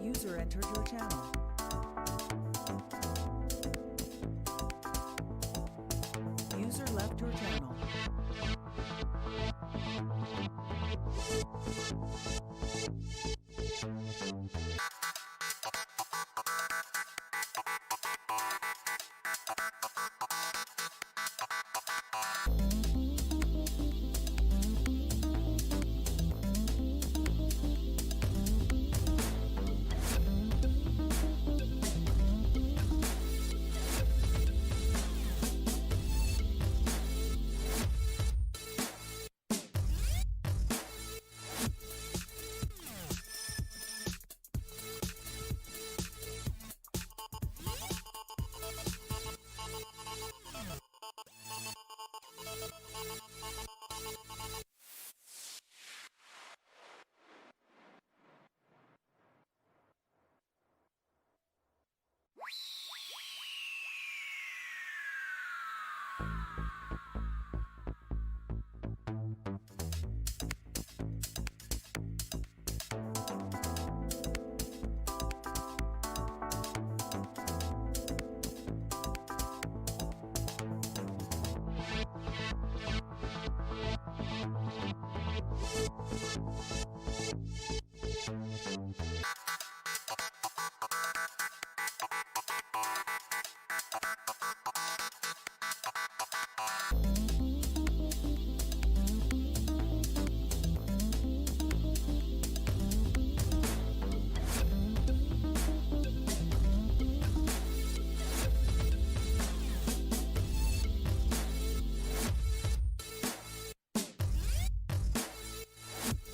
User entered your channel. User left your channel.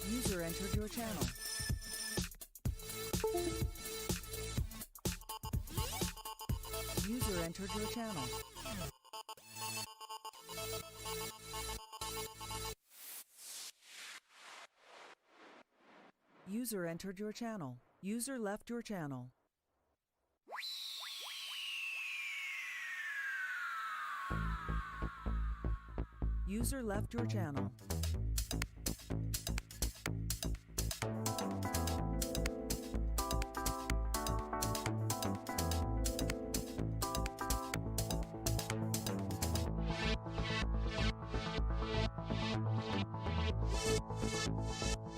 User entered your channel. User entered your channel. User entered your channel. User left your channel. User left your channel.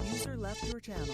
User User left your channel.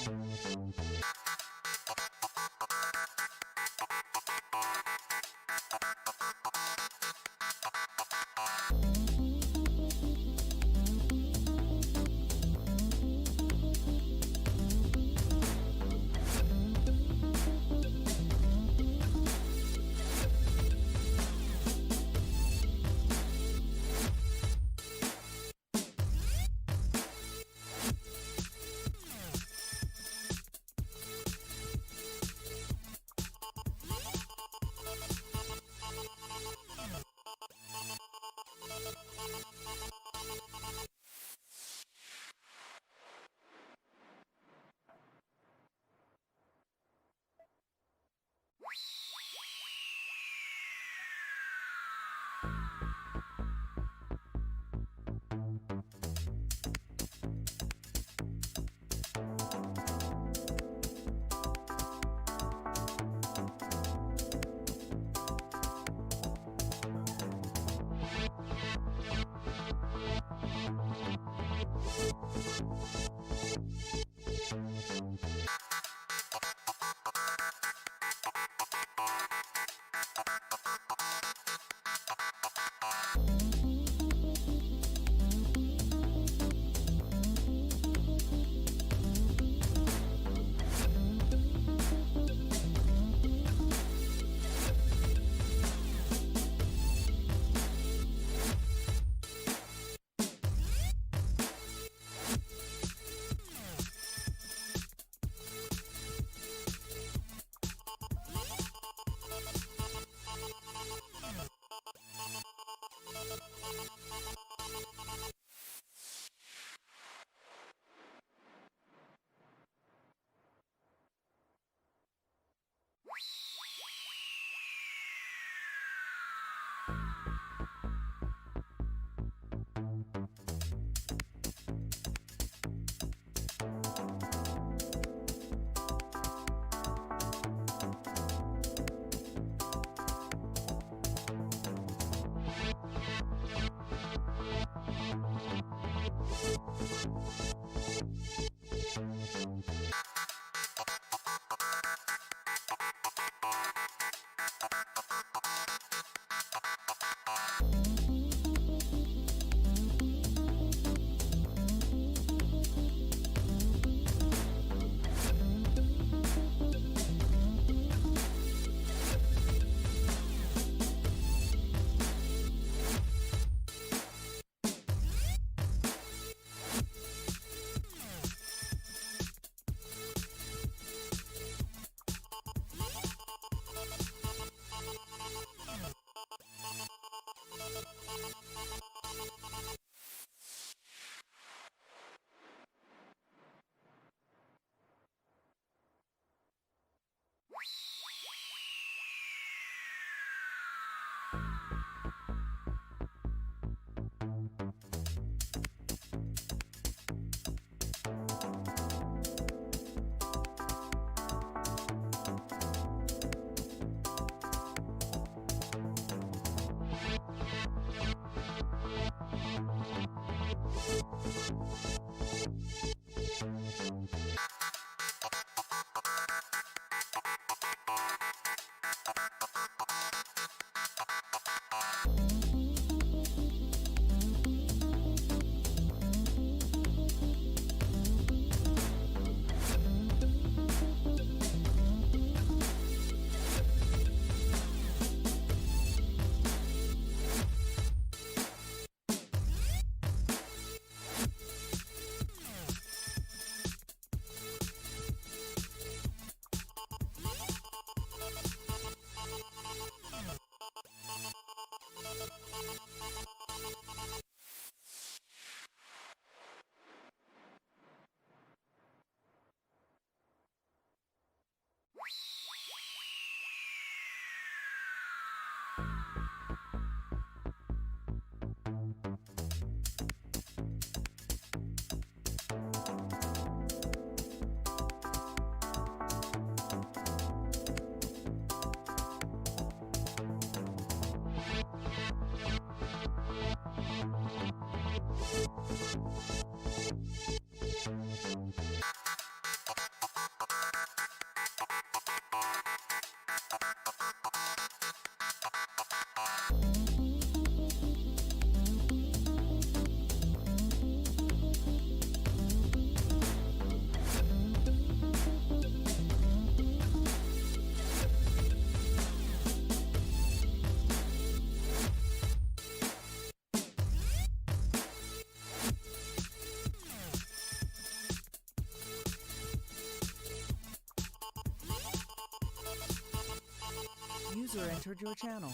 User entered your channel.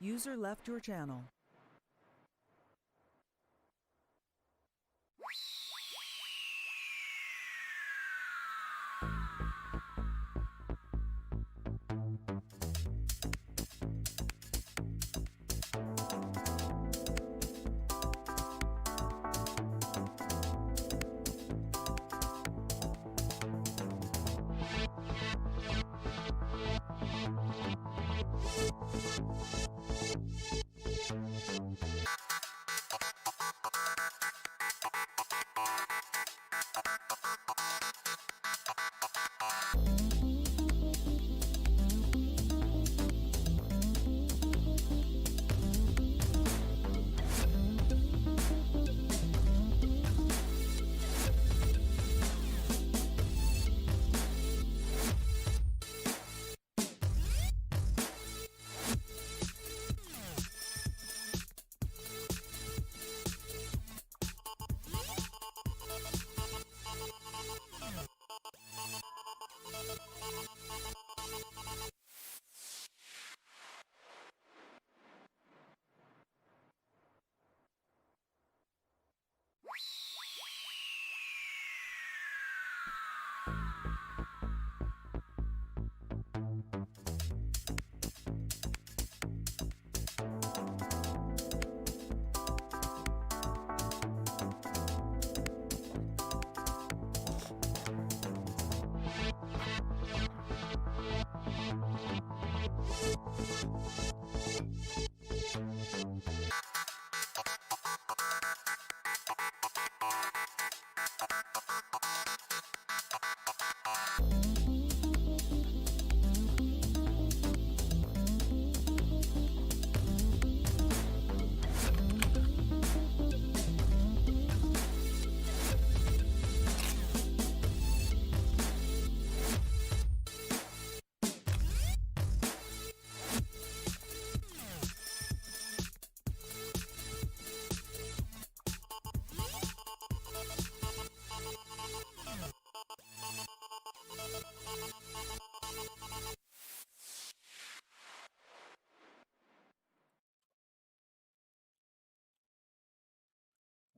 User left your channel.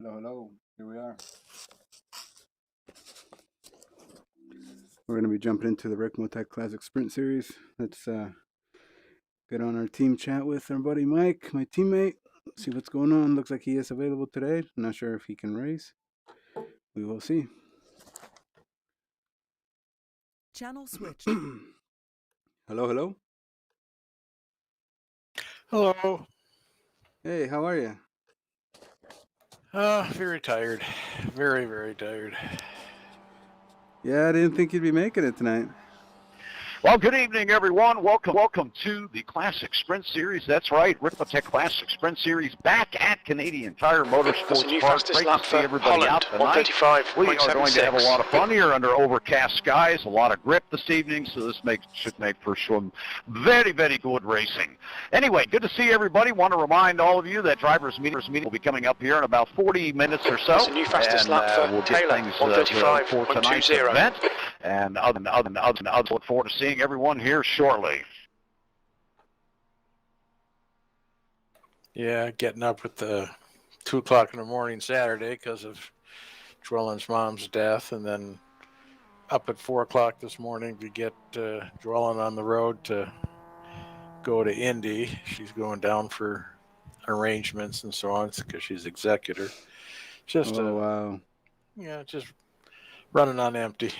Hello, hello. Here we are. We're going to be jumping into the Ricmotech Classic Sprint Series. Let's get on our team chat with our buddy Mike, my teammate. See what's going on. Looks like he is available today. I'm not sure if he can race. We will see. Channel switched. Hello, hello. Hello. Hey, how are you? Very tired. Very, very tired. Yeah, I didn't think you'd be making it tonight. Well, good evening, everyone. Welcome to the Classic Sprint Series. That's right, Ricmotech Classic Sprint Series back at Canadian Tire Motorsport. That's a new Park. fastest Great lap to see for everybody Holland, out tonight. 135.76. We are going to have a lot of fun here under overcast skies, a lot of grip this evening, so this should make for some very, very good racing. Anyway, good to see everybody. Want to remind all of you that drivers' meeting will be coming up here in about 40 minutes or so. That's a new fastest lap for we'll get Taylor, things for tonight's 135.20. event. And other look forward to seeing everyone here shortly. Yeah, getting up at the 2 o'clock in the morning Saturday because of Drellin's mom's death, and then up at 4 o'clock this morning to get Drellin on the road to go to Indy. She's going down for arrangements and so on because she's executor. Just wow. Yeah, just running on empty.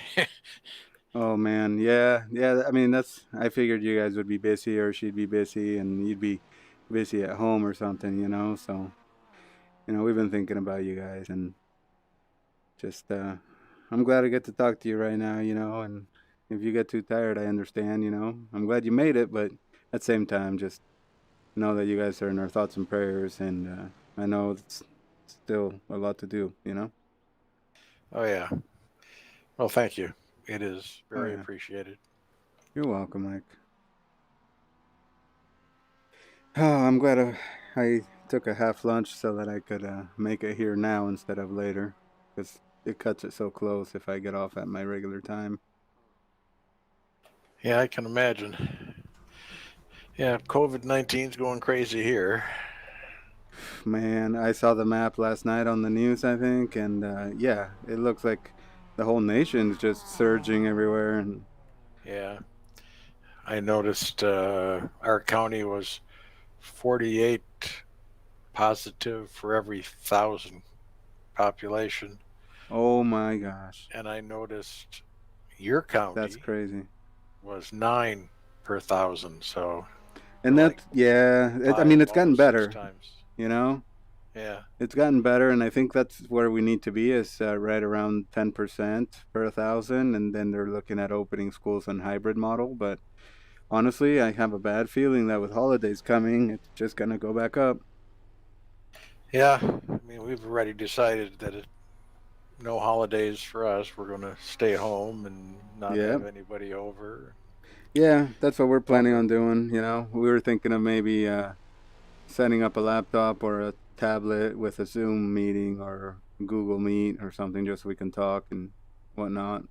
Oh man, yeah. I mean, I figured you guys would be busy, or she'd be busy, and you'd be busy at home or something, So, we've been thinking about you guys, and just I'm glad I get to talk to you right now, And if you get too tired, I understand, I'm glad you made it, but at the same time, just know that you guys are in our thoughts and prayers, and I know it's still a lot to do, Oh yeah. Well, thank you. It is very yeah. appreciated. You're welcome, Mike. Oh, I'm glad I took a half lunch so that I could make it here now instead of later, because it cuts it so close if I get off at my regular time. Yeah, I can imagine. Yeah, COVID-19's going crazy here. Man, I saw the map last night on the news, I think, and yeah, it looks like the whole nation's just surging everywhere. And Yeah. I noticed our county was 48 positive for every 1,000 population. oh my gosh, And I noticed your county that's crazy. was 9 per 1,000. So, And like that, yeah, I mean, it's gotten almost 6 better, times. you know? Yeah. It's gotten better, and I think that's where we need to be is right around 10% per 1,000, and then they're looking at opening schools on hybrid model. But honestly, I have a bad feeling that with holidays coming, it's just going to go back up. Yeah. I mean, we've already decided that no holidays for us. We're going to stay home and not Yeah. have anybody over. Yeah, that's what we're planning on doing, you know. We were thinking of maybe setting up a laptop or a tablet with a Zoom meeting or Google Meet or something just so we can talk and whatnot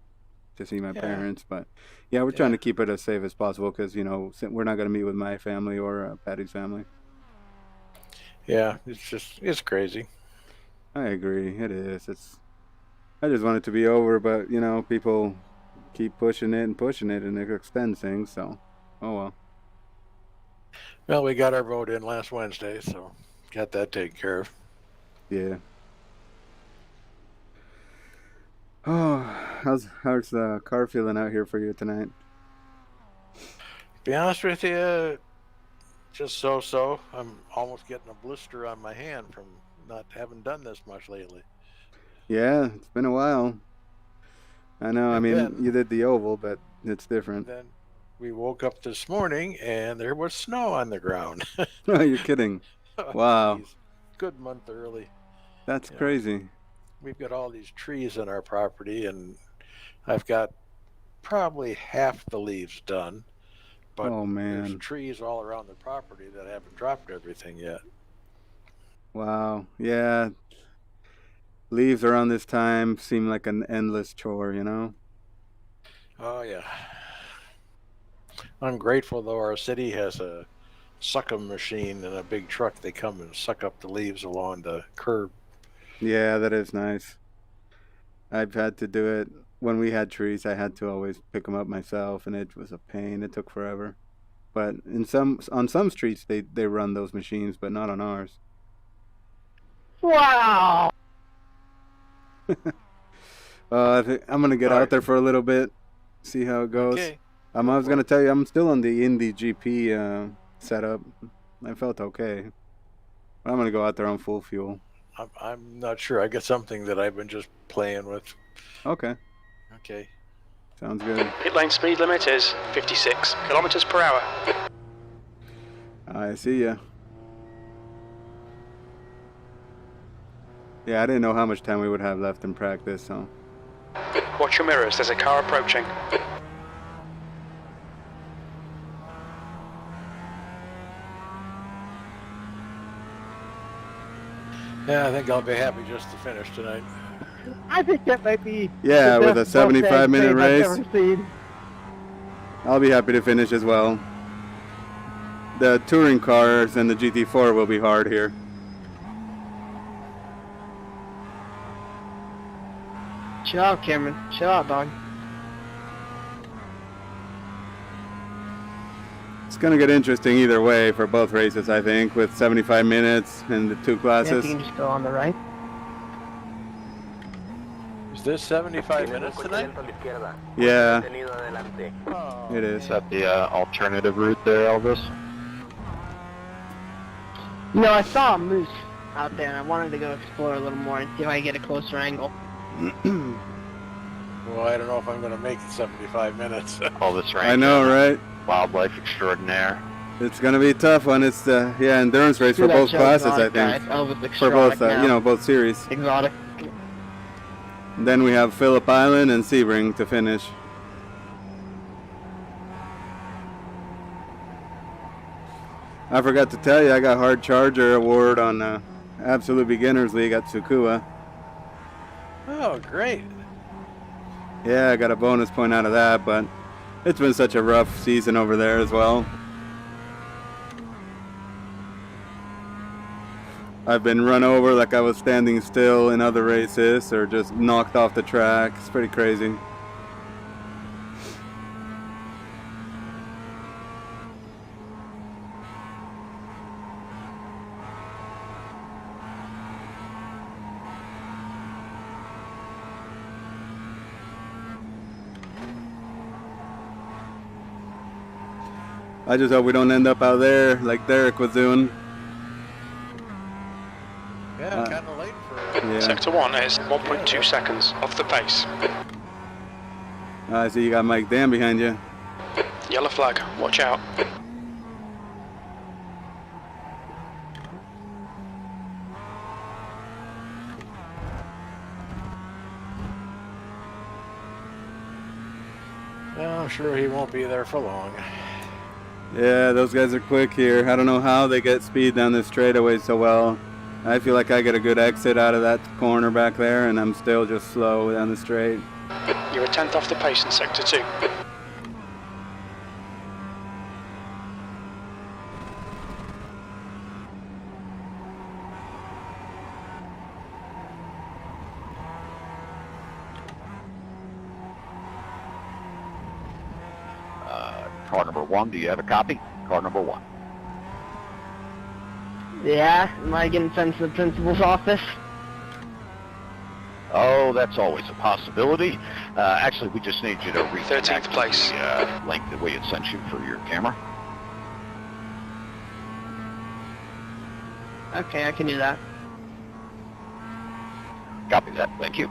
to see my Yeah. parents. But yeah, we're trying Yeah. to keep it as safe as possible because, you know, we're not going to meet with my family or Patty's family. Yeah, it's crazy. I agree. It is. I just want it to be over, but, you know, people keep pushing it and it extends things. So, oh well. Well, we got our vote in last Wednesday, so got that taken care of. Yeah. Oh, how's the car feeling out here for you tonight? Be honest with you, just so. I'm almost getting a blister on my hand from not having done this much lately. Yeah, it's been a while. I know. I And mean, then- you did the oval, but it's different. Then we woke up this morning and there was snow on the ground. Oh, you're kidding. Wow. Geez. Good month early. That's Yeah. crazy. We've got all these trees on our property, and I've got probably half the leaves done. But Oh, man. there's trees all around the property that haven't dropped everything yet. Wow. Yeah. Leaves around this time seem like an endless chore, you know? Oh, yeah. I'm grateful, though, our city has a suck-em machine and a big truck. They come and suck up the leaves along the curb. Yeah, that is nice. I've had to do it. When we had trees, I had to always pick them up myself, and it was a pain. It took forever. But on some streets, they run those machines, but not on ours. Wow. I think I'm gonna get All out right. there for a little bit, see how it goes. Okay. I was gonna tell you, I'm still on the Indy GP setup. I felt okay. But I'm gonna go out there on full fuel. I'm not sure. I got something that I've been just playing with. Okay, Okay. sounds good. Pit lane speed limit is 56 kilometers per hour. I see ya. Yeah, I didn't know how much time we would have left in practice, so. Watch your mirrors, there's a car approaching. Yeah, I think I'll be happy just to finish tonight. I think that might be Yeah, the with a best Mustang 75-minute I've race. ever seen. I'll be happy to finish as well. The touring cars and the GT4 will be hard here. Chill out, Cameron. Chill out, dog. It's going to get interesting either way for both races, I think, with 75 minutes and the two Yeah, if classes. you can just go on the right. Is this 75 minutes tonight? Yeah, Oh, it is. Is that the alternative route there, Elvis? You know, I saw a moose out there, and I wanted to go explore a little more and see if I could get a closer angle. Well, I don't know if I'm going to make the 75 minutes. Elvis Range. I know, right? Wildlife extraordinaire. It's going to be a tough one. It's the endurance race See for that both show, classes, I Exotic think. Guide, Elvis For Exotic both, now. both series. Exotic. Then we have Phillip Island and Sebring to finish. I forgot to tell you, I got Hard Charger Award on Absolute Beginners League at Tsukua. Oh, great. Yeah, I got a bonus point out of that, but it's been such a rough season over there as well. I've been run over like I was standing still in other races or just knocked off the track. It's pretty crazy. I just hope we don't end up out there like Derek was doing. Yeah, kind of late for Yeah. Sector 1 is 1.2 seconds off the pace. I see you got Mike Dan behind you. Yellow flag, watch out. Well, I'm sure he won't be there for long. Yeah, those guys are quick here. I don't know how they get speed down this straightaway so well. I feel like I get a good exit out of that corner back there, and I'm still just slow down the straight. You're a tenth off the pace in Sector 2. Car number 1, do you have a copy? Car number 1. Yeah, am I getting sent to the principal's office? Oh, that's always a possibility. Actually, we just need you to reconnect 13th place. the link that we had sent you for your camera. Okay, I can do that. Copy that. Thank you.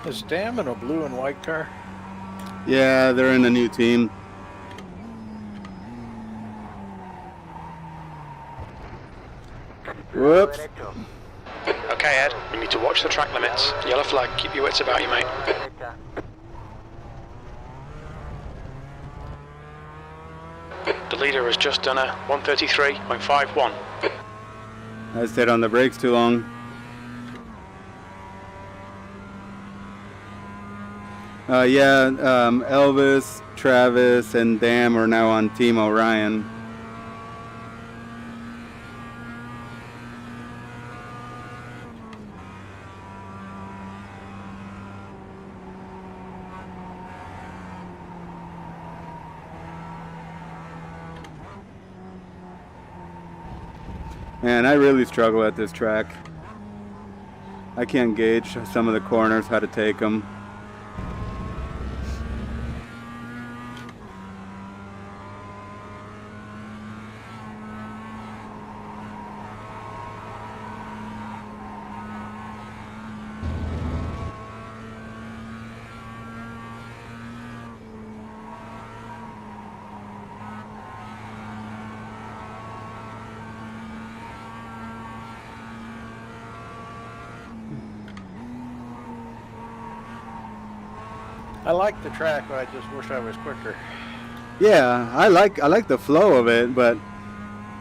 Is Dam in a blue and white car? Yeah, they're in a new team. Whoops. Okay, Ed, we need to watch the track limits. Yellow flag, keep your wits about you, mate. The leader has just done a 133.51. I stayed on the brakes too long. Elvis, Travis, and Dam are now on Team Orion. Man, I really struggle at this track. I can't gauge some of the corners, how to take them. I like the track, but I just wish I was quicker. Yeah, I like the flow of it, but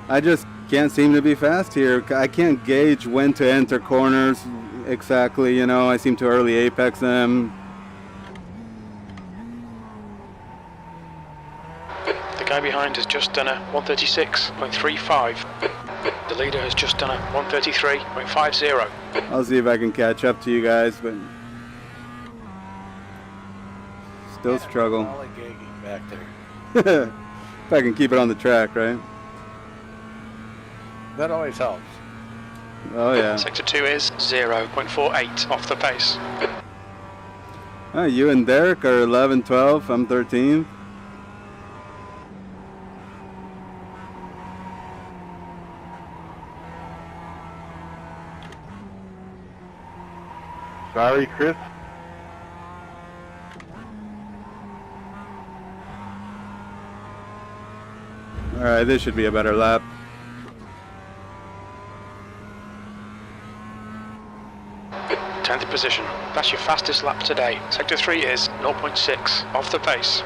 I just can't seem to be fast here. I can't gauge when to enter corners exactly, you know. I seem to early apex them. The guy behind has just done a 136.35. The leader has just done a 133.50. I'll see if I can catch up to you guys, but still struggle. Lollygagging back there. If I can keep it on the track, right? That always helps. Oh yeah. Sector 2 is 0.48 off the pace. You and Derek are 11, 12. I'm 13. Sorry, Chris. All right, this should be a better lap. position. That's your fastest lap today. Sector 3 is 0.6 off the pace.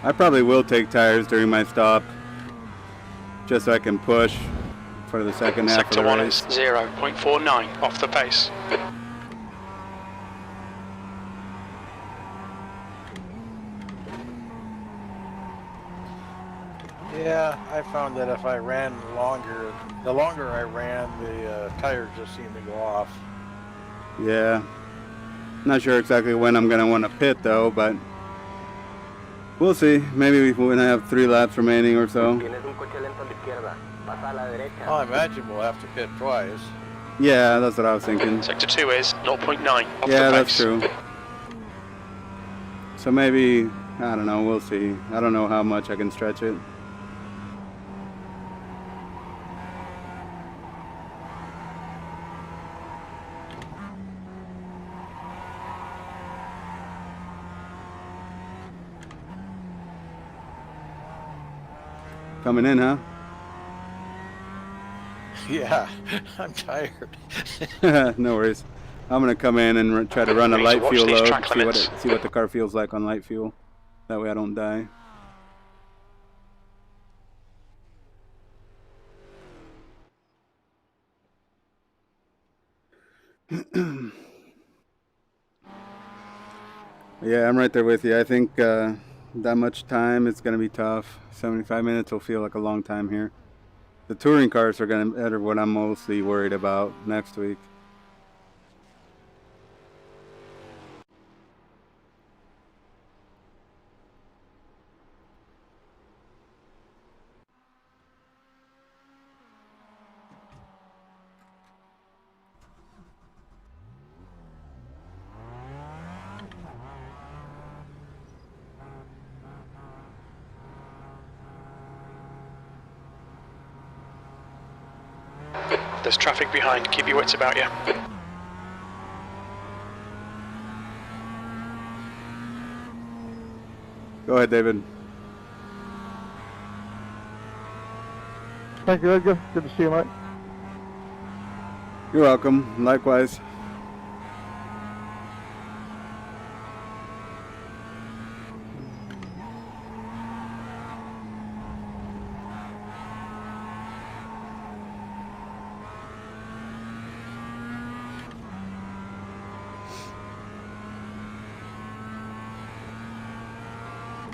I probably will take tires during my stop, just so I can push for the second half Sector of the 1 race. is 0.49 off the pace. Yeah, I found that if I ran longer, the longer I ran, the tires just seemed to go off. Yeah. Not sure exactly when I'm going to want to pit, though, but we'll see. Maybe when I have 3 laps remaining or so. Well, I imagine we'll have to pit twice. Yeah, that's what I was thinking. Sector 2 is 0.9 off the pace. Yeah, that's true. So maybe, I don't know, we'll see. I don't know how much I can stretch it. Coming in, huh? Yeah, I'm tired. No worries. I'm gonna come in and try to run a We need light to watch fuel these load, track limits. see what the car feels like on light fuel. That way I don't die. Yeah, I'm right there with you. I think that much time it's gonna be tough. 75 minutes will feel like a long time here. The touring cars are what I'm mostly worried about next week. There's traffic behind. Keep your wits about you. Go ahead, David. Thank you, Edgar. Good to see you, mate. You're welcome. Likewise.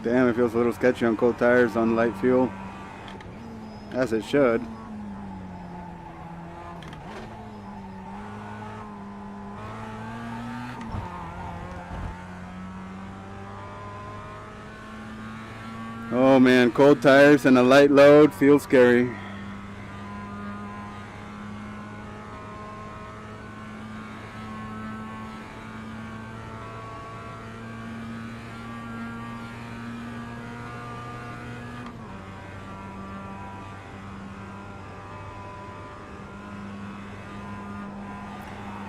Damn, it feels a little sketchy on cold tires on light fuel. As it should. Oh man, cold tires and a light load feels scary.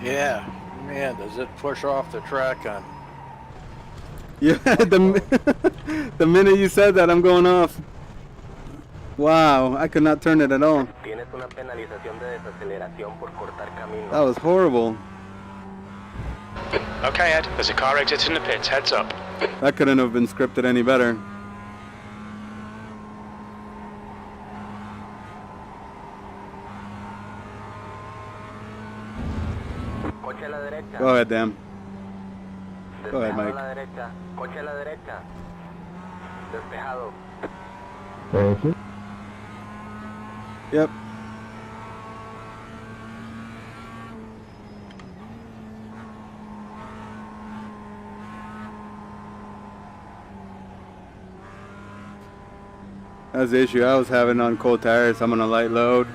Yeah, man, does it push off the track on? Yeah, the minute you said that, I'm going off. Wow, I could not turn it at all. That was horrible. Okay, Ed, there's a car exiting the pits. Heads up. That couldn't have been scripted any better. Go ahead, Dan. Go ahead, Mike. Thank you. Yep. That's the issue I was having on cold tires. I'm on a light load.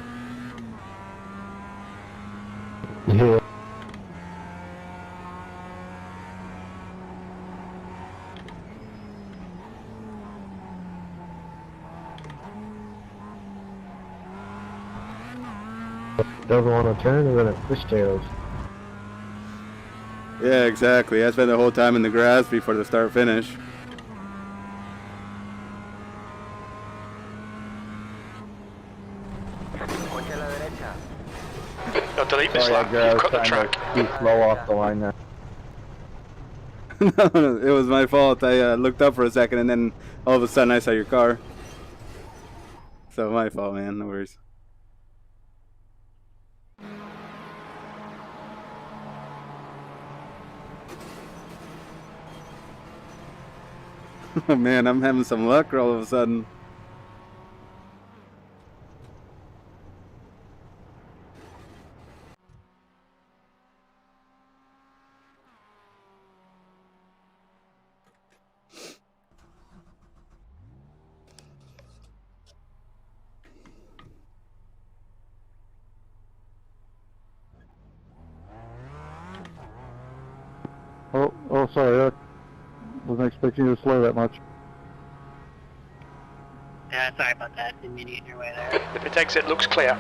Yeah. Doesn't want to turn and then it fishtails. Yeah, exactly. I spent the whole time in the grass before the start finish. You'll delete this Sorry, lap. You've cut the track. Too slow off the line there. No, it was my fault. I looked up for a second and then all of a sudden I saw your car. So my fault, man. No worries. Oh man, I'm having some luck all of a sudden. Oh, sorry. I wasn't expecting you to slow that much. Yeah, sorry about that. Didn't mean to get in your way there. The pit exit looks clear.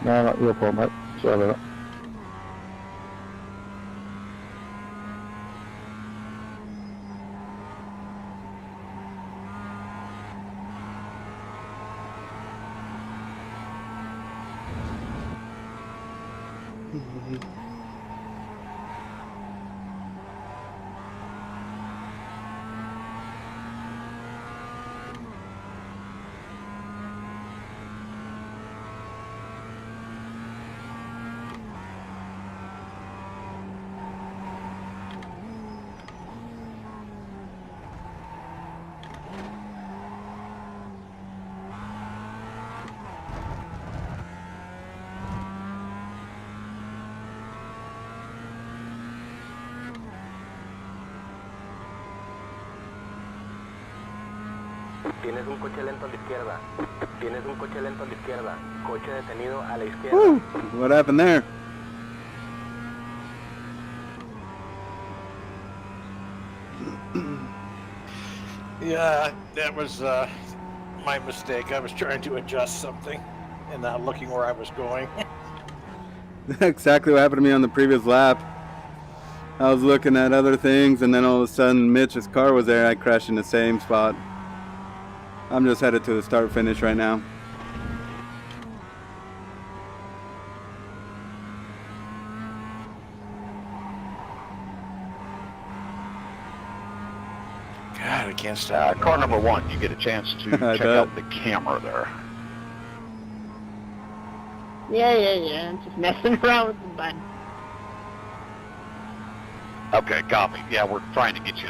No, not your fault, mate. Sorry about that. Tienes un coche lento a la izquierda. Tienes un coche lento a la izquierda. Coche detenido a la izquierda. Woo! What happened there? Yeah, that was my mistake. I was trying to adjust something and not looking where I was going. Exactly what happened to me on the previous lap. I was looking at other things and then all of a sudden Mitch's car was there. I crashed in the same spot. I'm just headed to the start finish right now. God, I can't stop. Car number one, you get a chance to I check bet. out the camera there. Yeah. I'm just messing around with the button. Okay, copy. Yeah, we're trying to get you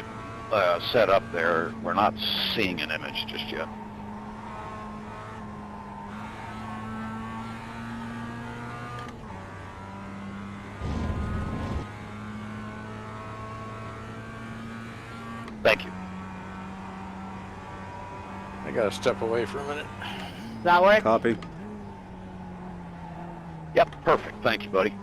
set up there. We're not seeing an image just yet. Thank you. I gotta step away for a minute. Does that work? Copy. Yep, perfect. Thank you, buddy.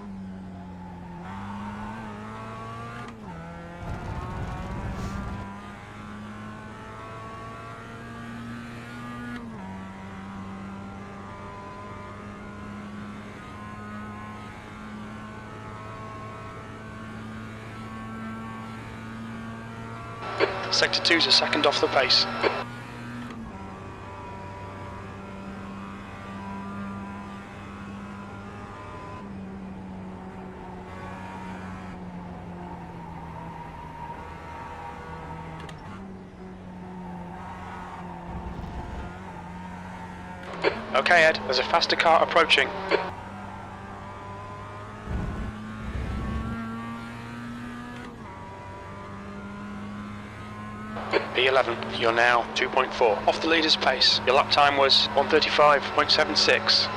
Sector 2's a second off the pace. Okay, Ed, there's a faster car approaching. P11, you're now 2.4 off the leader's pace. Your lap time was 1:35.76.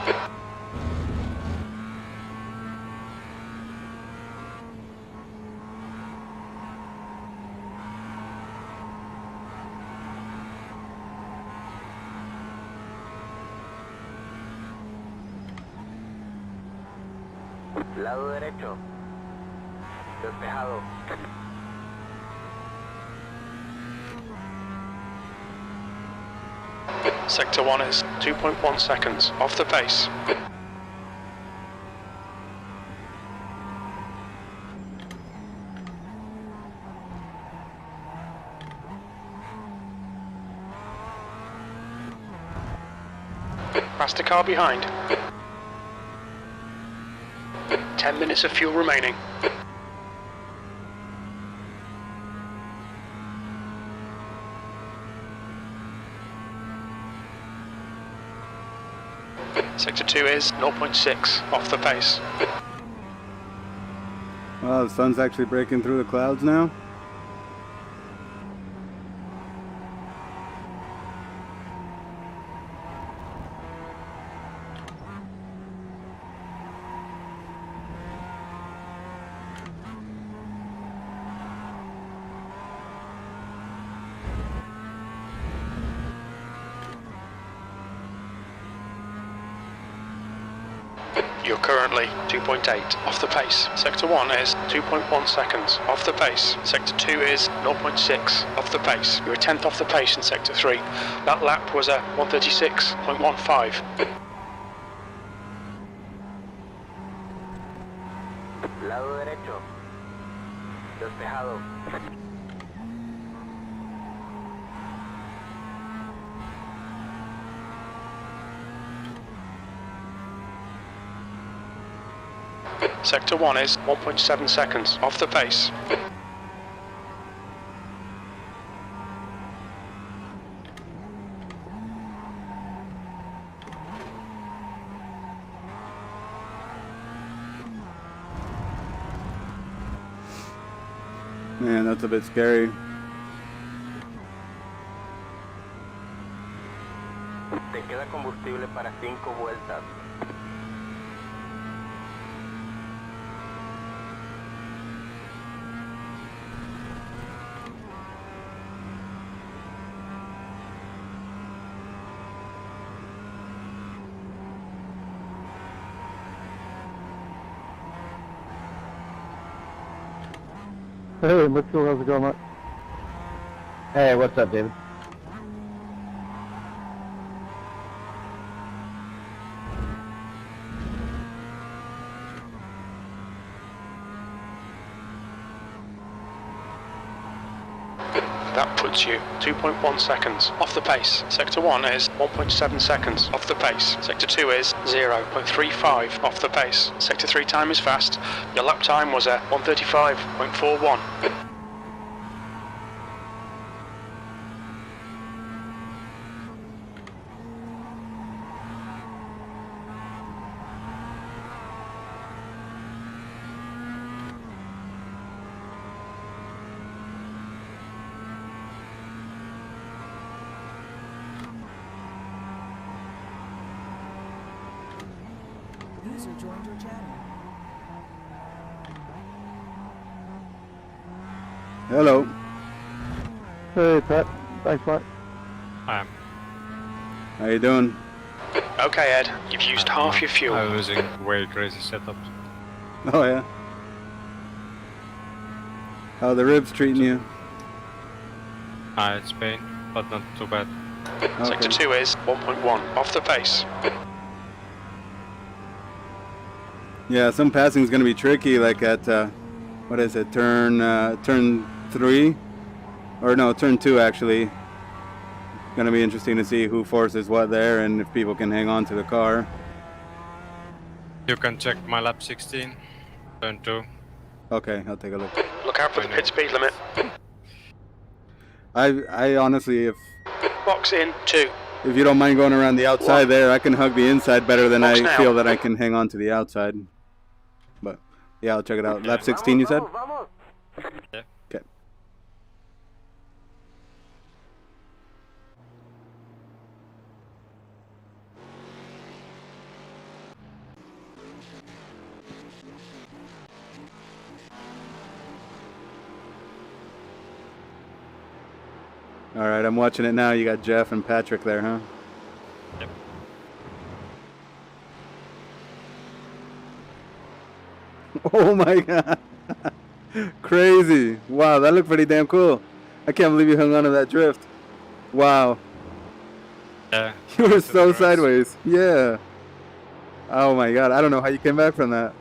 Lado derecho. Despejado. Sector 1 is 2.1 seconds off the pace. Past the car behind. 10 minutes of fuel remaining. Sector 2 is 0.6 off the pace. Wow, the sun's actually breaking through the clouds now. You're currently 2.8 off the pace. Sector 1 is 2.1 seconds off the pace. Sector 2 is 0.6 off the pace. You're a tenth off the pace in Sector 3. That lap was a 136.15. Lado derecho. Despejado. Sector 1 is 1.7 seconds off the pace. Man, that's a bit scary. Te queda combustible para 5 vueltas. Hey, Mitchell, how's it going, mate? Hey, what's up, David? That puts you 2.1 seconds off the pace. Sector 1 is 1.7 seconds off the pace. Sector 2 is 0.35 off the pace. Sector 3 time is fast. Your lap time was a 135.41. User joined your channel. Hello. Hey, Pat. Thanks, mate. I'm How you doing? Okay, Ed, you've used half your fuel. I'm using way crazy setup. Oh yeah. How the ribs treating you? It's pain, but not too bad. Sector 2 is 1.1 off the pace. Yeah, some passing is going to be tricky, like at what is it, turn 3, or no, turn 2 actually. Going to be interesting to see who forces what there and if people can hang on to the car. You can check my lap 16, turn 2. Okay, I'll take a look. Look out for the pit speed limit. I honestly, if Box in 2. if you don't mind going around the outside there, I can hug the inside better than Box I now. feel that I can hang on to the outside. But yeah, I'll check it out. Lap 16, you said? Vamos, vamos. Yeah. Okay. All right, I'm watching it now. You got Jeff and Patrick there, huh? Yep. Oh my god. Crazy. Wow, that looked pretty damn cool. I can't believe you hung on to that drift. Wow. Yeah. You were going to the so grass. sideways. Yeah. Oh my god. I don't know how you came back from that.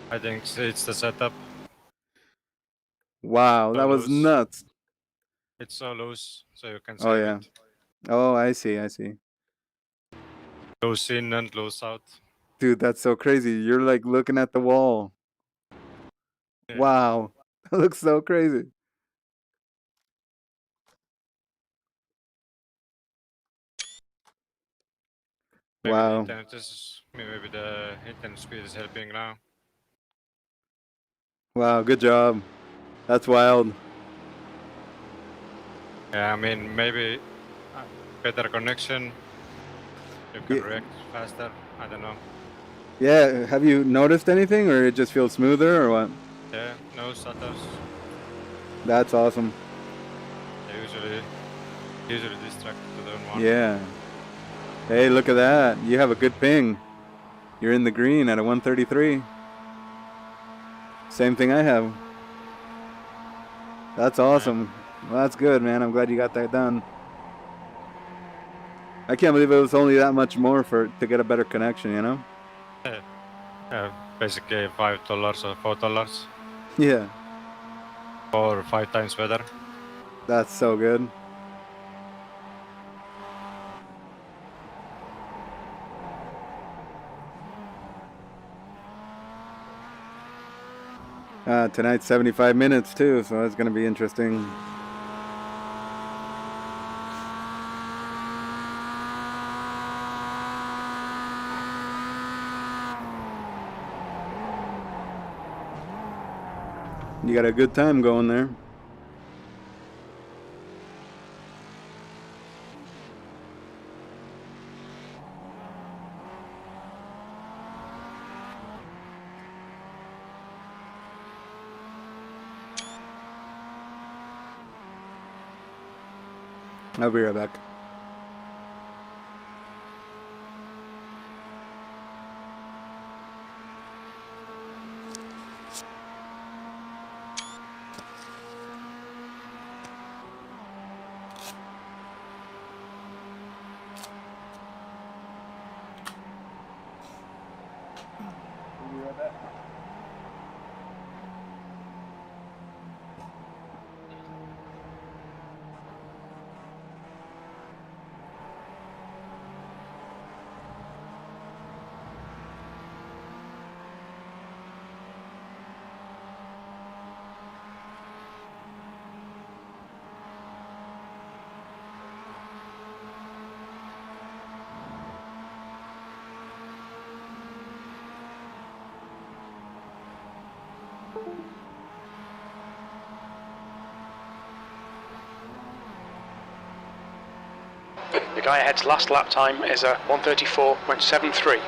I think it's the setup. Wow, So that was loose. nuts. It's so loose, so you can Oh save yeah. it. Oh, I see. I see. Loose in and loose out. Dude, that's so crazy. You're like looking at the wall. Yeah. Wow. That looks so crazy. Maybe the Wow. internet is maybe the internet speed is helping now. Wow, good job. That's wild. Yeah, I mean maybe better connection. You can Yeah, react faster. I don't know. yeah, have you noticed anything or it just feels smoother or what? Yeah, no stutters. That's awesome. They usually distract to the one. Yeah. Hey, look at that. You have a good ping. You're in the green at a 133. Same thing I have. That's awesome. Well, that's good, man. I'm glad you got that done. I can't believe it was only that much more to get a better connection, you know? Basically $5 or $4, Yeah. or 5 times better. That's so good. Tonight's 75 minutes too, so that's going to be interesting. You got a good time going there. I'll be right back. The guy ahead's last lap time is a 1:34.73.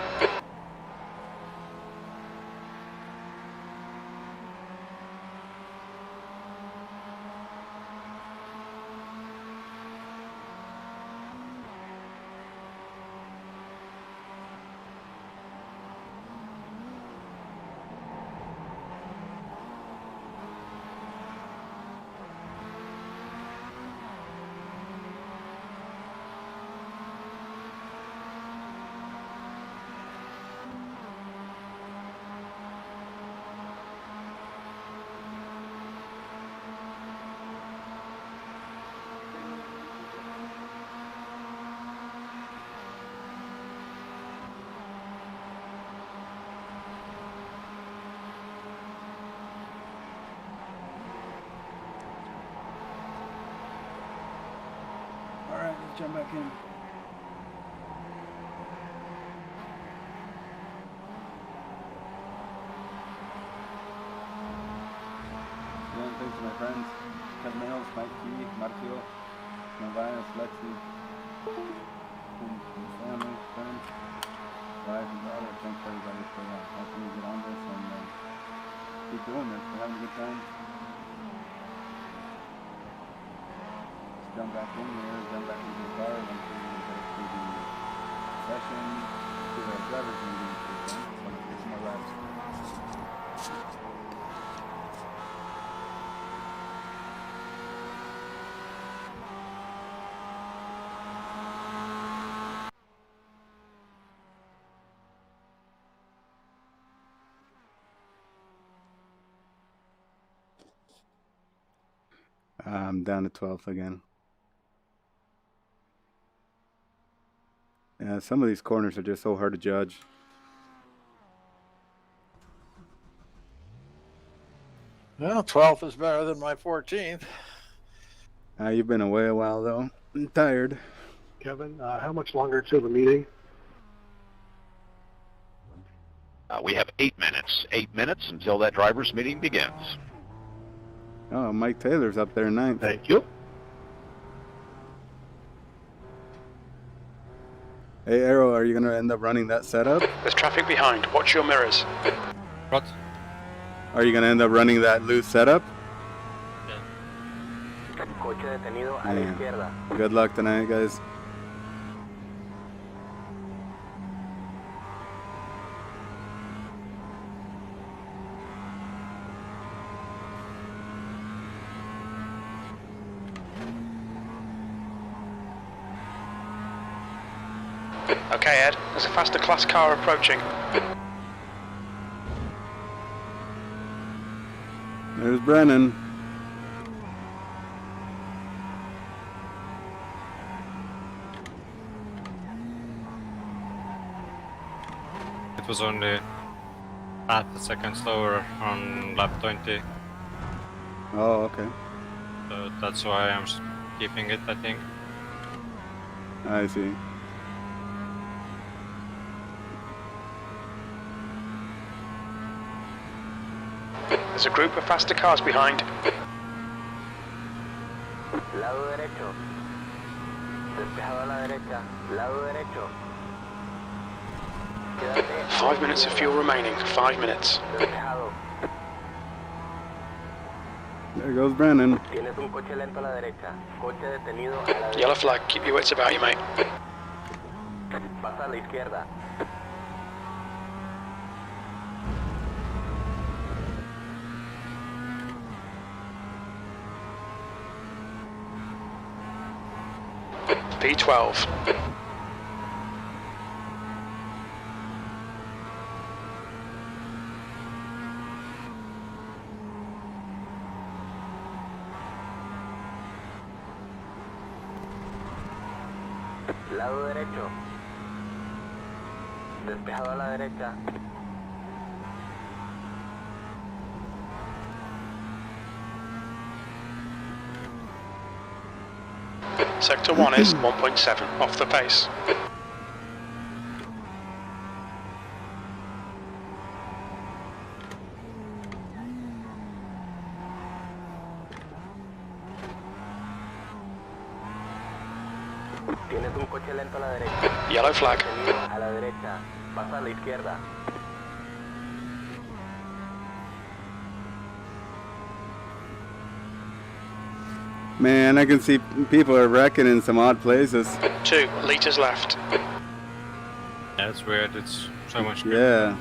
All right, let's jump back in. Yeah, thanks to my friends, Kevin Mills, Mike T, Marcio, Novaes, Lexi, and family, friends, wife and daughter. Thanks everybody for helping me get on this and keep doing this. We're having a good time. Let's jump back in here, jump back into the car, eventually we'll get to the session, to the driver's meeting. So let's get some more laps. I'm down to 12th again. Yeah, some of these corners are just so hard to judge. Well, 12th is better than my 14th. You've been away a while though. I'm tired. Kevin, how much longer till the meeting? We have 8 minutes. 8 minutes until that driver's meeting begins. Oh, Mike Taylor's up there 9th. Thank you. Hey, Arrow, are you going to end up running that setup? There's traffic behind. Watch your mirrors. What? Are you going to end up running that loose setup? Coche detenido a la Man. izquierda. Good luck tonight, guys. Okay, Ed, there's a faster class car approaching. There's Brennan. It was only half a second slower on lap 20, Oh, okay. so that's why I'm keeping it, I think. I see. There's a group of faster cars behind. Lado derecho. Despejado a la derecha. Lado derecho. Quédate. 5 minutes of fuel remaining. 5 minutes. Despejado. There goes Brennan. Tienes un coche lento a la derecha. Coche detenido a la derecha. Yellow flag, keep your wits about you, mate. Pasa a la izquierda. P12. Lado derecho. Despejado a la derecha. Sector 1 is 1.7 off the pace. Tienes un coche lento a la derecha. Yellow flag. Detenido a la derecha. Pasa a la izquierda. Man, I can see people are wrecking in some odd places. 2 litres left. Yeah, it's weird, it's so much grip. Yeah.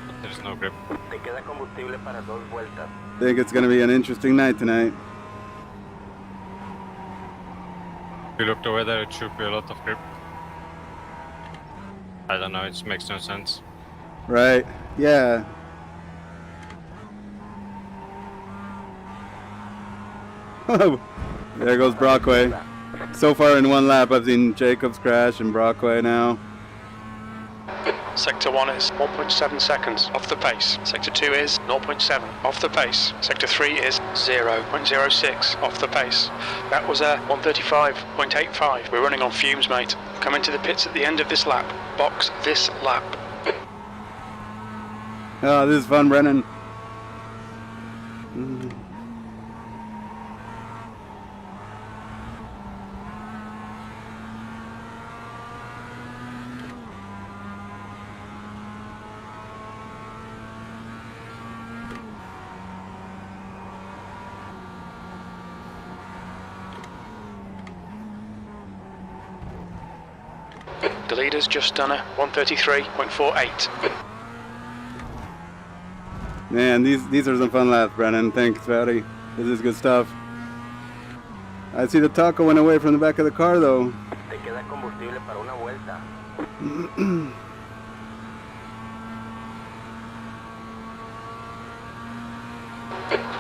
But there's no grip. Te queda combustible para 2 vueltas. Think it's going to be an interesting night tonight. If you look the weather, it should be a lot of grip. I don't know, it makes no sense. Right. Yeah. There goes Brockway. So far in one lap, I've seen Jacobs crash and Brockway now. Sector 1 is 1.7 seconds off the pace. Sector 2 is 0.7 off the pace. Sector 3 is 0.06 off the pace. That was a 135.85. We're running on fumes, mate. Come into the pits at the end of this lap. Box this lap. Oh, this is fun, Brennan. The leader's just done a 133.48. Man, these are some fun laps, Brennan. Thanks, buddy. This is good stuff. I see the taco went away from the back of the car, though. Te queda combustible para una vuelta.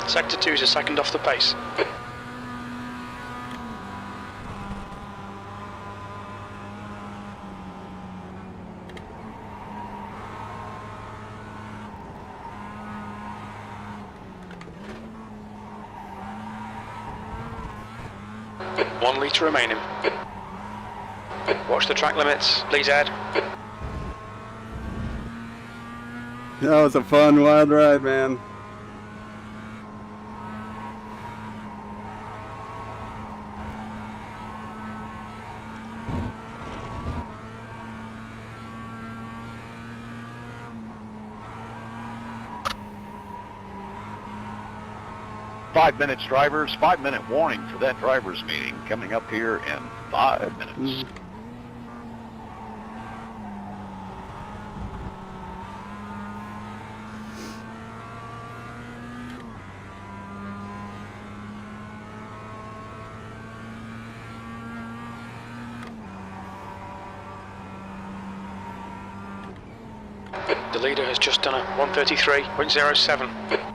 Sector 2 is a second off the pace. 1 litre remaining. Watch the track limits, please Ed. That was a fun, wild ride, man. Five-minute drivers, 5-minute warning for that drivers meeting coming up here in 5 minutes. The leader has just done a 133.07.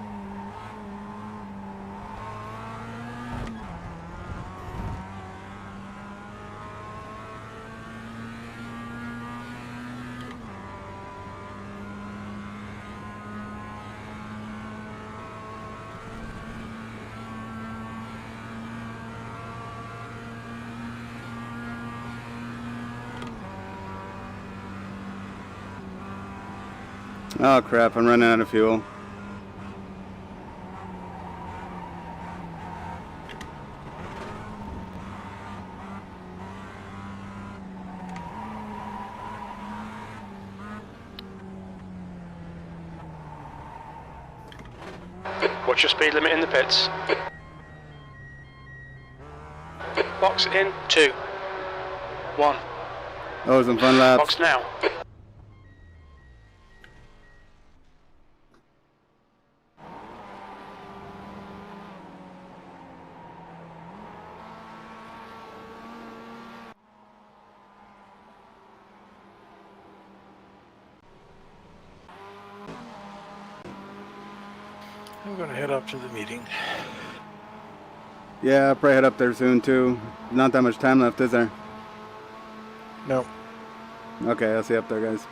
Oh crap, I'm running out of fuel. What's your speed limit in the pits? Box in 2, 1. Oh, some fun laps. Box now. I'm going to head up to the meeting. Yeah, I'll probably head up there soon too. Not that much time left, is there? No. Okay, I'll see you up there, guys.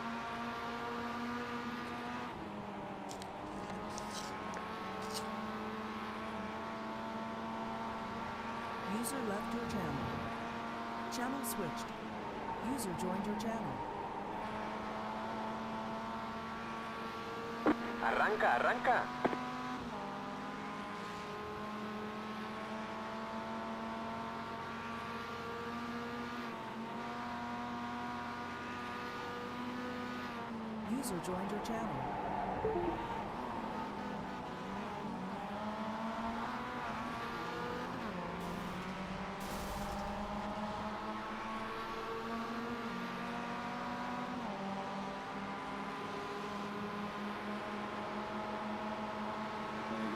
User left your channel. Channel switched. User joined your channel. Arranca, arranca. User joined your channel.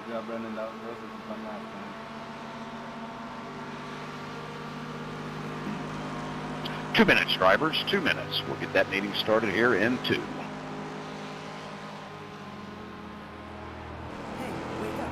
Good job, Brendan. Those are some fun laps, man. 2 minutes, drivers, 2 minutes. We'll get that meeting started here in 2. Hey, wake up.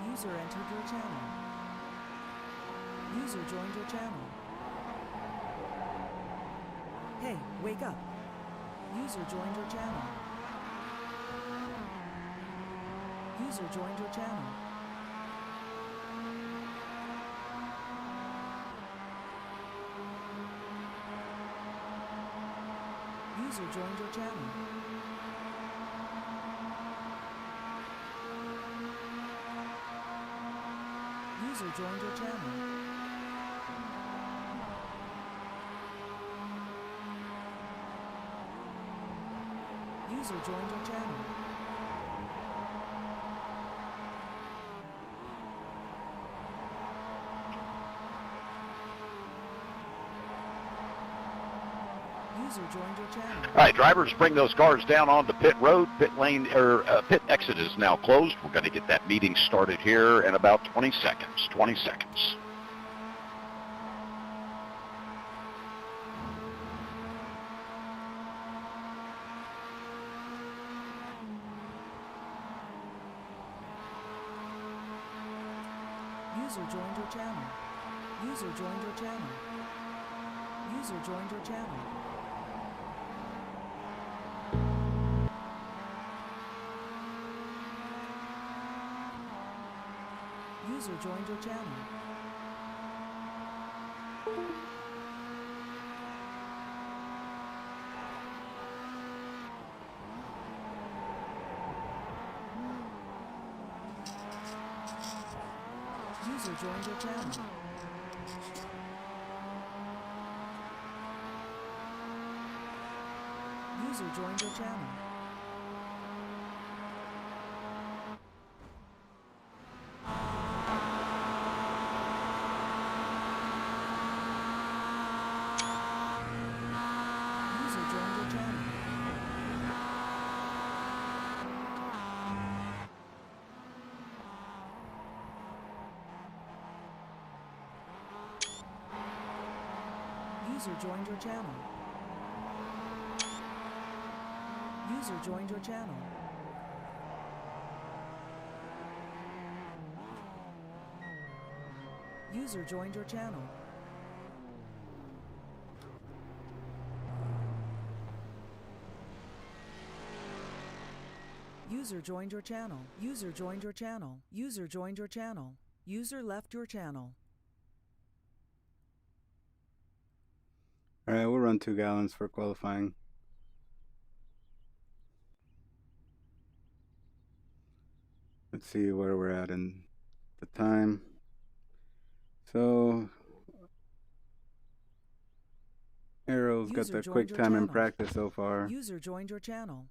User entered your channel. User joined your channel. Hey, wake up. User joined your channel. User joined your channel. User joined your channel. User joined your channel. User joined your channel. User joined your channel. All right, drivers, bring those cars down onto pit road. Pit lane, or pit exit is now closed. We're going to get that meeting started here in about 20 seconds. 20 seconds. User joined your channel. User joined your channel. User joined your channel. User joined your channel. User joined your channel. User joined your channel. User joined your channel. User joined your channel. User joined your channel. User joined your channel. User joined your channel. User joined your channel. User joined your channel. User left your channel. All right, we'll run 2 gallons for qualifying. Let's see where we're at in the time. So Arrow's got the quick time in practice so far. User joined your channel.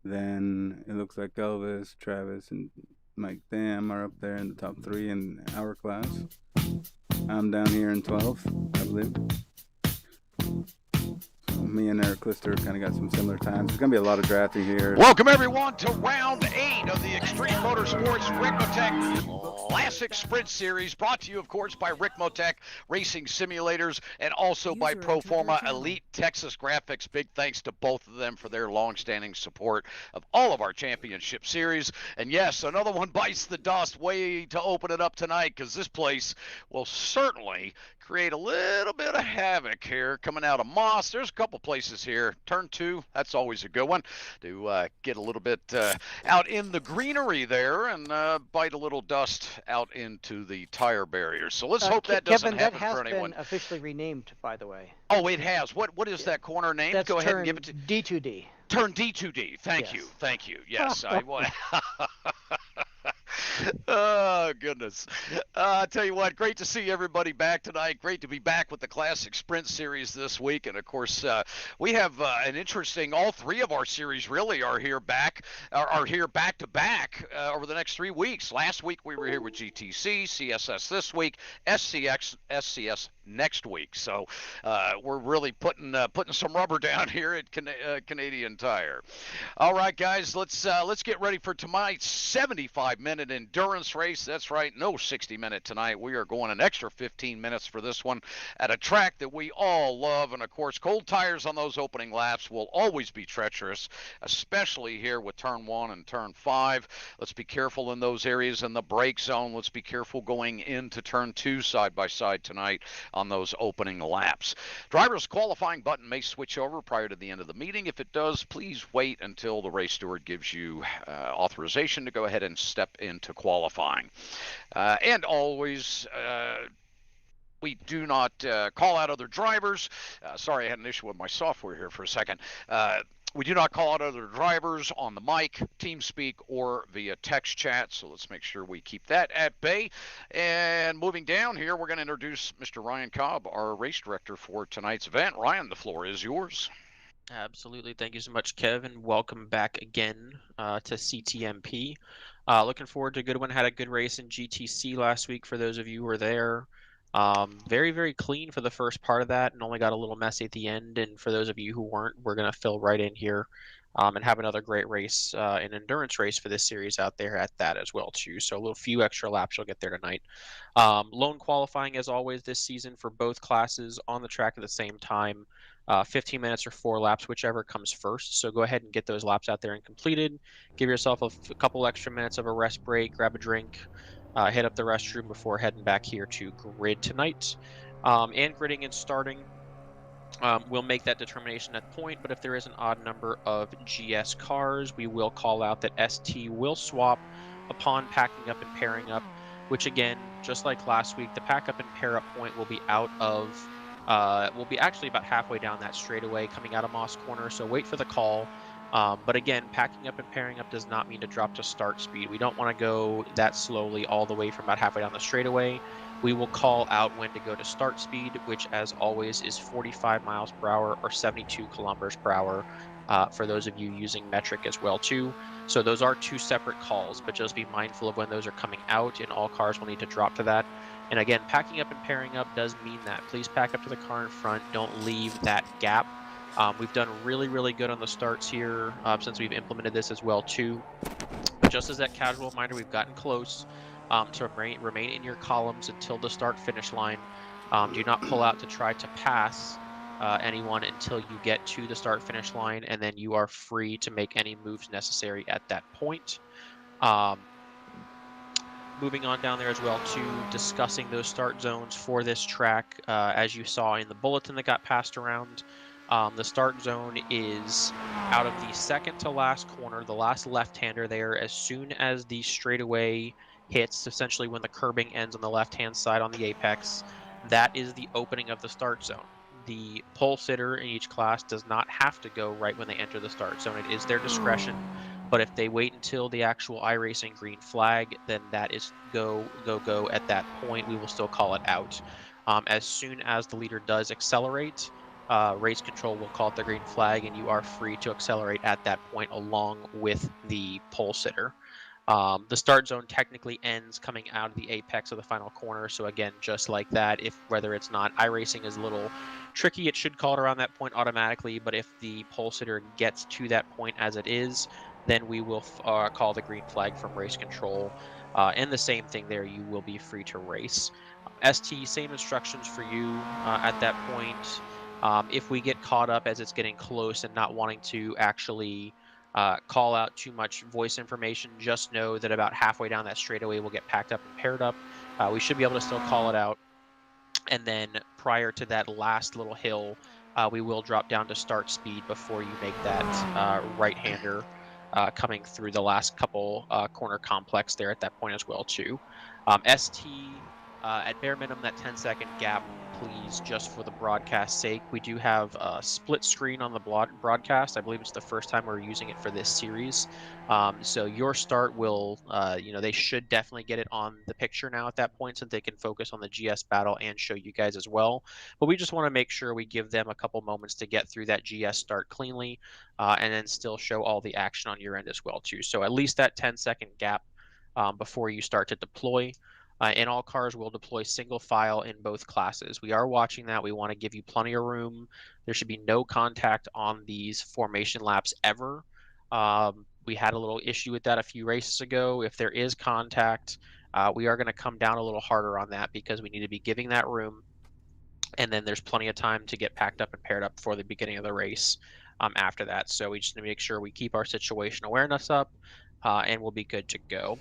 Then it looks like Elvis, Travis, and Mike Dam are up there in the top 3 in our class. I'm down here in 12th, I believe. So me and Eric Lister kind of got some similar times. There's going to be a lot of drafting here. Welcome, everyone, to round 8 of the Extreme Motorsports Ricmotech Classic Sprint Series, brought to you, of course, by Ricmotech Racing Simulators and also by Proforma Elite Texas Graphics. Big thanks to both of them for their long-standing support of all of our championship series. And yes, another one bites the dust. Way to open it up tonight, because this place will certainly create a little bit of havoc here coming out of Moss. There's a couple places here. Turn 2, that's always a good one to get a little bit out in the greenery there and bite a little dust out into the tire barriers. So let's hope that doesn't happen for anyone. Kevin, that has been officially renamed, by the way. Oh, it has. What is that corner name? That's Go ahead and give it to D2D. Turn D2D. Thank you. Thank you. Yes, I want. Oh, goodness. I tell you what, great to see everybody back tonight. Great to be back with the Classic Sprint Series this week. And, of course, we have an interesting, all 3 of our series really are here back to back over the next 3 weeks. Last week we were here with GTC, CSS this week, SCS next week. So we're really putting some rubber down here at Canadian Tire. All right, guys, let's get ready for tonight's 75-minute endurance race. That's right, no 60-minute tonight. We are going an extra 15 minutes for this one at a track that we all love. And of course, cold tires on those opening laps will always be treacherous, especially here with turn 1 and turn 5. Let's be careful in those areas in the brake zone. Let's be careful going into turn 2 side by side tonight on those opening laps. Driver's qualifying button may switch over prior to the end of the meeting. If it does, please wait until the race steward gives you authorization to go ahead and step into qualifying. And always, we do not call out other drivers. Sorry, I had an issue with my software here for a second. We do not call out other drivers on the mic, TeamSpeak, or via text chat, so let's make sure we keep that at bay. And moving down here, we're going to introduce Mr. Ryan Cobb, our race director for tonight's event. Ryan, the floor is yours. Absolutely. Thank you so much, Kev, and welcome back again to CTMP. Looking forward to a good one. Had a good race in GTC last week for those of you who were there. Very, very clean for the first part of that and only got a little messy at the end. And for those of you who weren't, we're going to fill right in here and have another great race, an endurance race for this series out there at that as well, too. So a little few extra laps you'll get there tonight. Lone qualifying, as always, this season for both classes on the track at the same time. 15 minutes or 4 laps, whichever comes first. So go ahead and get those laps out there and completed. Give yourself a couple extra minutes of a rest break, grab a drink, hit up the restroom before heading back here to grid tonight. And gridding and starting, we'll make that determination at the point, but if there is an odd number of GS cars, we will call out that ST will swap upon packing up and pairing up, which again, just like last week, the pack up and pair up point will be will be actually about halfway down that straightaway coming out of Moss Corner, so wait for the call. But again, packing up and pairing up does not mean to drop to start speed. We don't want to go that slowly all the way from about halfway down the straightaway. We will call out when to go to start speed, which as always is 45 miles per hour or 72 kilometers per hour for those of you using metric as well too. So those are two separate calls, but just be mindful of when those are coming out, and all cars will need to drop to that. And again, packing up and pairing up does mean that. Please pack up to the car in front. Don't leave that gap. We've done really, really good on the starts here since we've implemented this as well too. But just as that casual reminder, we've gotten close to remain in your columns until the start-finish line. Do not pull out to try to pass anyone until you get to the start-finish line, and then you are free to make any moves necessary at that point. Moving on down there as well to discussing those start zones for this track. As you saw in the bulletin that got passed around, the start zone is out of the second to last corner, the last left-hander there. As soon as the straightaway hits, essentially when the curbing ends on the left-hand side on the apex, that is the opening of the start zone. The pole sitter in each class does not have to go right when they enter the start zone. It is their discretion. But if they wait until the actual iRacing green flag, then that is go, go, go at that point. We will still call it out. As soon as the leader does accelerate, race control will call it the green flag, and you are free to accelerate at that point along with the pole sitter. The start zone technically ends coming out of the apex of the final corner. So again, just like that, whether it's not iRacing is a little tricky, it should call it around that point automatically. But if the pole sitter gets to that point as it is, then we will call the green flag from race control. And the same thing there, you will be free to race. ST, same instructions for you at that point. If we get caught up as it's getting close and not wanting to actually call out too much voice information, just know that about halfway down that straightaway we'll get packed up and paired up. We should be able to still call it out. And then prior to that last little hill, we will drop down to start speed before you make that right-hander coming through the last couple corner complex there at that point as well too. ST, at bare minimum, that 10-second gap, please, just for the broadcast sake. We do have a split screen on the broadcast. I believe it's the first time we're using it for this series. So your start will, they should definitely get it on the picture now at that point so that they can focus on the GS battle and show you guys as well. But we just want to make sure we give them a couple moments to get through that GS start cleanly and then still show all the action on your end as well too. So at least that 10-second gap before you start to deploy. And all cars will deploy single file in both classes. We are watching that. We want to give you plenty of room. There should be no contact on these formation laps ever. We had a little issue with that a few races ago. If there is contact, we are going to come down a little harder on that because we need to be giving that room. And then there's plenty of time to get packed up and paired up before the beginning of the race after that. So we just need to make sure we keep our situation awareness up and we'll be good to go.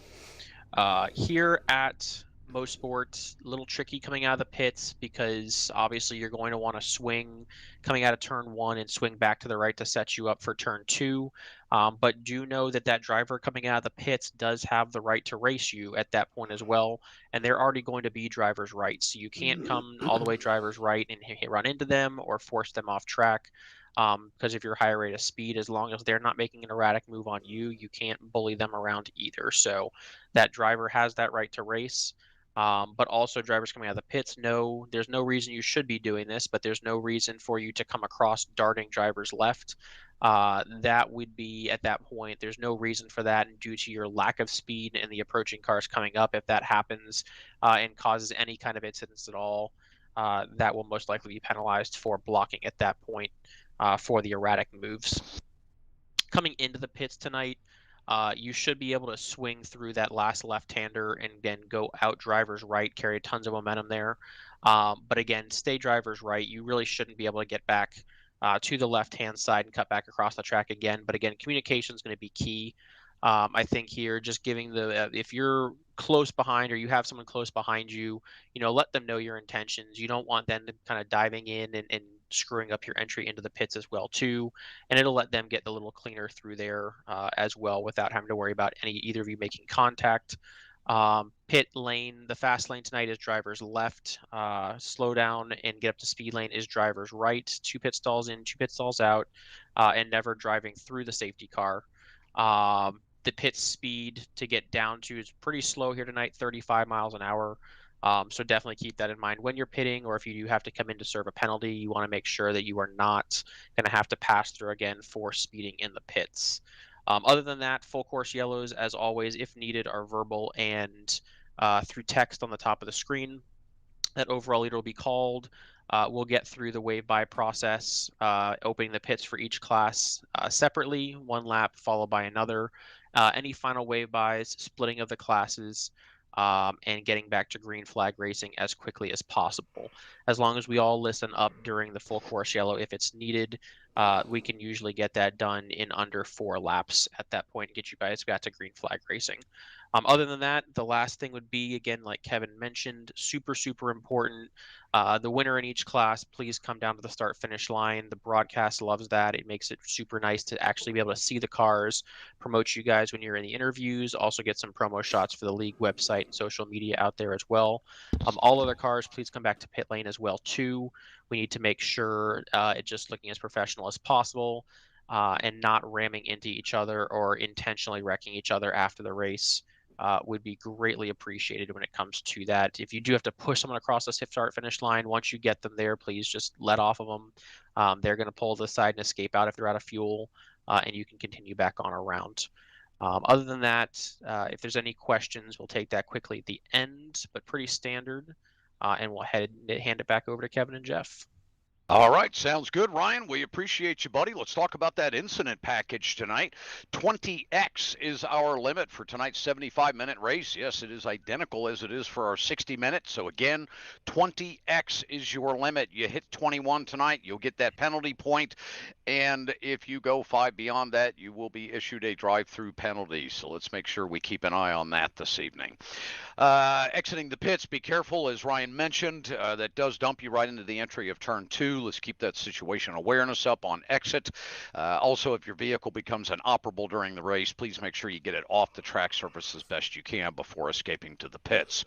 Here at Mosport, a little tricky coming out of the pits because obviously you're going to want to swing coming out of turn 1 and swing back to the right to set you up for turn 2. But do know that that driver coming out of the pits does have the right to race you at that point as well. And they're already going to be driver's right. So you can't come all the way driver's right and run into them or force them off track. Because if you're higher rate of speed, as long as they're not making an erratic move on you, you can't bully them around either. So that driver has that right to race. But also drivers coming out of the pits, no, there's no reason you should be doing this, but there's no reason for you to come across darting drivers left. That would be at that point, there's no reason for that, and due to your lack of speed and the approaching cars coming up, if that happens and causes any kind of incidents at all, that will most likely be penalized for blocking at that point for the erratic moves. Coming into the pits tonight, you should be able to swing through that last left-hander and then go out driver's right, carry tons of momentum there. But again, stay driver's right. You really shouldn't be able to get back to the left-hand side and cut back across the track again. But again, communication is going to be key. I think here, just giving if you're close behind or you have someone close behind you, let them know your intentions. You don't want them to kind of diving in and screwing up your entry into the pits as well too, and it'll let them get a little cleaner through there as well without having to worry about either of you making contact. Pit lane, the fast lane tonight is driver's left. Slow down and get up to speed lane is driver's right. 2 pit stalls in, 2 pit stalls out, and never driving through the safety car. The pit speed to get down to is pretty slow here tonight, 35 miles an hour. So definitely keep that in mind when you're pitting, or if you do have to come in to serve a penalty, you want to make sure that you are not going to have to pass through again for speeding in the pits. Other than that, full course yellows, as always, if needed, are verbal and through text on the top of the screen. That overall leader will be called. We'll get through the wave by process, opening the pits for each class separately, 1 lap followed by another. Any final wave bys, splitting of the classes, and getting back to green flag racing as quickly as possible. As long as we all listen up during the full course yellow, if it's needed, we can usually get that done in under 4 laps at that point and get you guys back to green flag racing. Other than that, the last thing would be, again, like Kevin mentioned, super, super important. The winner in each class, please come down to the start finish line. The broadcast loves that. It makes it super nice to actually be able to see the cars, promote you guys when you're in the interviews, also get some promo shots for the league website and social media out there as well. All other cars, please come back to pit lane as well too. We need to make sure it's just looking as professional as possible and not ramming into each other or intentionally wrecking each other after the race. Would be greatly appreciated when it comes to that. If you do have to push someone across the start finish line, once you get them there, please just let off of them. They're going to pull to the side and escape out if they're out of fuel, and you can continue back on around. Other than that, if there's any questions, we'll take that quickly at the end, but pretty standard, and we'll hand it back over to Kevin and Jeff. All right, sounds good, Ryan. We appreciate you, buddy. Let's talk about that incident package tonight. 20X is our limit for tonight's 75-minute race. Yes, it is identical as it is for our 60-minute. So again, 20X is your limit. You hit 21 tonight, you'll get that penalty point. And if you go 5 beyond that, you will be issued a drive-through penalty. So let's make sure we keep an eye on that this evening. Exiting the pits, be careful, as Ryan mentioned. That does dump you right into the entry of turn 2. Let's keep that situation awareness up on exit. Also, if your vehicle becomes inoperable during the race, please make sure you get it off the track surface as best you can before escaping to the pits.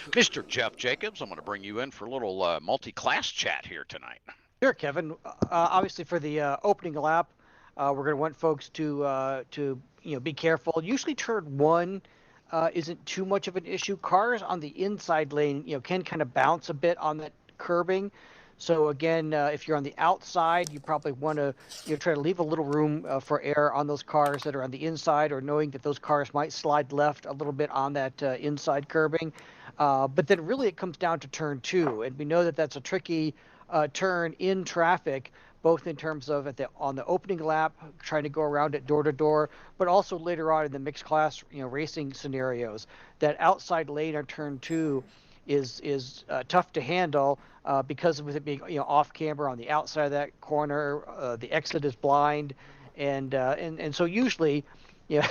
Mr. Jeff Jacobs, I'm going to bring you in for a little multi-class chat here tonight. Sure, Kevin. Obviously, for the opening lap, we're going to want folks to be careful. Usually, turn 1 isn't too much of an issue. Cars on the inside lane, can kind of bounce a bit on that curbing. So again, if you're on the outside, you probably want to try to leave a little room for air on those cars that are on the inside, or knowing that those cars might slide left a little bit on that inside curbing. But then really it comes down to turn 2, and we know that that's a tricky turn in traffic, both in terms of on the opening lap, trying to go around it door to door, but also later on in the mixed class racing scenarios. That outside lane on turn 2 is tough to handle because with it being off camber on the outside of that corner, the exit is blind, and so usually more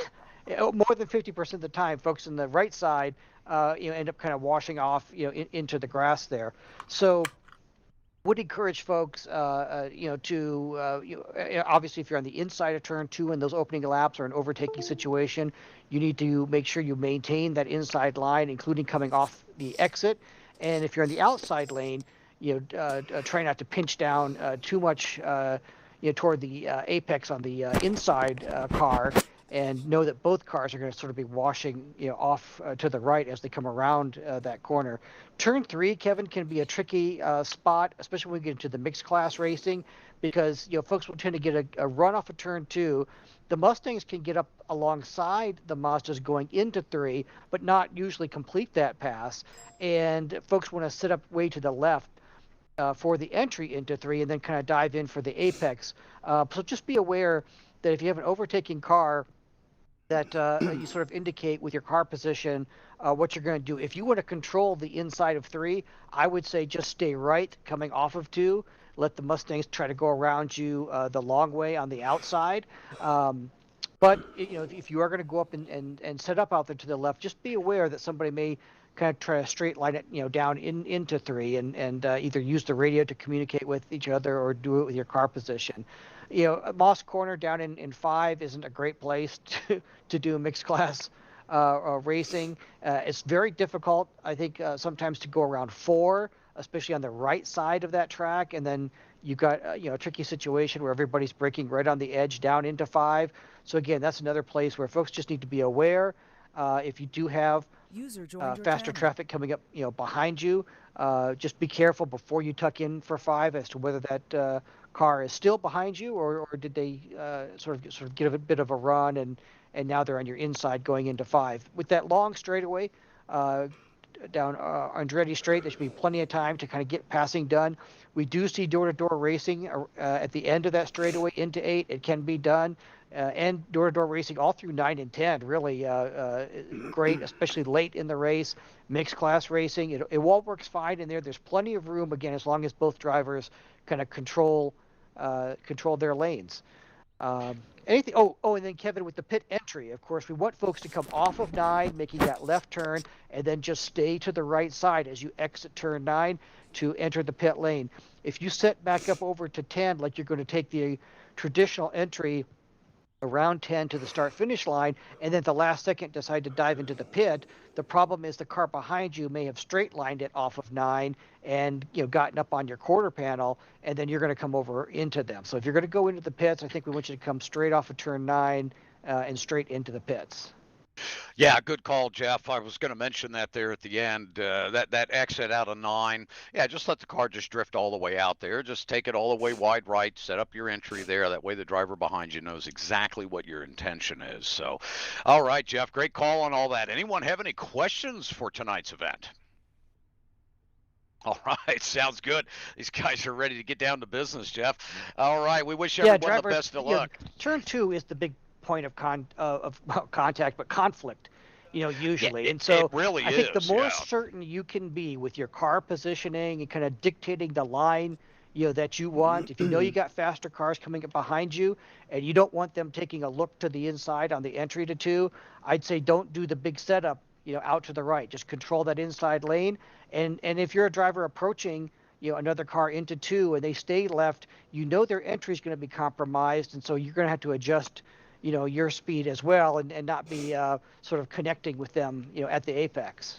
than 50% of the time, folks on the right side end up kind of washing off into the grass there. So would encourage folks to obviously, if you're on the inside of turn 2 in those opening laps or an overtaking situation, you need to make sure you maintain that inside line, including coming off the exit. And if you're on the outside lane, try not to pinch down too much toward the apex on the inside car, and know that both cars are going to sort of be washing, off to the right as they come around that corner. Turn 3, Kevin, can be a tricky spot, especially when we get into the mixed class racing, because folks will tend to get a run off of turn 2. The Mustangs can get up alongside the Mazdas going into 3, but not usually complete that pass. And folks want to sit up way to the left for the entry into 3 and then kind of dive in for the apex. So just be aware that if you have an overtaking car, that you sort of indicate with your car position what you're going to do. If you want to control the inside of 3, I would say just stay right coming off of 2. Let the Mustangs try to go around you the long way on the outside. But if you are going to go up and set up out there to the left, just be aware that somebody may kind of try to straight line it down into 3 and either use the radio to communicate with each other or do it with your car position. Moss Corner down in 5 isn't a great place to do mixed class racing. It's very difficult, I think, sometimes to go around 4, especially on the right side of that track, and then you've got a tricky situation where everybody's braking right on the edge down into 5. So again, that's another place where folks just need to be aware. If you do have faster traffic coming up, behind you, just be careful before you tuck in for 5 as to whether that car is still behind you or did they sort of give a bit of a run and now they're on your inside going into 5. With that long straightaway down Andretti Straight, there should be plenty of time to kind of get passing done. We do see door-to-door racing at the end of that straightaway into 8. It can be done. And door-to-door racing all through 9 and 10, really great, especially late in the race. Mixed class racing, it all works fine in there. There's plenty of room, again, as long as both drivers kind of control their lanes. Anything? And then Kevin, with the pit entry, of course, we want folks to come off of 9, making that left turn, and then just stay to the right side as you exit turn 9 to enter the pit lane. If you set back up over to 10, like you're going to take the traditional entry around 10 to the start-finish line, and then at the last second decide to dive into the pit, the problem is the car behind you may have straight-lined it off of 9 and gotten up on your quarter panel, and then you're going to come over into them. So if you're going to go into the pits, I think we want you to come straight off of turn 9 and straight into the pits. Yeah, good call, Jeff. I was going to mention that there at the end, that exit out of 9. Yeah, just let the car just drift all the way out there. Just take it all the way wide right, set up your entry there. That way the driver behind you knows exactly what your intention is. So, all right, Jeff, great call on all that. Anyone have any questions for tonight's event? All right, sounds good. These guys are ready to get down to business, Jeff. All right, we wish everyone the best of luck. Turn 2 is the big point of contact, but conflict, usually. Yeah, and so it really I think the more yeah. certain you can be with your car positioning and kind of dictating the line, that you want. If you know you got faster cars coming up behind you and you don't want them taking a look to the inside on the entry to 2, I'd say don't do the big setup, out to the right. Just control that inside lane. And if you're a driver approaching another car into 2 and they stay left, their entry is going to be compromised, and so you're going to have to adjust your speed as well and not be sort of connecting with them at the apex.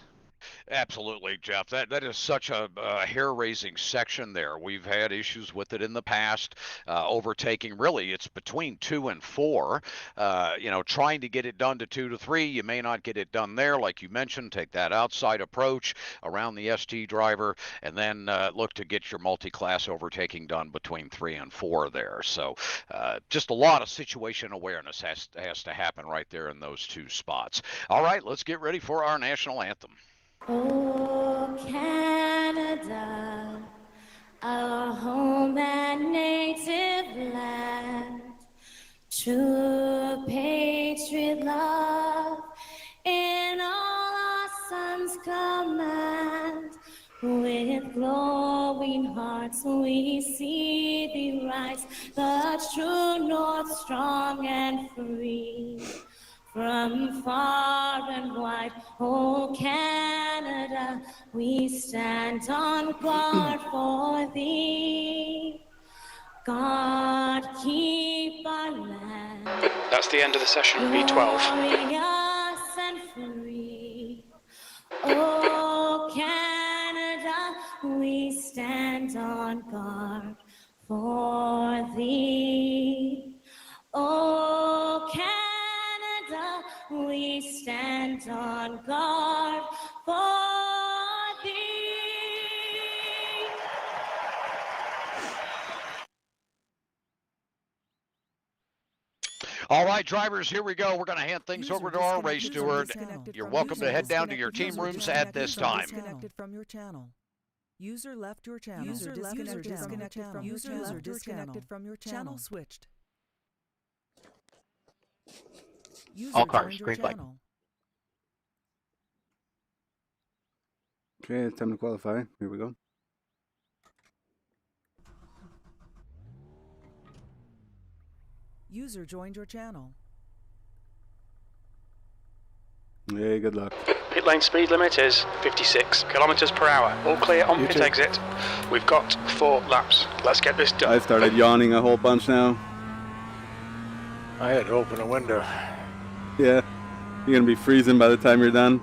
Absolutely, Jeff. That is such a hair-raising section there. We've had issues with it in the past, overtaking. Really, it's between 2 and 4. Trying to get it done to 2 to 3, you may not get it done there, like you mentioned. Take that outside approach around the ST driver, and then look to get your multi-class overtaking done between 3 and 4 there. So, just a lot of situation awareness has to happen right there in those 2 spots. All right, let's get ready for our national anthem. Oh, Canada, our home and native land, true patriot love in all our sons' command. With glowing hearts we see thee rise, the true north strong and free. From far and wide, oh Canada, we stand on guard for thee. God keep our land. That's the end of the session, V12. Glorious and free. Oh Canada, we stand on guard for thee. Oh Canada, All right, drivers, here we go. We're going to hand things User over to our race disconnected from steward. disconnected You're from welcome user to head down to disconnected your from team user rooms at this time. Disconnected from your channel. User left your channel. User disconnected from user disconnected from your channel. Channel switched. User All cars, joined your green light. channel. Okay, it's time to qualify. Here we go. User joined your channel. Hey, good luck. Pit lane speed limit is 56 kilometers per hour. All clear on pit exit. We've got 4 laps. Let's get this done. I started yawning a whole bunch now. I had to open a window. Yeah. You're going to be freezing by the time you're done.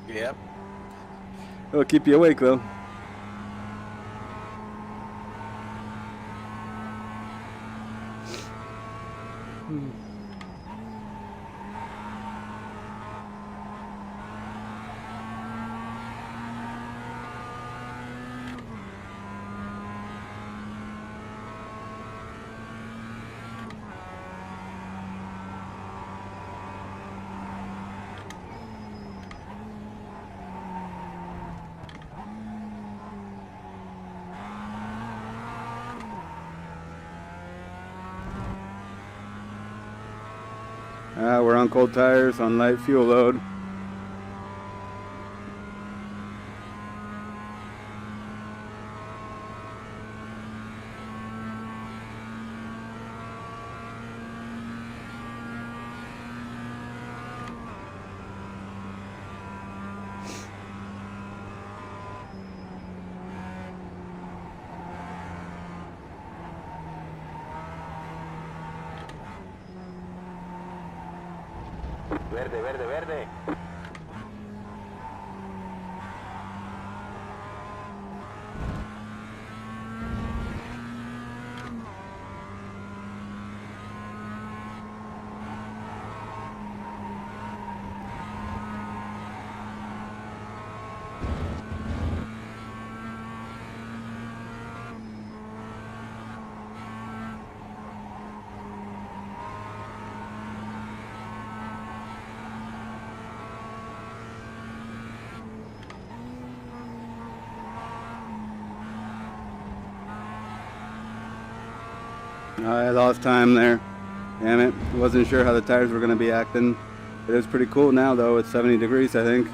Yep. It'll keep you awake, though. We're on cold tires, on light fuel load. Verde, verde, verde. I lost time there. Damn it. Wasn't sure how the tires were going to be acting. It is pretty cool now, though. It's 70 degrees, I think.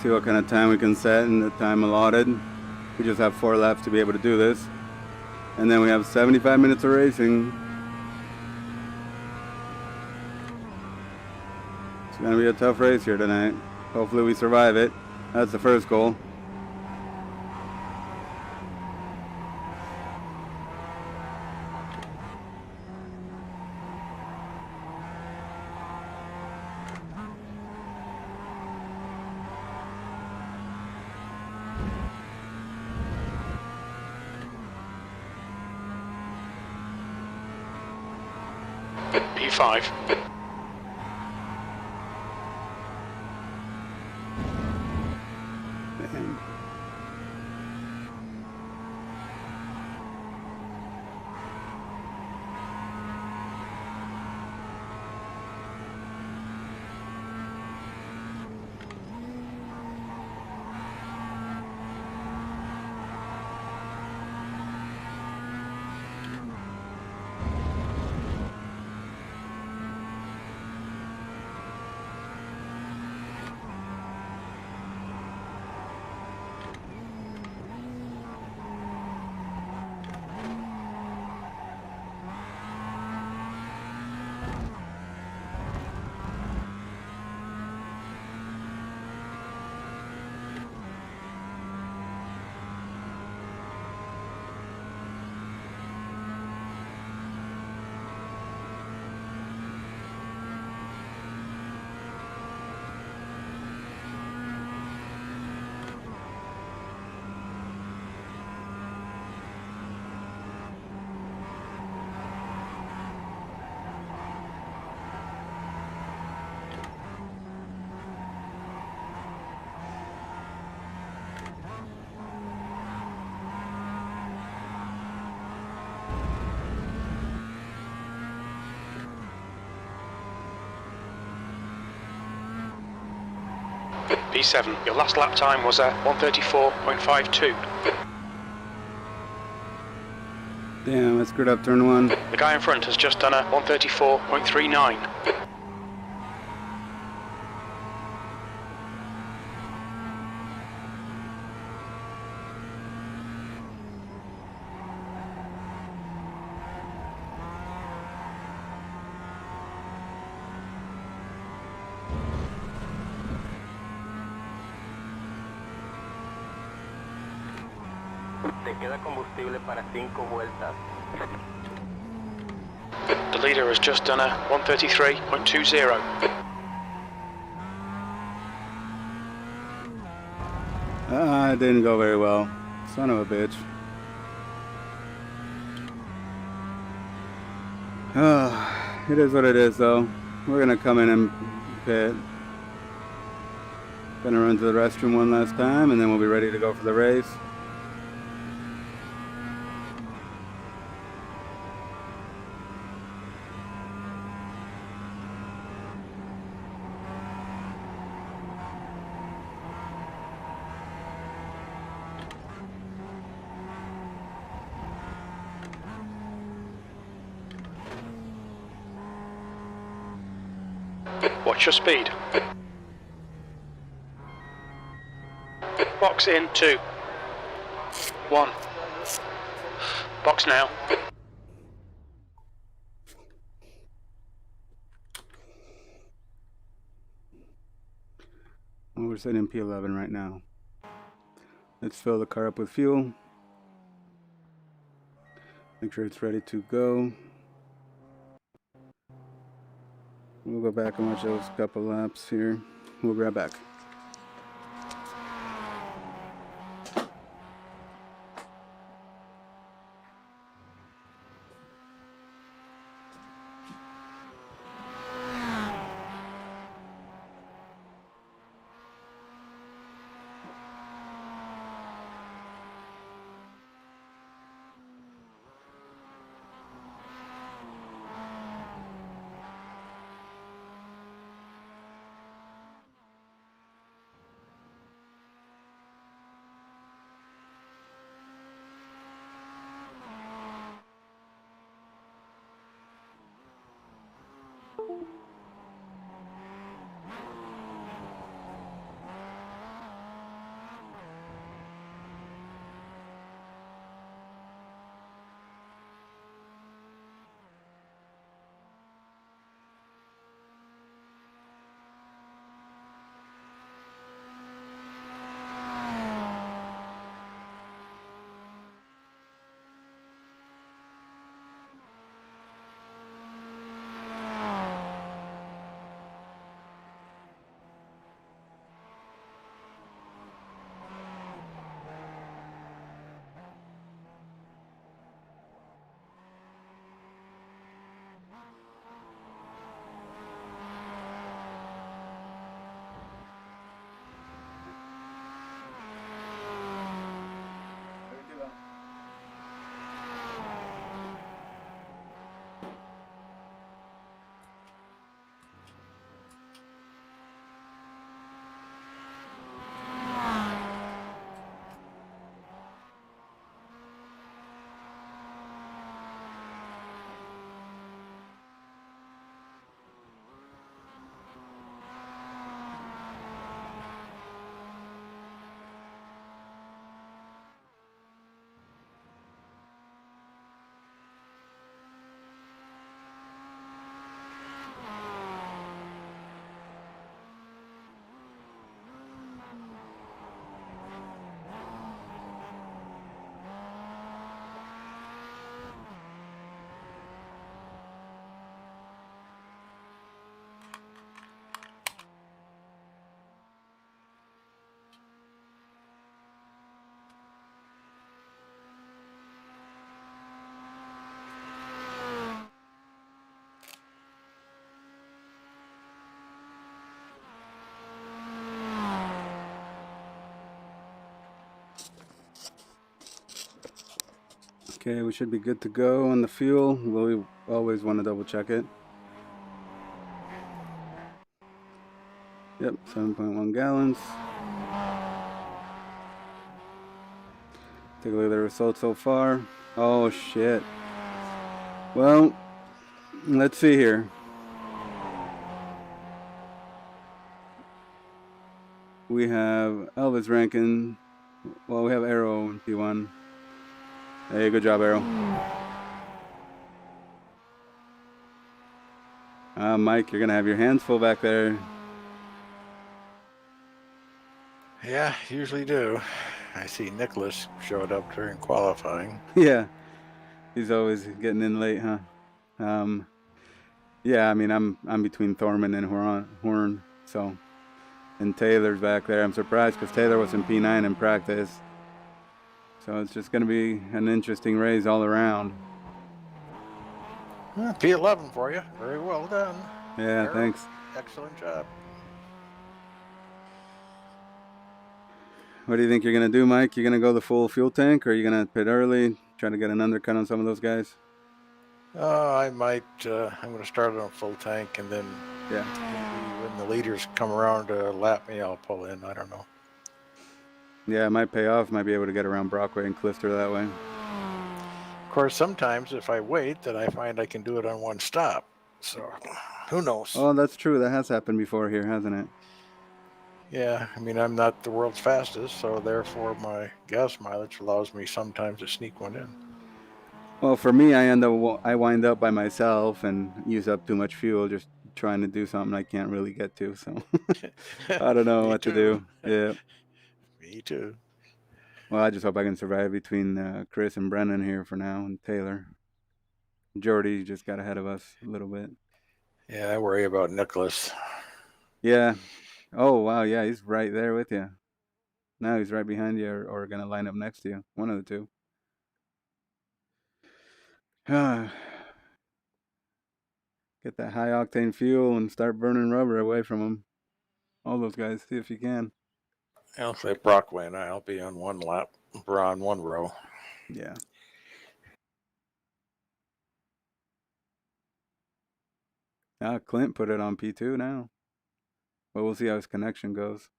See what kind of time we can set and the time allotted. We just have 4 laps to be able to do this. And then we have 75 minutes of racing. It's going to be a tough race here tonight. Hopefully we survive it. That's the first goal. P5. P7. Your last lap time was a 134.52. Damn, I screwed up turn 1. The guy in front has just done a 134.39. Te queda combustible para 5 vueltas. The leader has just done a 133.20. It didn't go very well. Son of a bitch. It is what it is, though. We're gonna come in and pit. Gonna run to the restroom one last time, and then we'll be ready to go for the race. Watch your speed. Box in 2. 1. Box now. Well, we're sitting in P11 right now. Let's fill the car up with fuel. Make sure it's ready to go. We'll go back and watch those couple laps here. We'll be right back. Okay, we should be good to go on the fuel. We always want to double check it. Yep, 7.1 gallons. Take a look at the results so far. Oh, shit. Well, let's see here. We have Elvis ranking. Well, we have Arrow in P1. Hey, good job, Arrow. Mike, you're going to have your hands full back there. Yeah, usually do. I see Nicholas showed up during qualifying. Yeah, he's always getting in late, huh? Yeah, I mean, I'm between Thorman and Horn, so. And Taylor's back there. I'm surprised because Taylor was in P9 in practice. So it's just going to be an interesting race all around. P11 for you. Very well done. Yeah, Arrow, thanks. Excellent job. What do you think you're going to do, Mike? You going to go the full fuel tank, or are you going to pit early, try to get an undercut on some of those guys? I might. I'm going to start on a full tank, and then yeah, maybe when the leaders come around to lap me, I'll pull in. I don't know. Yeah, it might pay off. Might be able to get around Brockway and Clifter that way. Of course, sometimes if I wait, then I find I can do it on one stop. So, who knows? Oh, that's true. That has happened before here, hasn't it? Yeah, I mean, I'm not the world's fastest, so therefore my gas mileage allows me sometimes to sneak one in. Well, for me, I wind up by myself and use up too much fuel just trying to do something I can't really get to. So I don't know what to do. Yeah. Me too. Well, I just hope I can survive between Chris and Brennan here for now, and Taylor. Jordy just got ahead of us a little bit. Yeah, I worry about Nicholas. Yeah. Oh, wow. Yeah, he's right there with you. Now he's right behind you or going to line up next to you. One of the two. Get that high octane fuel and start burning rubber away from them. All those guys. See if you can. I'll say Brockway and I'll be on one lap. We're on one row. Yeah. Clint put it on P2 now. But we'll see how his connection goes.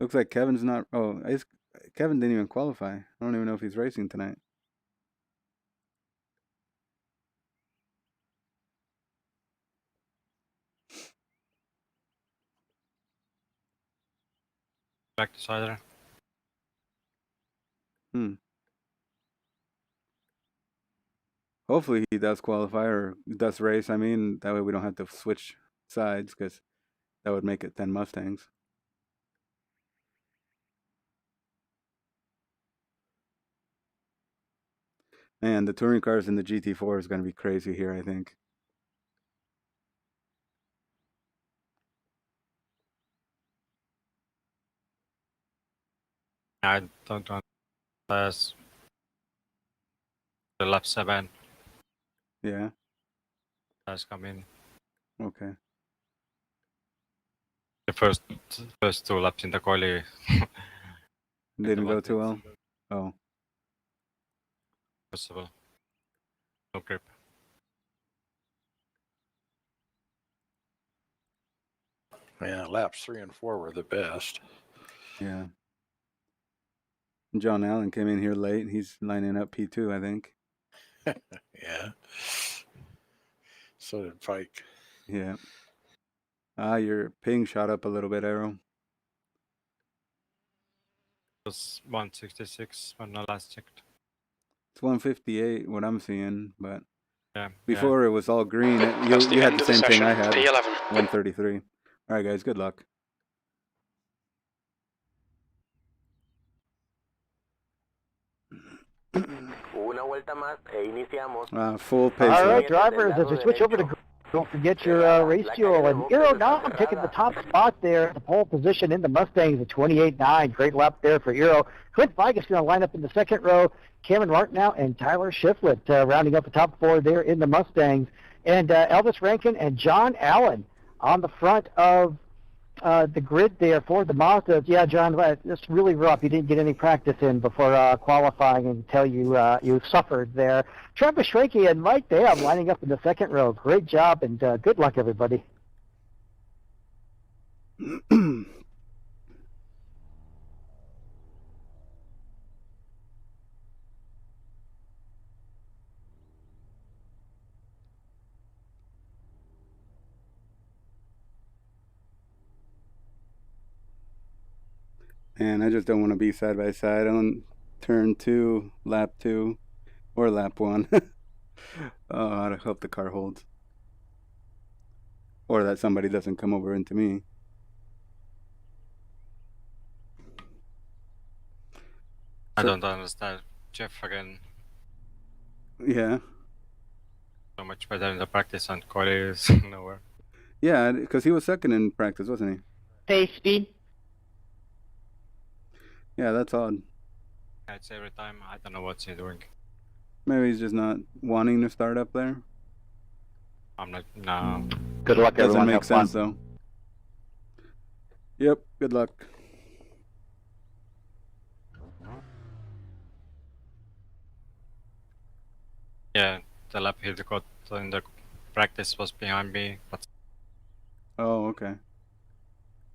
Looks like Kevin's not... Oh, Kevin didn't even qualify. I don't even know if he's racing tonight. Practice either. Hopefully he does qualify or does race. I mean, that way we don't have to switch sides because that would make it 10 Mustangs. Man, the touring cars in the GT4 is going to be crazy here, I think. I don't want the lap 7. Yeah. Has come in. Okay. The first 2 laps in the quali didn't go too well. Oh. Possible. No grip. Yeah, laps 3 and 4 were the best. Yeah. John Allen came in here late. He's lining up P2, I think. Yeah. So did Pike. Yeah. Your ping shot up a little bit, Arrow. It was 166 when I last checked. It's 158, what I'm seeing, but yeah, before it was all green. You had the same thing I had. 133. All right, guys, good luck. Full pace. All right, drivers, as we switch over to, don't forget your race fuel. And Eero now taking the top spot there, the pole position in the Mustangs at 28.9. Great lap there for Eero. Clint Vigas going to line up in the second row. Cameron Martinow and Tyler Shiflett rounding up the top 4 there in the Mustangs. And Elvis Rankin and John Allen on the front of the grid there for the Mazdas. Yeah, John, that's really rough. You didn't get any practice in before qualifying until you suffered there. Travis Schrake and Mike Dale lining up in the second row. Great job and good luck, everybody. And I just don't want to be side by side on turn 2, lap 2, or lap 1. Oh, I hope the car holds. Or that somebody doesn't come over into me. I don't understand. Jeff again. Yeah. So much better in the practice and quality is nowhere. Yeah, because he was second in practice, wasn't he? Pace speed. Yeah, that's odd. Yeah, it's every time. I don't know what's he doing. Maybe he's just not wanting to start up there. I'm not. No. Good luck, Doesn't everyone. make Have sense, fun. though. Yep, good luck. Yeah, the lap he got in the practice was behind me, but. Oh, okay.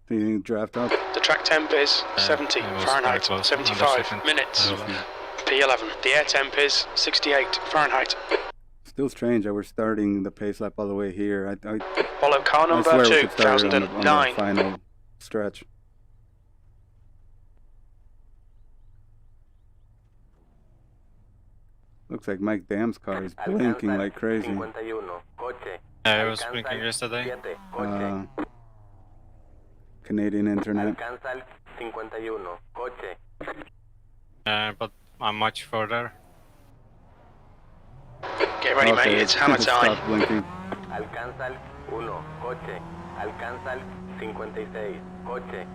So you didn't draft up? The track temp is 70 Fahrenheit, 75 minutes. P11. The air temp is 68 Fahrenheit. Still strange that we're starting the pace lap all the way here. Follow car number I swear we could start it on 2009. the final stretch. Looks like Mike Dam's car is blinking like crazy. Yeah, it was blinking yesterday. Canadian internet. But I'm much further. Get ready, mate. It's hammer time. Stop blinking. Alcanza el 1, coche. Alcanza el 56, coche.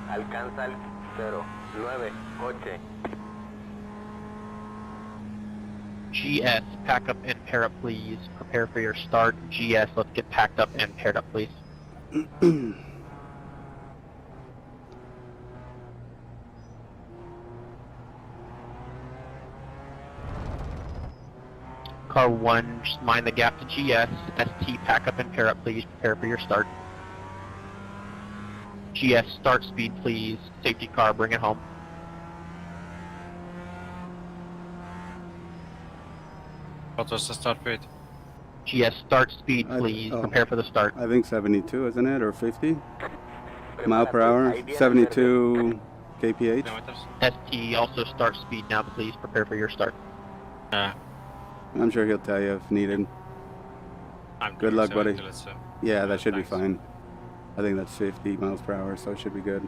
Alcanza el 09, coche. GS, pack up and pair up, please. Prepare for your start. GS, let's get packed up and paired up, please. Car 1, just mind the gap to GS. ST, pack up and pair up, please. Prepare for your start. GS, start speed, please. Safety car, bring it home. What was the start speed? GS, start speed, please. Prepare for the start. I think 72, isn't it? Or 50? Mile per hour? 72 kph? ST, also start speed now, please. Prepare for your start. I'm sure he'll tell you if needed. Good luck, buddy. Yeah, that should be fine. I think that's 50 miles per hour, so it should be good.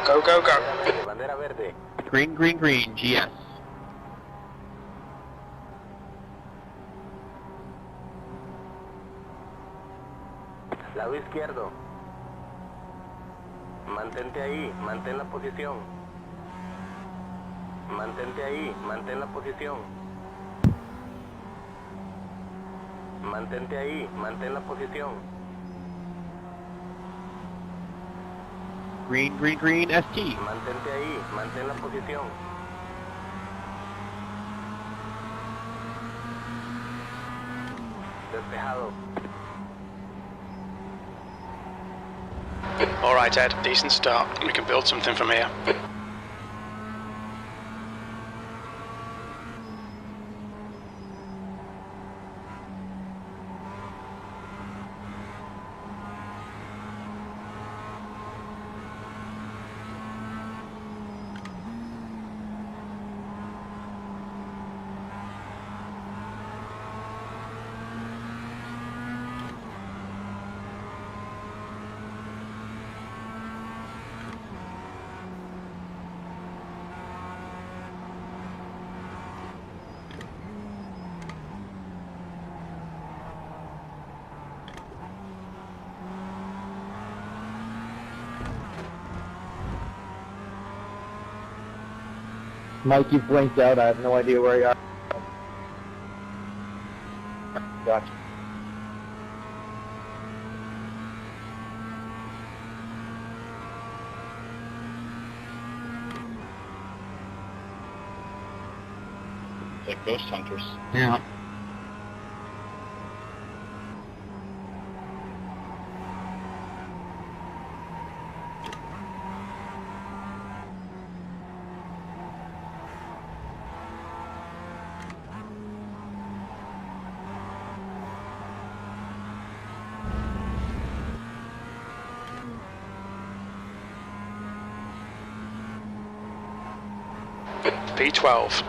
Go, go, go. Bandera verde. Green, green, green, GS. Lado izquierdo. Mantente ahí, mantén la posición. Mantente ahí, mantén la posición. Mantente ahí, mantén la posición. Green, green, green, ST. Mantente ahí, mantén la posición. Despejado. All right, Ed. Decent start. We can build something from here. Mike, you blinked out. I have no idea where you are. Gotcha. Like ghost hunters. Yeah. P12.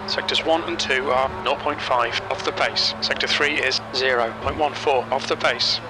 Sectors 1 and 2 are 0.5 off the pace. Sector 3 is 0.14 off the pace.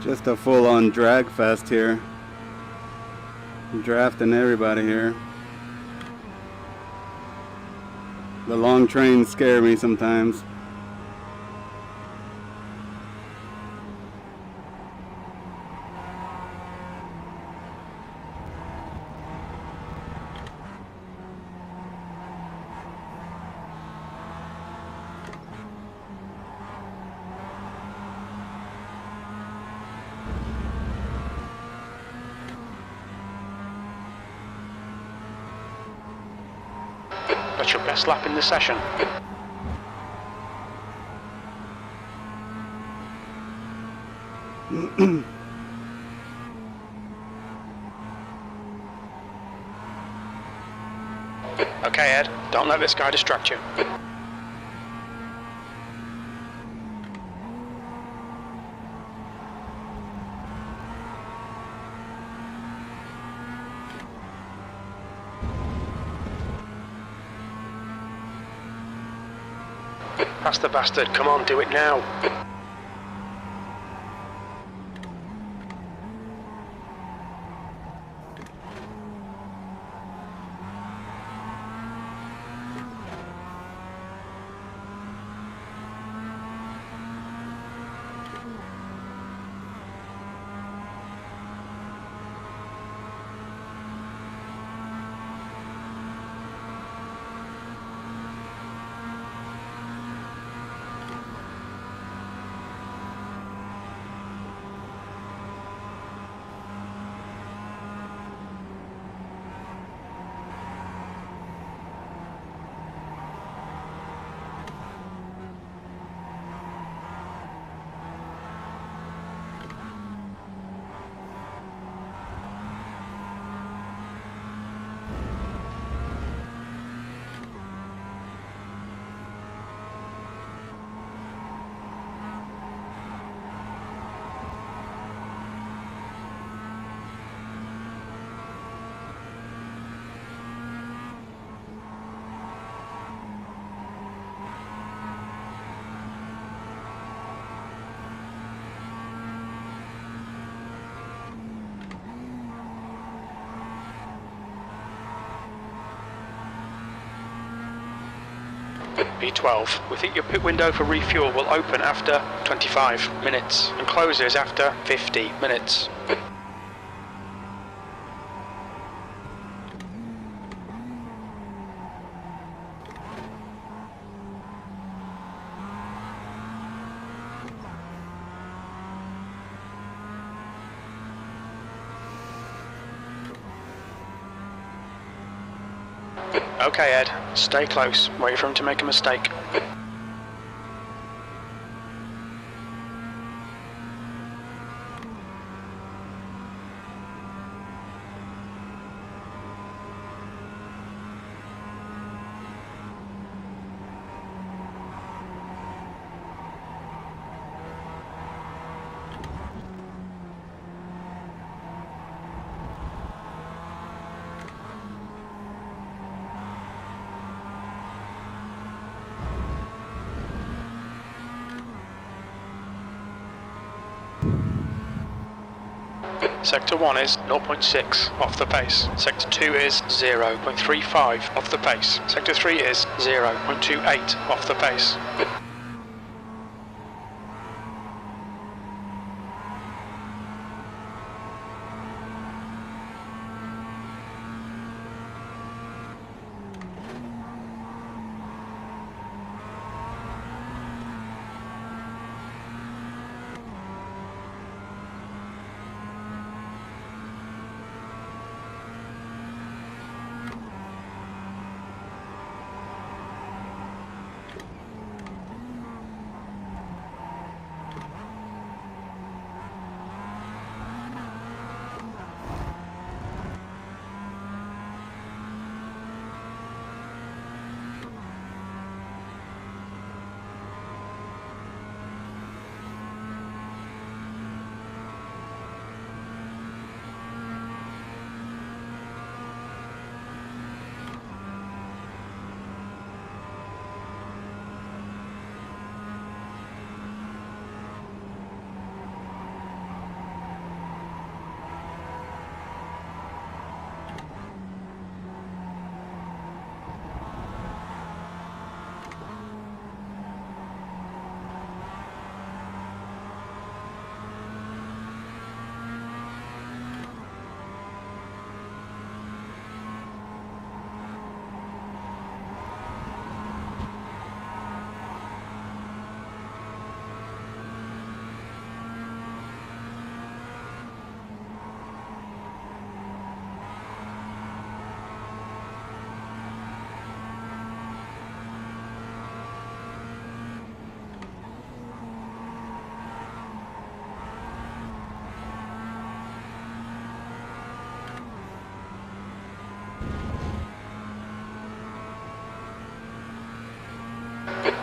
Just a full-on drag fest here. I'm drafting everybody here. The long trains scare me sometimes. That's your best lap in the session. Okay, Ed, don't let this guy distract you. That's the bastard, come on, do it now. P12. We think your pit window for refuel will open after 25 minutes and closes after 50 minutes. Okay, Ed, stay close. Wait for him to make a mistake. Sector 1 is 0.6 off the pace. Sector 2 is 0.35 off the pace. Sector 3 is 0.28 off the pace.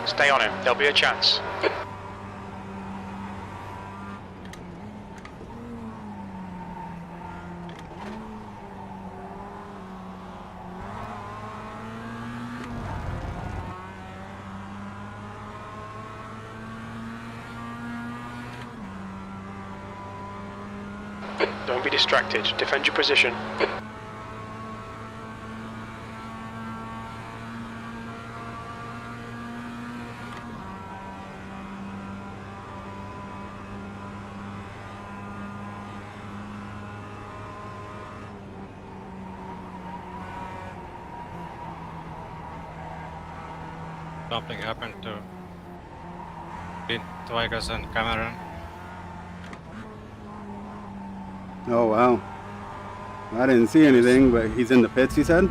Stay on him, there'll be a chance. Don't be distracted, defend your position. Something happened to Vegas and Cameron. Oh wow. I didn't see anything, but he's in the pits, you said?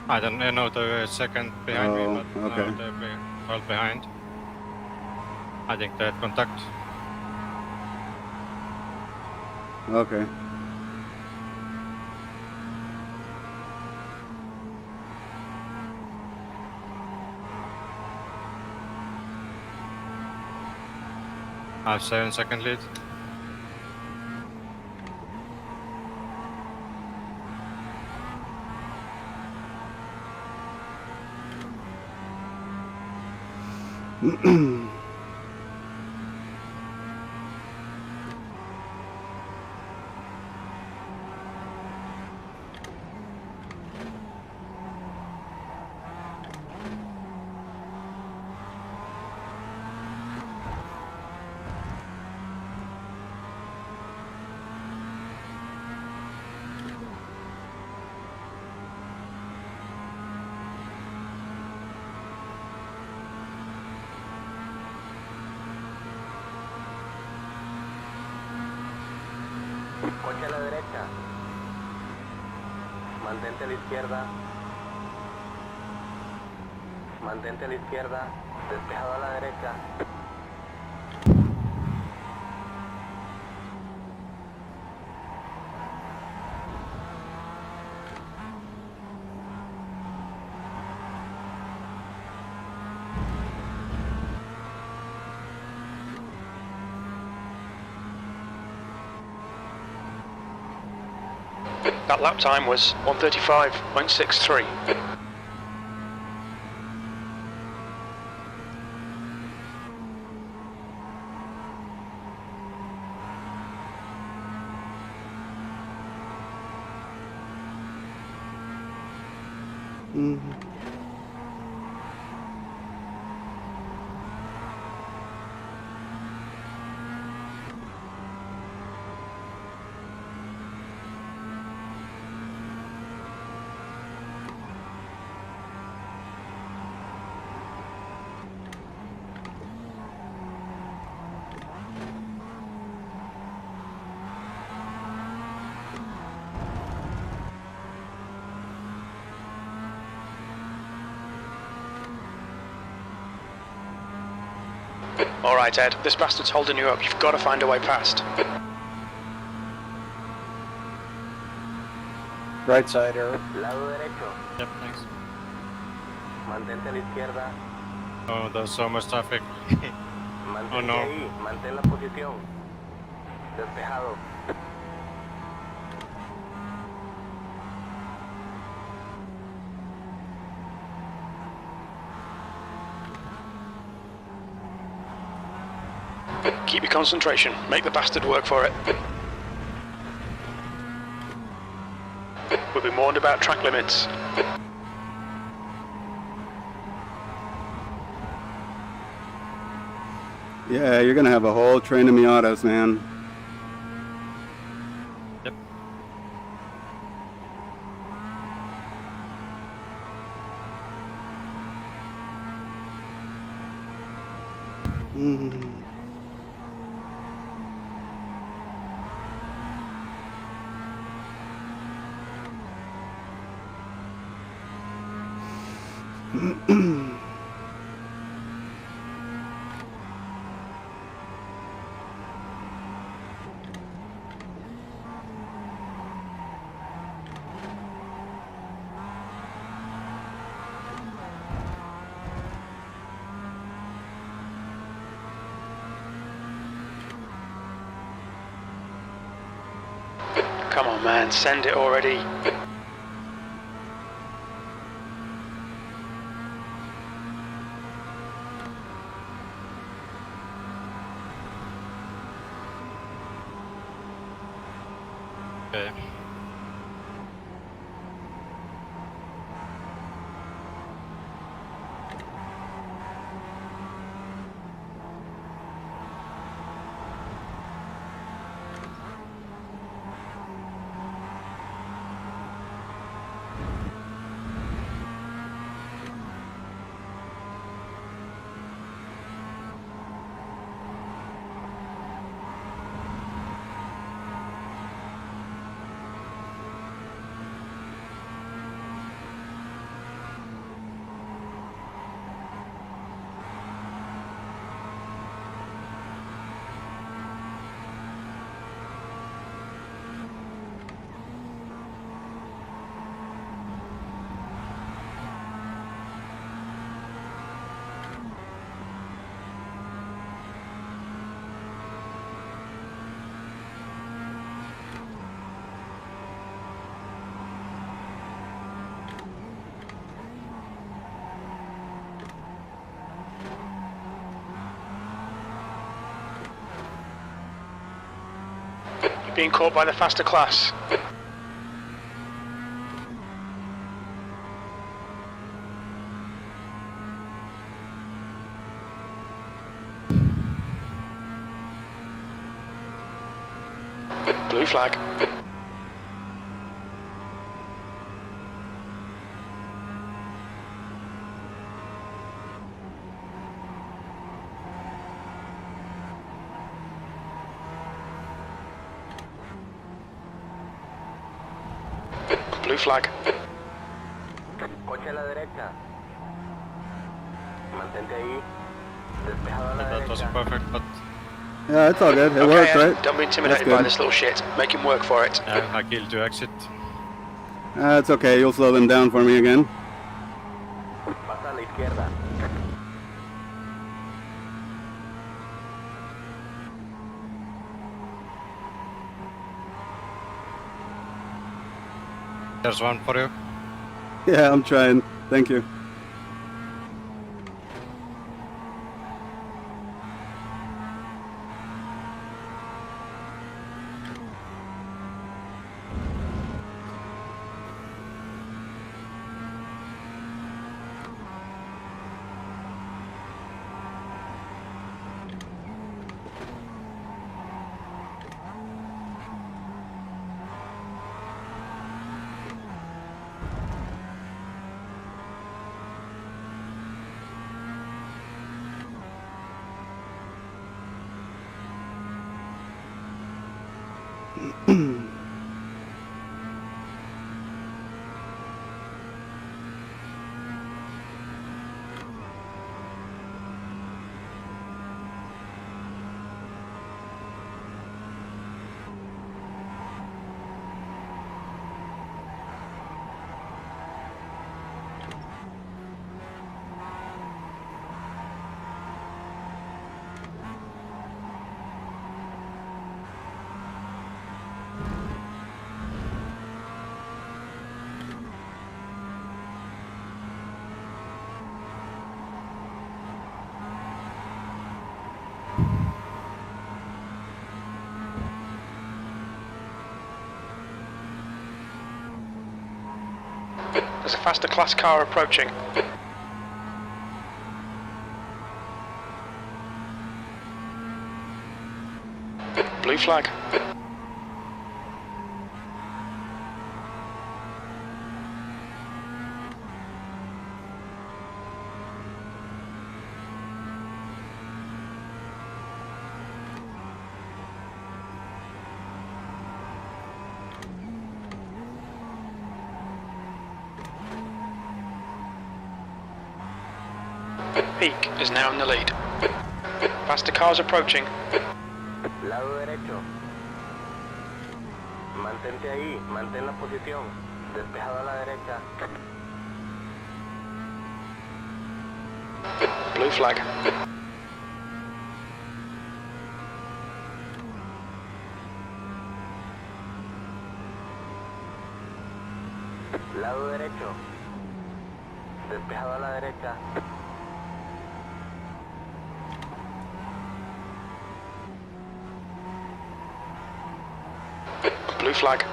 I don't know the second behind me, but okay. no, they're well behind. I think they had contact. Okay. I have 7-second lead. Coche a la derecha. Mantente a la izquierda. Mantente a la izquierda. Despejado a la derecha. That lap time was 1:35.63. Alright Ed, this bastard's holding you up, you've got to find a way past. Right side, Eric. Lado derecho. Yep, thanks. Mantente a la izquierda. Oh, there's so much traffic. Mantente Oh no. ahí. Mantén la posición. Despejado. Keep your concentration, make the bastard work for it. We've been warned about track limits. Yeah, you're gonna have a whole train of Miatas, man. Yep. Come on man, send it already. Okay. You're being caught by the faster class. Blue flag. Blue flag. Coche a la derecha. Mantente ahí. Despejado a la That wasn't derecha. perfect, but Yeah, it's all good. It Okay, worked, Ed, right? don't be intimidated That's by good. this little shit. Make him work for it. yeah, I killed 2 exit. It's okay. You'll slow them down for me again. Pasa a la izquierda. There's one for you. Yeah, I'm trying. Thank you. There's a faster class car approaching. Blue flag. Peak is now in the lead. Faster cars approaching. Lado derecho. Mantente ahí, mantén la posición. Despejado a la derecha. Blue flag. Lado derecho. Despejado a la derecha. Blue flag.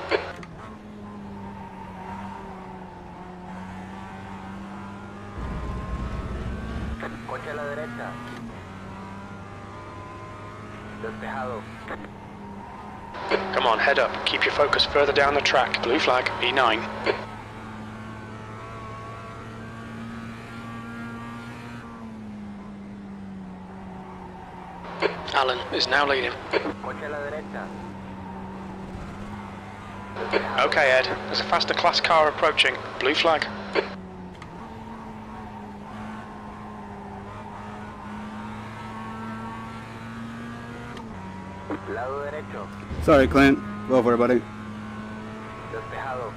Coche a la derecha. Despejado. Come on, head up. Keep your focus further down the track. Blue flag, E9. Alan is now leading. Coche a la derecha. Okay, Ed. There's a faster class car approaching. Blue flag. Lado derecho. Sorry, Clint. Go for it, buddy. Despejado.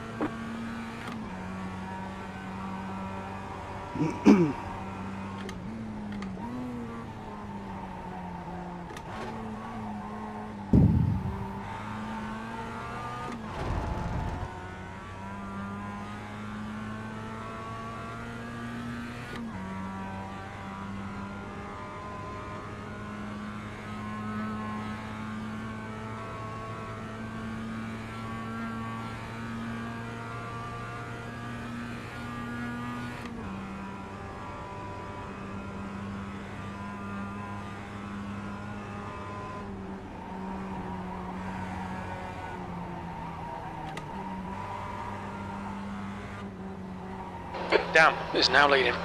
Down is now leading.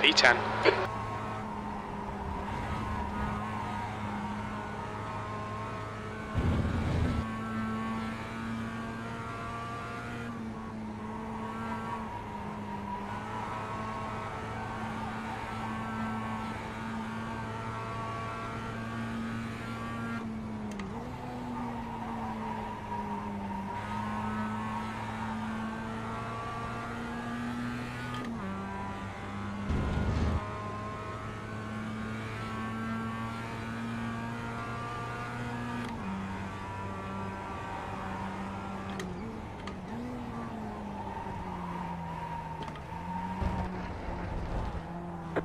P10.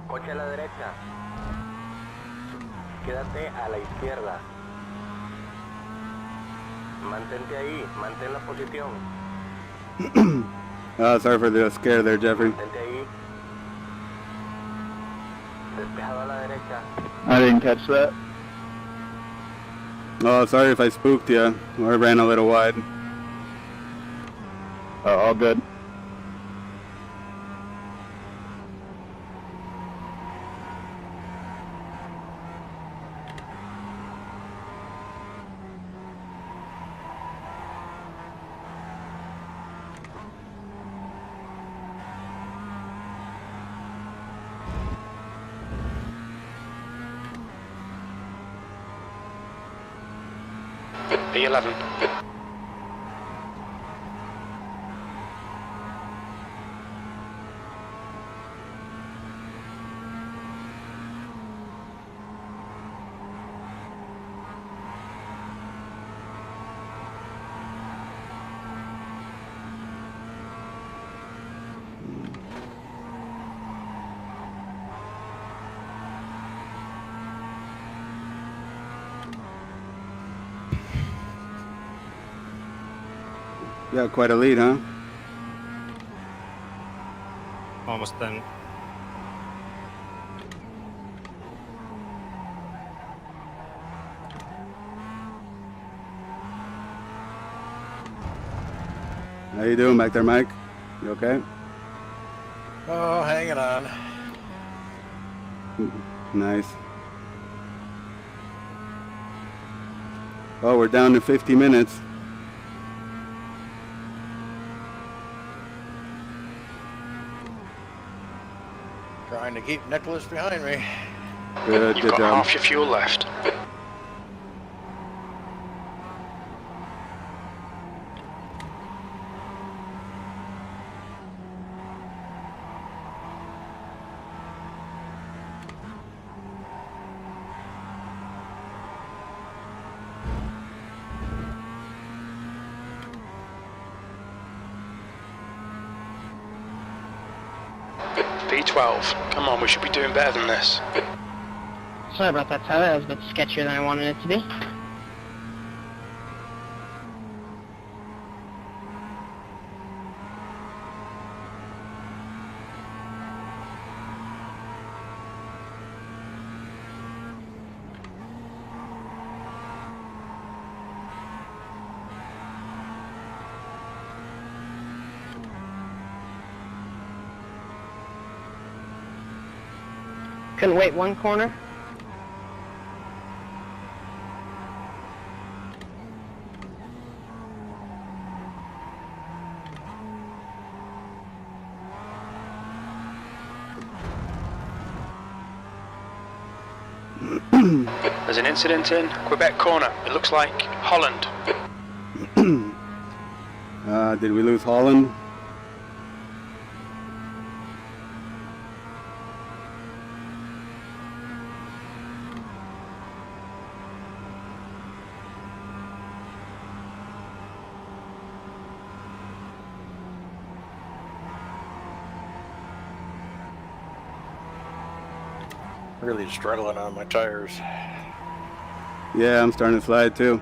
Coche a la derecha. Quédate a la izquierda. Mantente ahí, mantén la posición. Sorry for the scare there, Jeffrey. Mantente ahí. Despejado a la derecha. I didn't catch that. Oh, sorry if I spooked you or ran a little wide. All good. P11. Yeah, quite a lead, huh? Almost done. How you doing back there, Mike? You okay? Oh, hanging on. Nice. Oh, we're down to 50 minutes. Trying to keep Nicholas behind me. Good, You've good got job. half your fuel left. P12. Come on, we should be doing better than this. Sorry about that, Tyler. That was a bit sketchier than I wanted it to be. Couldn't wait one corner. There's an incident in Quebec corner. It looks like Holland. Did we lose Holland? Really struggling on my tires. Yeah, I'm starting to slide too.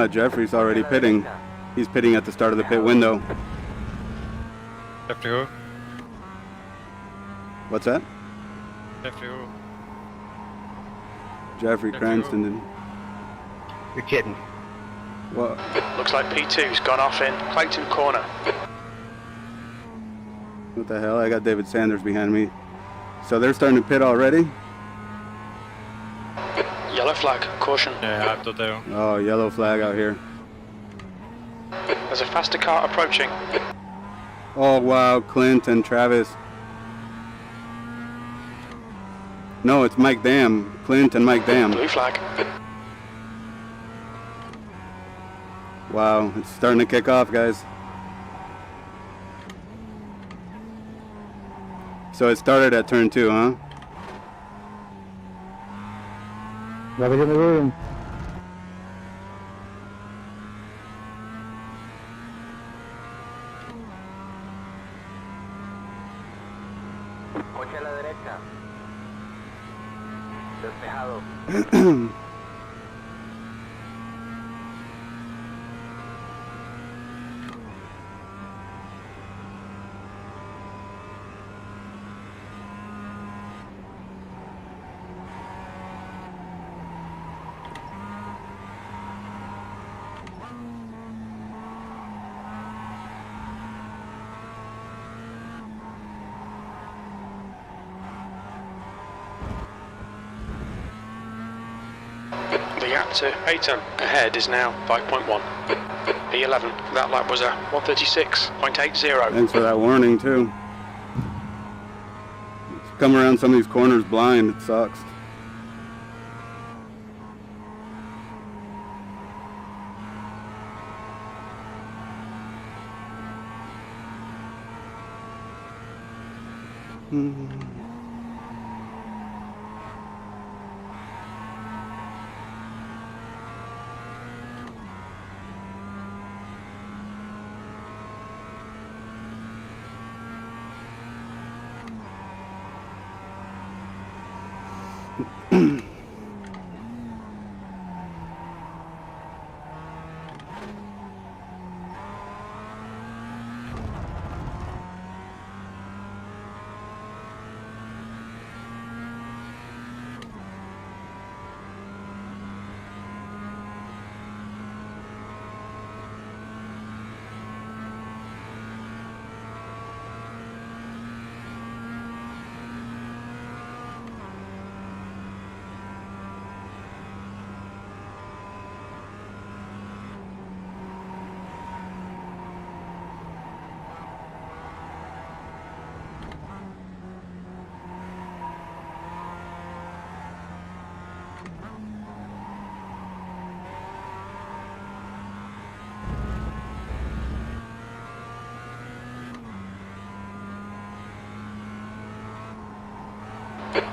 Jeffrey's already pitting. He's pitting at the start of the pit window. Jeffrey who? What's that? Jeffrey who? Jeffrey Cranston. You're kidding. What? Looks like P2's gone off in Clayton corner. What the hell? I got David Sanders behind me. So they're starting to pit already? Yellow flag, caution. Yeah, I have to do. Oh, yellow flag out here. There's a faster car approaching. Oh, wow, Clint and Travis. No, it's Mike Dam. Clint and Mike Dam. Blue flag. Wow, it's starting to kick off, guys. So it started at turn 2, huh? Gotta get in the room. Coche a la derecha. Despejado. The gap to Peyton ahead is now 5.1. P11, that lap was a 136.80. Thanks for that warning, too. Come around some of these corners blind, it sucks.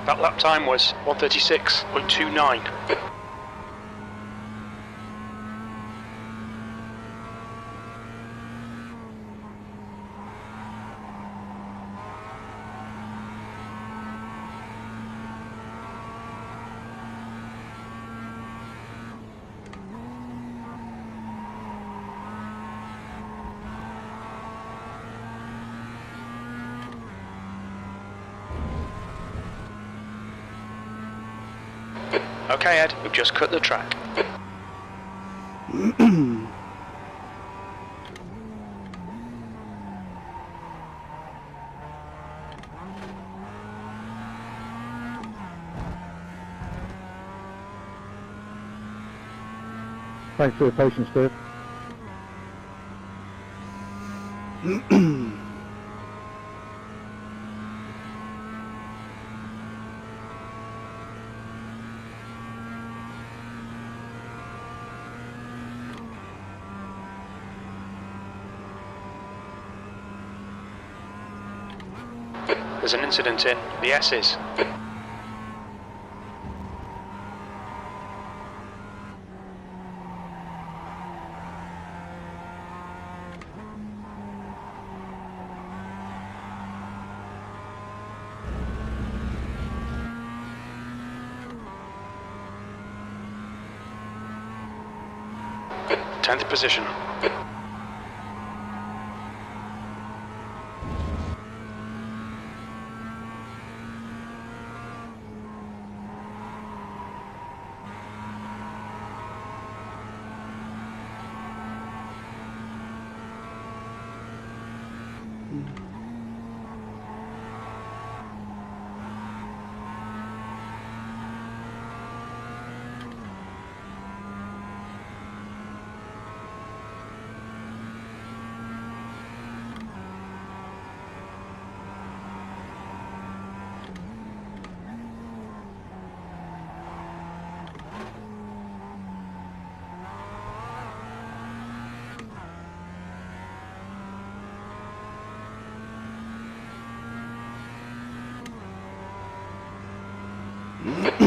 That lap time was 136.29. Okay, Ed, we've just cut the track. Thanks for your patience, Dave. There's an incident in the S's. Tenth position.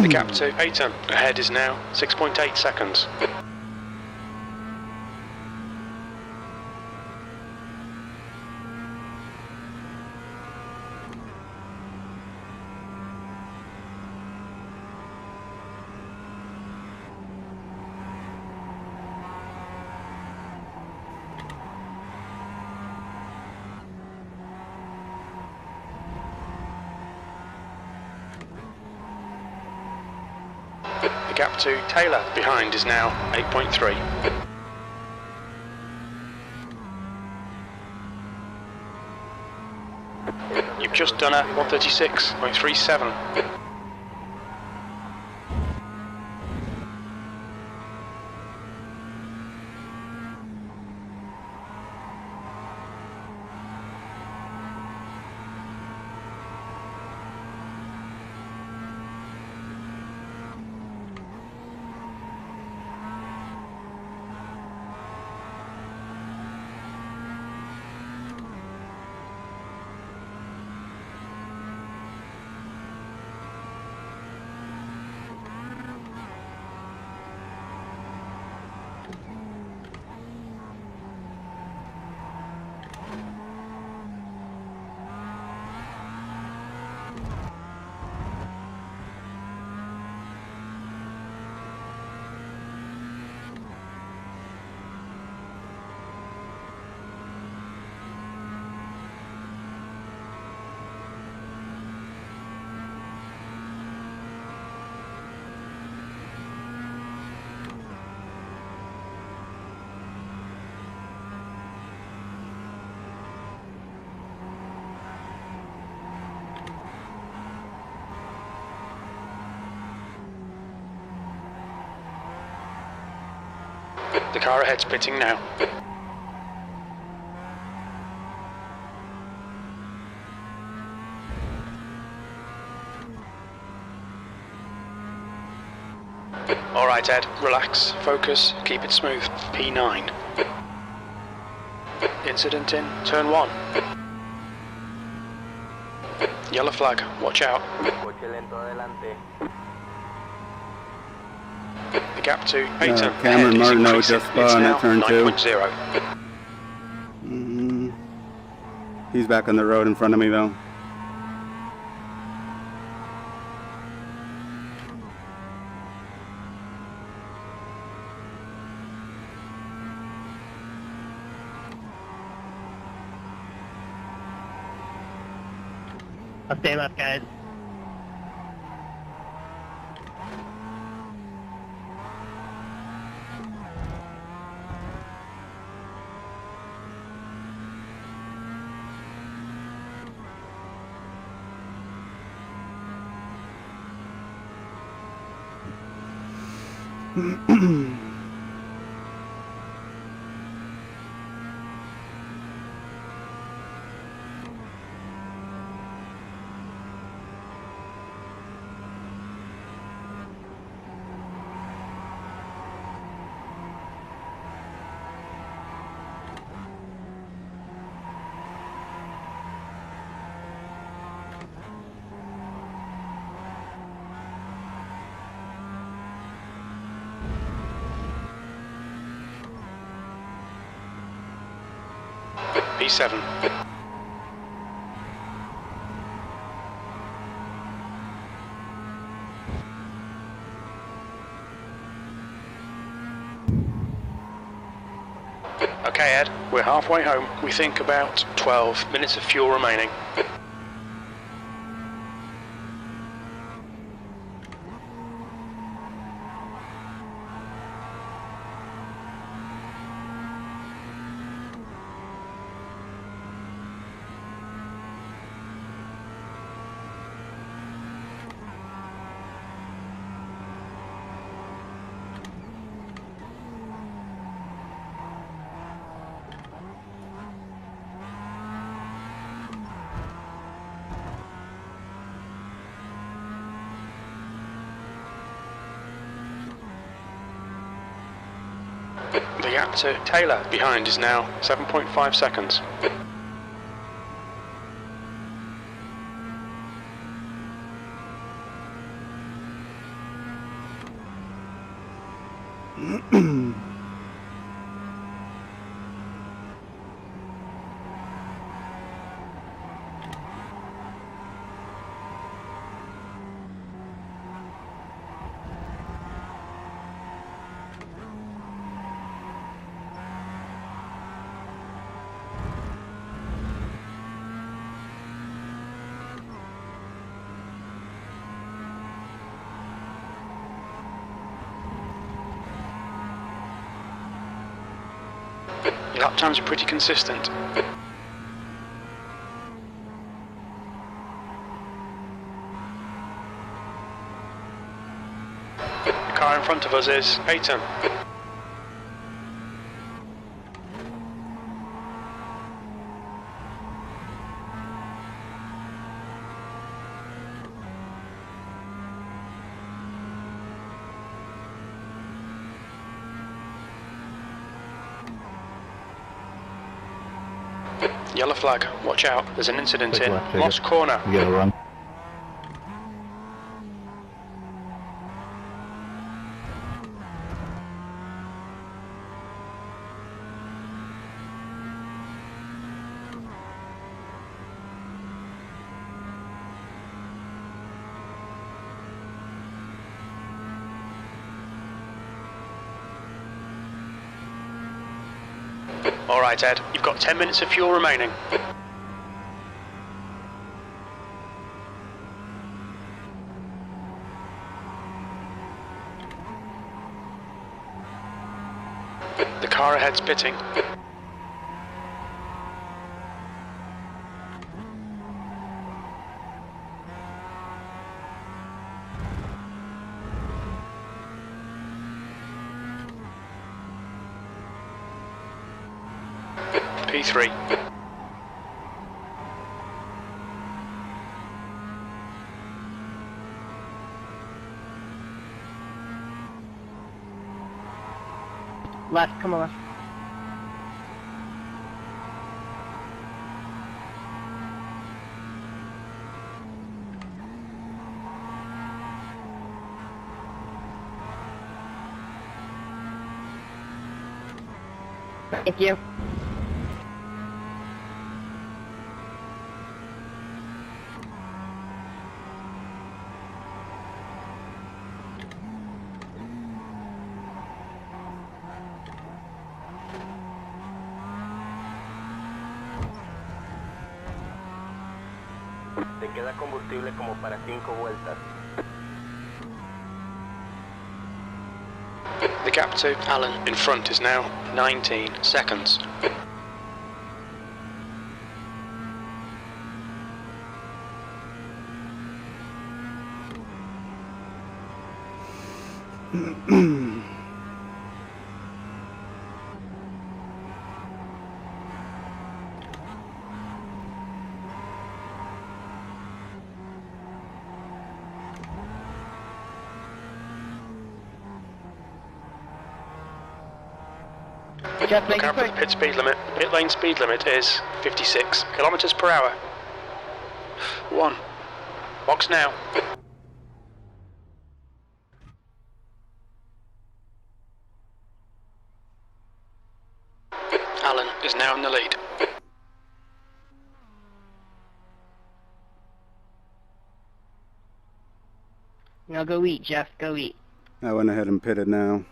The gap to Peyton ahead is now 6.8 seconds. The gap to Taylor behind is now 8.3. You've just done a 136.37. The car ahead's pitting now. Alright Ed, relax, focus, keep it smooth. P9. Incident in turn 1. Yellow flag, watch out. The gap to Peyton. Cameron Martineau just spun at turn 2. 9.0. He's back on the road in front of me though. I'll stay left, guys. P7. Okay Ed, we're halfway home. We think about 12 minutes of fuel remaining. The gap to Taylor behind is now 7.5 seconds. Your lap times are pretty consistent. The car in front of us is Peyton. Yellow flag, watch out, there's an incident in Moss Corner. You gotta run. Alright Ed, you've got 10 minutes of fuel remaining. The car ahead's pitting. P3. Left, come on left. Thank you. Te queda combustible como para 5 vueltas. The gap to Alan in front is now 19 seconds. Look out for the pit speed limit. Pit lane speed limit is 56 kilometers per hour. 1. Box now. Alan is now in the lead. Now go eat, Jeff. Go eat. I went ahead and pitted now.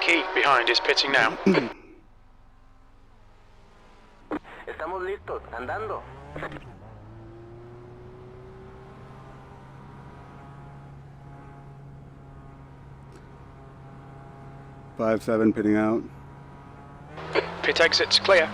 Key behind is pitting now. Estamos listos, andando. 5-7 pitting out. Pit exit's clear.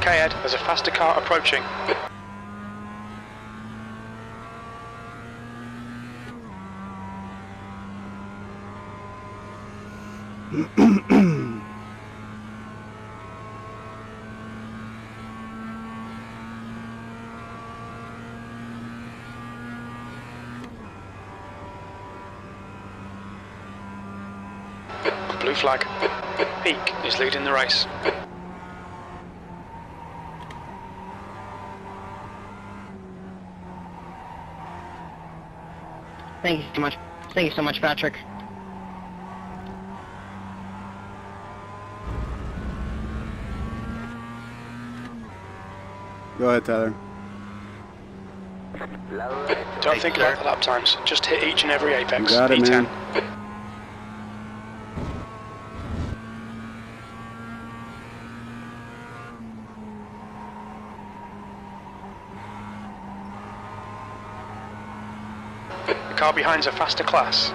Okay, Ed, there's a faster car approaching. Blue flag. Peak is leading the race. Thank you so much. Thank you so much, Patrick. Go ahead, Tyler. Don't think about the lap times. Just hit each and every apex. You got it, P10. man. The car behind's a faster class.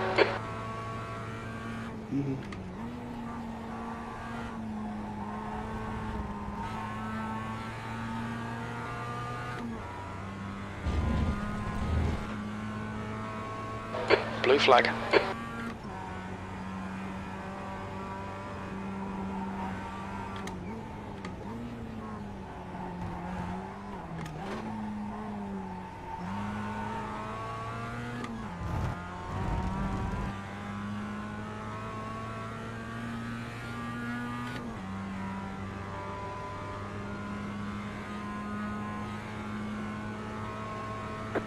Blue flag.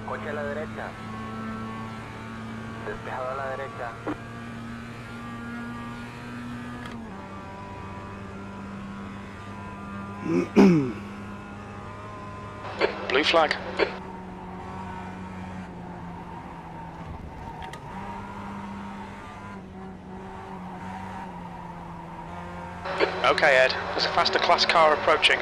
Coche a la derecha. Despejado a la derecha. Blue flag. Okay, Ed, there's a faster class car approaching.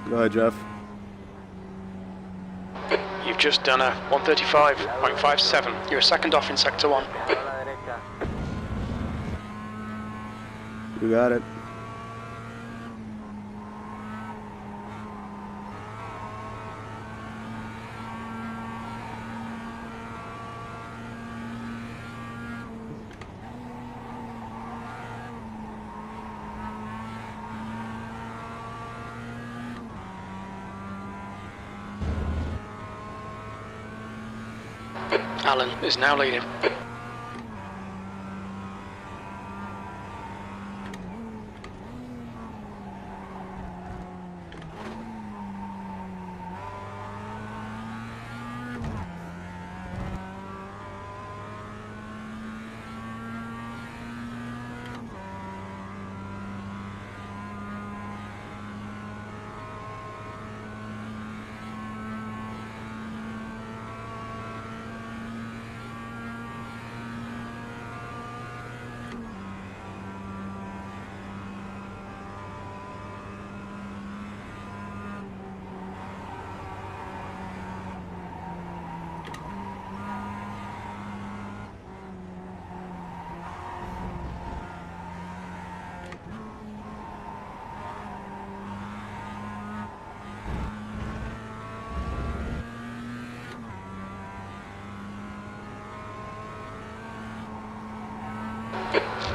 Go ahead, Jeff. You've just done a 135.57. You're a second off in sector 1. You got it. Alan is now leading.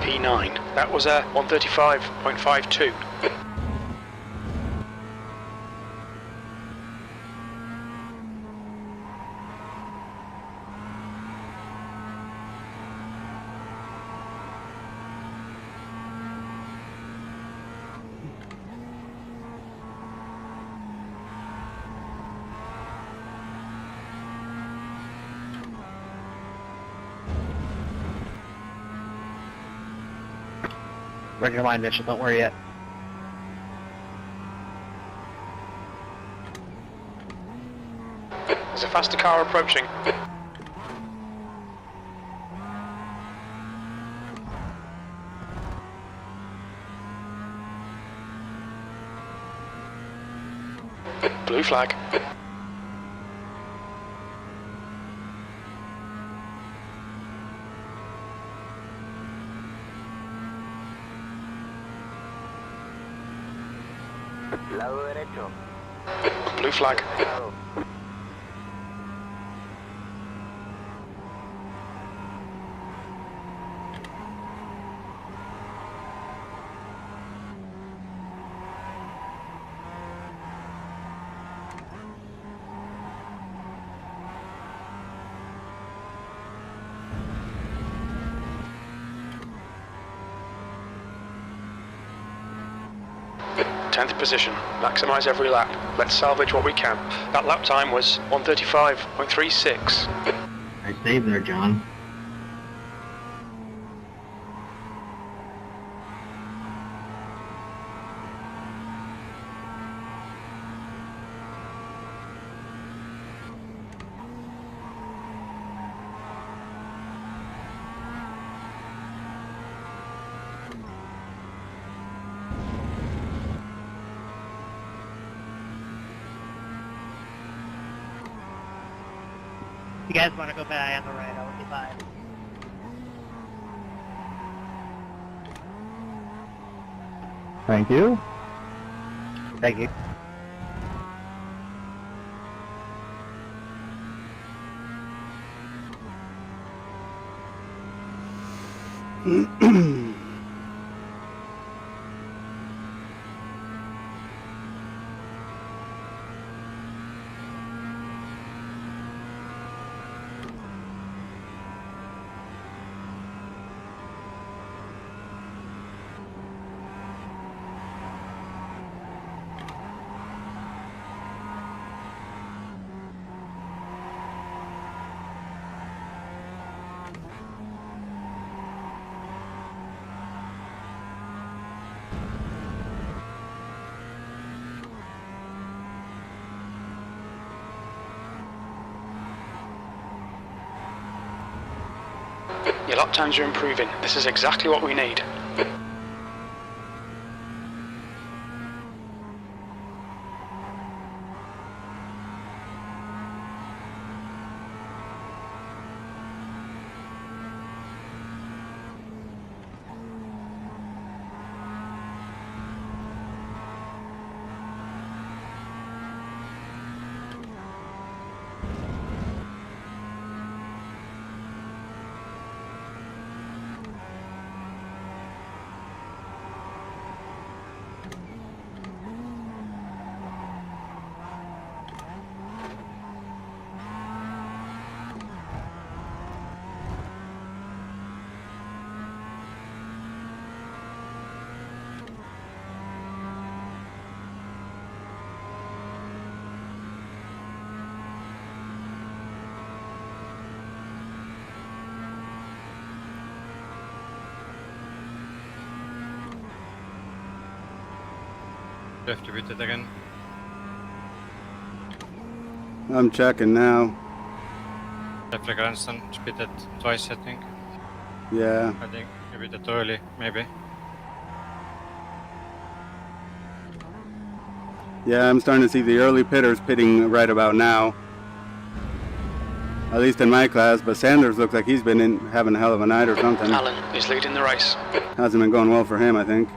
P9. That was a 135.52. Run your line, Mitchell. Don't worry yet. There's a faster car approaching. Blue flag. Lado derecho. Blue flag. Despejado. Tenth position. Maximise every lap. Let's salvage what we can. That lap time was 1:35.36. I saved there, John. If you guys want to go back on the right, I will be fine. Thank you. Thank you. Your lap times are improving. This is exactly what we need. You have to beat it again. I'm checking now. Left grandstand, beat it twice, I think. Yeah. I think you beat it early, maybe. Yeah, I'm starting to see the early pitters pitting right about now. At least in my class, but Sanders looks like he's been having a hell of a night or something. Alan is leading the race. Hasn't been going well for him, I think.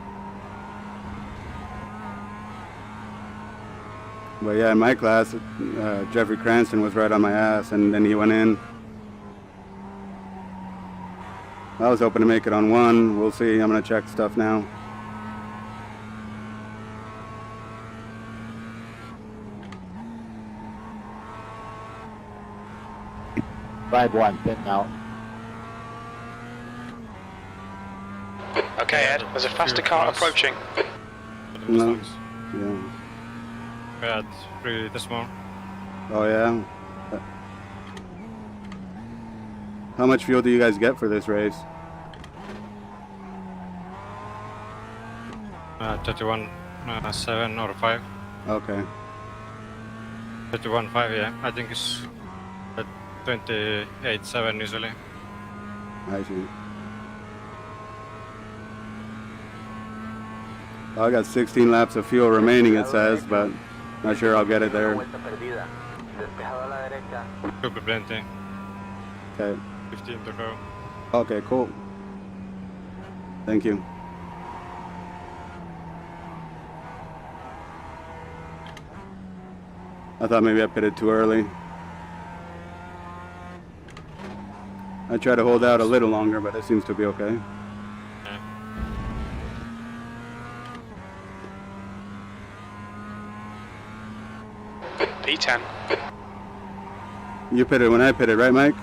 But yeah, in my class, Jeffrey Cranston was right on my ass, and then he went in. I was hoping to make it on one. We'll see. I'm going to check stuff now. Five one, pit now. Okay, Ed, there's a faster car approaching. No. Yeah. We had 3 this morning. Oh, yeah? How much fuel do you guys get for this race? 31.7 or 5. Okay. 31.5, yeah. I think it's at 28.7 usually. I see. Well, I got 16 laps of fuel remaining, it says, but not sure I'll get it there. Super plenty. Okay. 15 to go. Okay, cool. Thank you. I thought maybe I pitted too early. I try to hold out a little longer, but it seems to be okay. P10. You pitted when I pitted, right, Mike?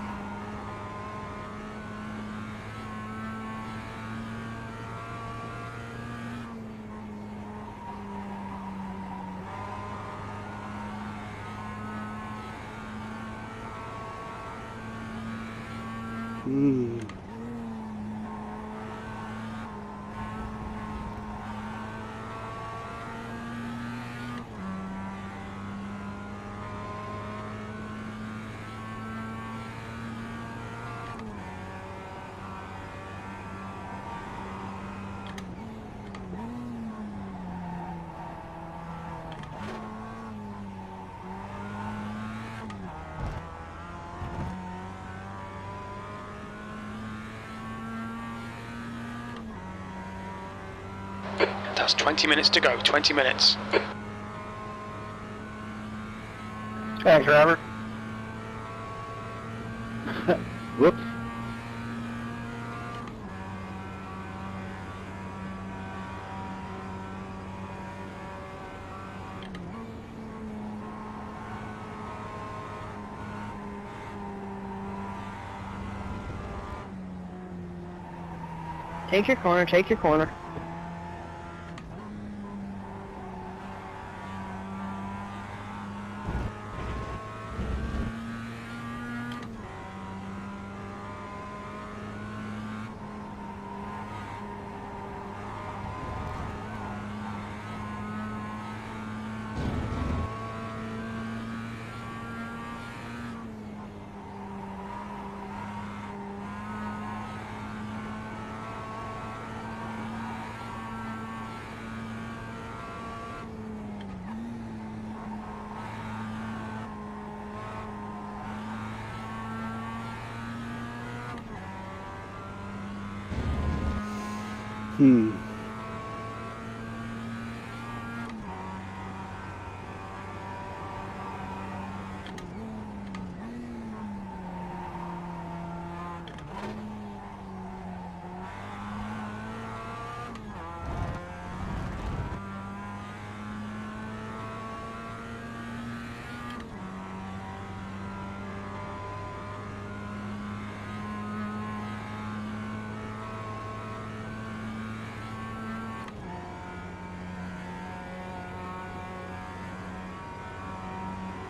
That's 20 minutes to go, 20 minutes. Thanks, Robert. Whoops. Take your corner, take your corner.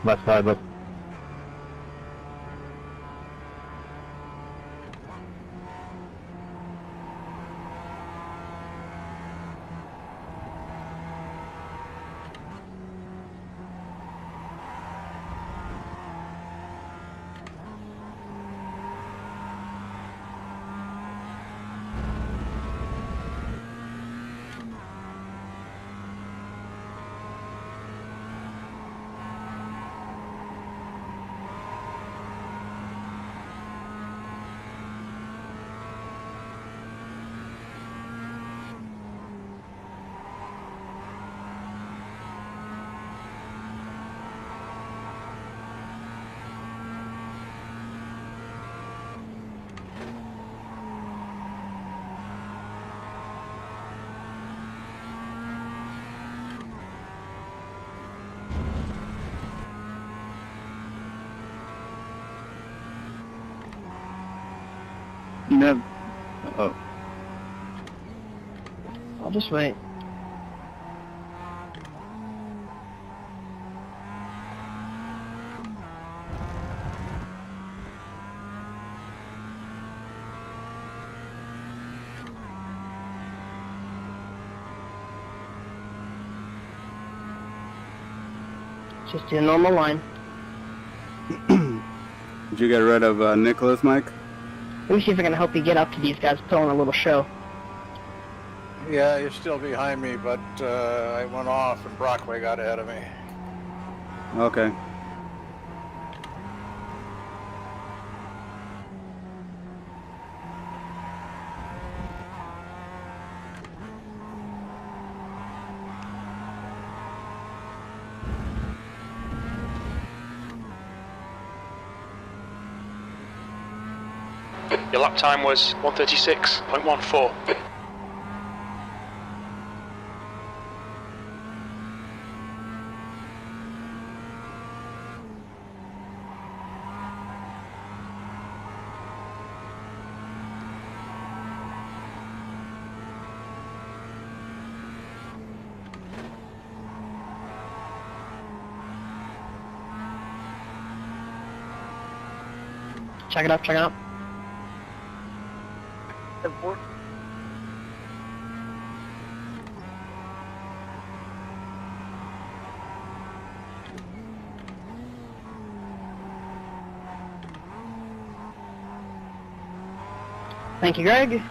Left side, left. No. Oh. I'll just wait. Just do a normal line. Did you get rid of Nicholas, Mike? Let me see if I can help you get up to these guys pulling a little show. Yeah, you're still behind me, but I went off and Brockway got ahead of me. Okay. Your lap time was 1:36.14. Check it up, check it up. Thank you, Greg.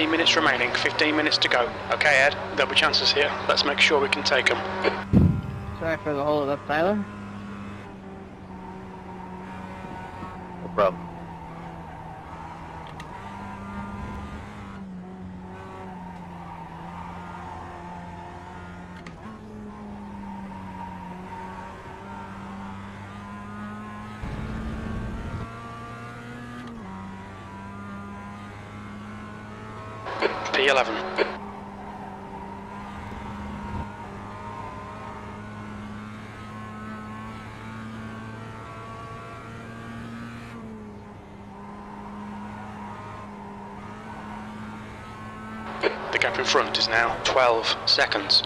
Minutes remaining, 15 minutes to go. Okay, Ed, there'll be chances here. Let's make sure we can take them. Sorry for the hold up, Tyler. No problem. P11. The gap in front is now 12 seconds.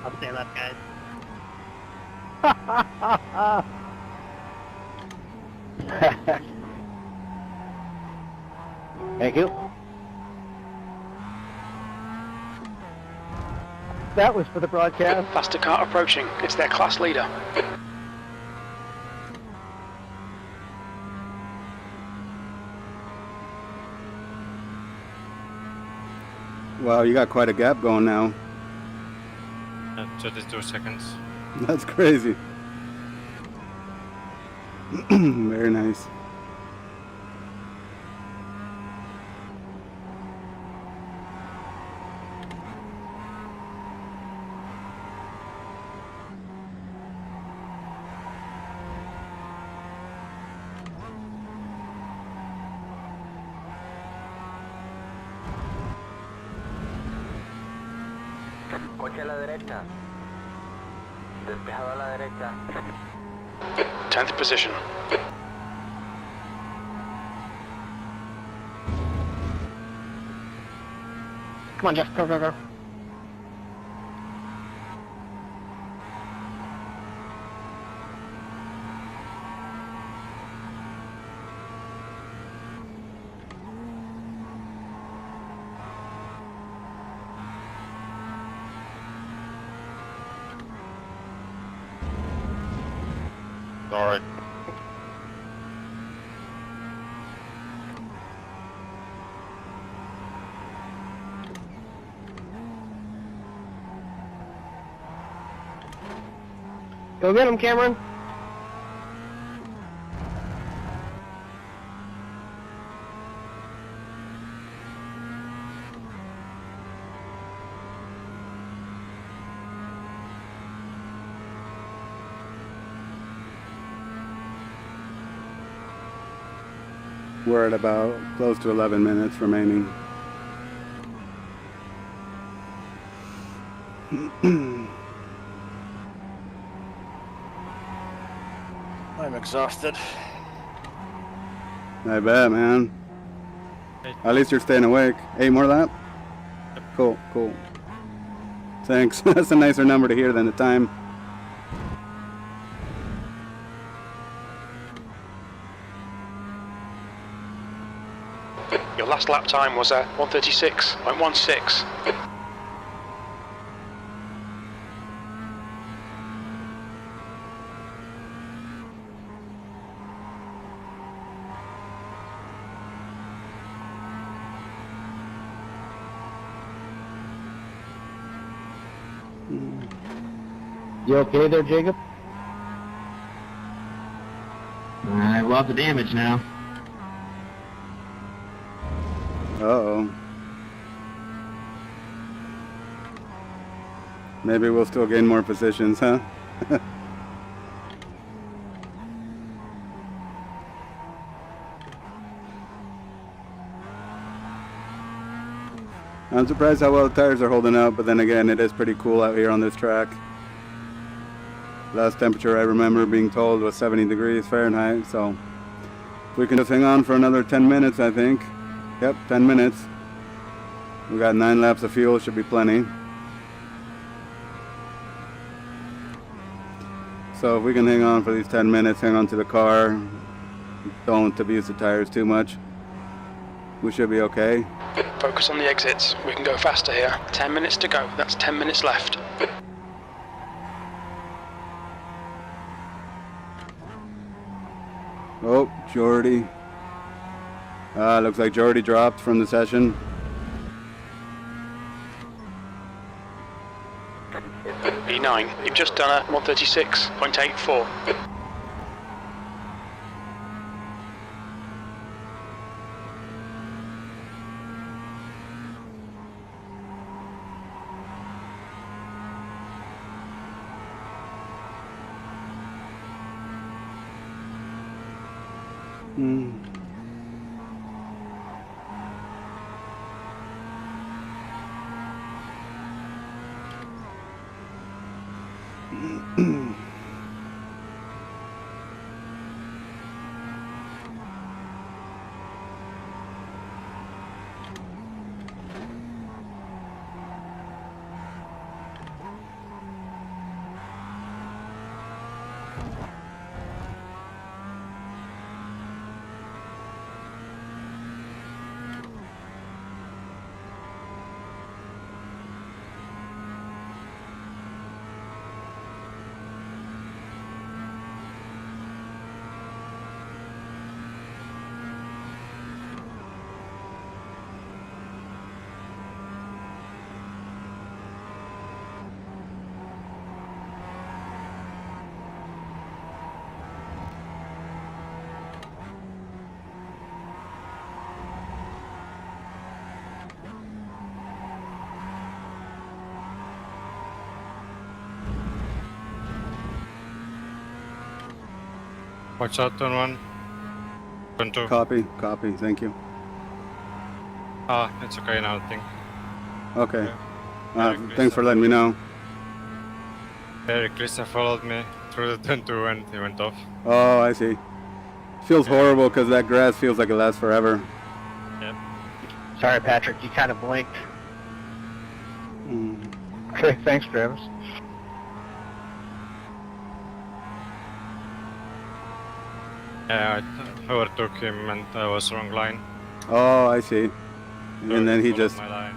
I'll stay left, guys. Thank you. That was for the broadcast. Faster car approaching. It's their class leader. Wow, you got quite a gap going now. 32 seconds. That's crazy. Very nice. Coche a la derecha. Despejado a la derecha. 10th position. Come on, Jeff. Go, go, go. All right. Go get him, Cameron. We're at about close to 11 minutes remaining. I'm exhausted. I bet, man. At least you're staying awake. 8 more lap? Cool, cool. Thanks. That's a nicer number to hear than the time. Your last lap time was 1:36.16. You okay there, Jacob? Alright, we'll have the damage now. Uh-oh. Maybe we'll still gain more positions, huh? I'm surprised how well the tires are holding up, but then again, it is pretty cool out here on this track. Last temperature I remember being told was 70 degrees Fahrenheit, so if we can just hang on for another 10 minutes, I think. Yep, 10 minutes. We got 9 laps of fuel, should be plenty. So if we can hang on for these 10 minutes, hang on to the car, don't abuse the tires too much, we should be okay. Focus on the exits. We can go faster here. 10 minutes to go. That's 10 minutes left. Oh, Jordy. Looks like Jordy dropped from the session. E9, you've just done a 136.84. Watch out, turn 1. Turn 2. Copy, thank you. It's okay now, I think. Okay. Yeah. Thanks for letting me know. Eric Krista followed me through the turn 2 and he went off. Oh, I see. Feels horrible because that grass feels like it lasts forever. Yep. Sorry, Patrick, you kind of blinked. Okay, thanks, Travis. Yeah, I overtook him and I was wrong line. Oh, I see. So And then he just... my line.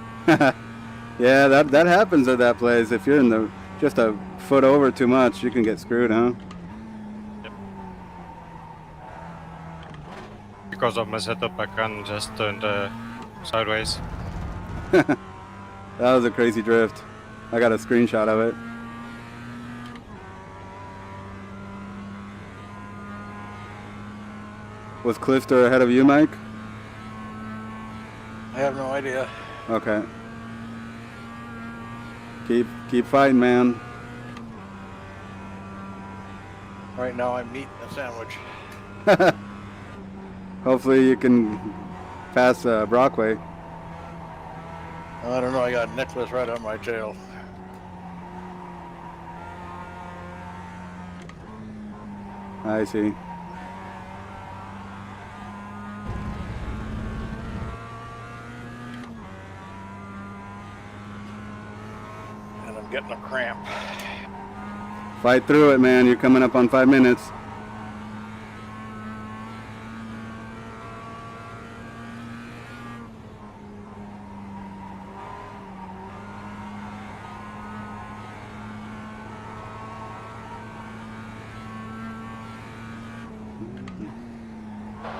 Yeah, that happens at that place. If you're in the just a foot over too much, you can get screwed, huh? Yep. Because of my setup, I can just turn sideways. That was a crazy drift. I got a screenshot of it. Was Clifter ahead of you, Mike? I have no idea. Okay. Keep fighting, man. Right now I'm eating a sandwich. Hopefully you can pass Brockway. I don't know, I got Nicholas right on my tail. I see. And I'm getting a cramp. Fight through it, man. You're coming up on 5 minutes.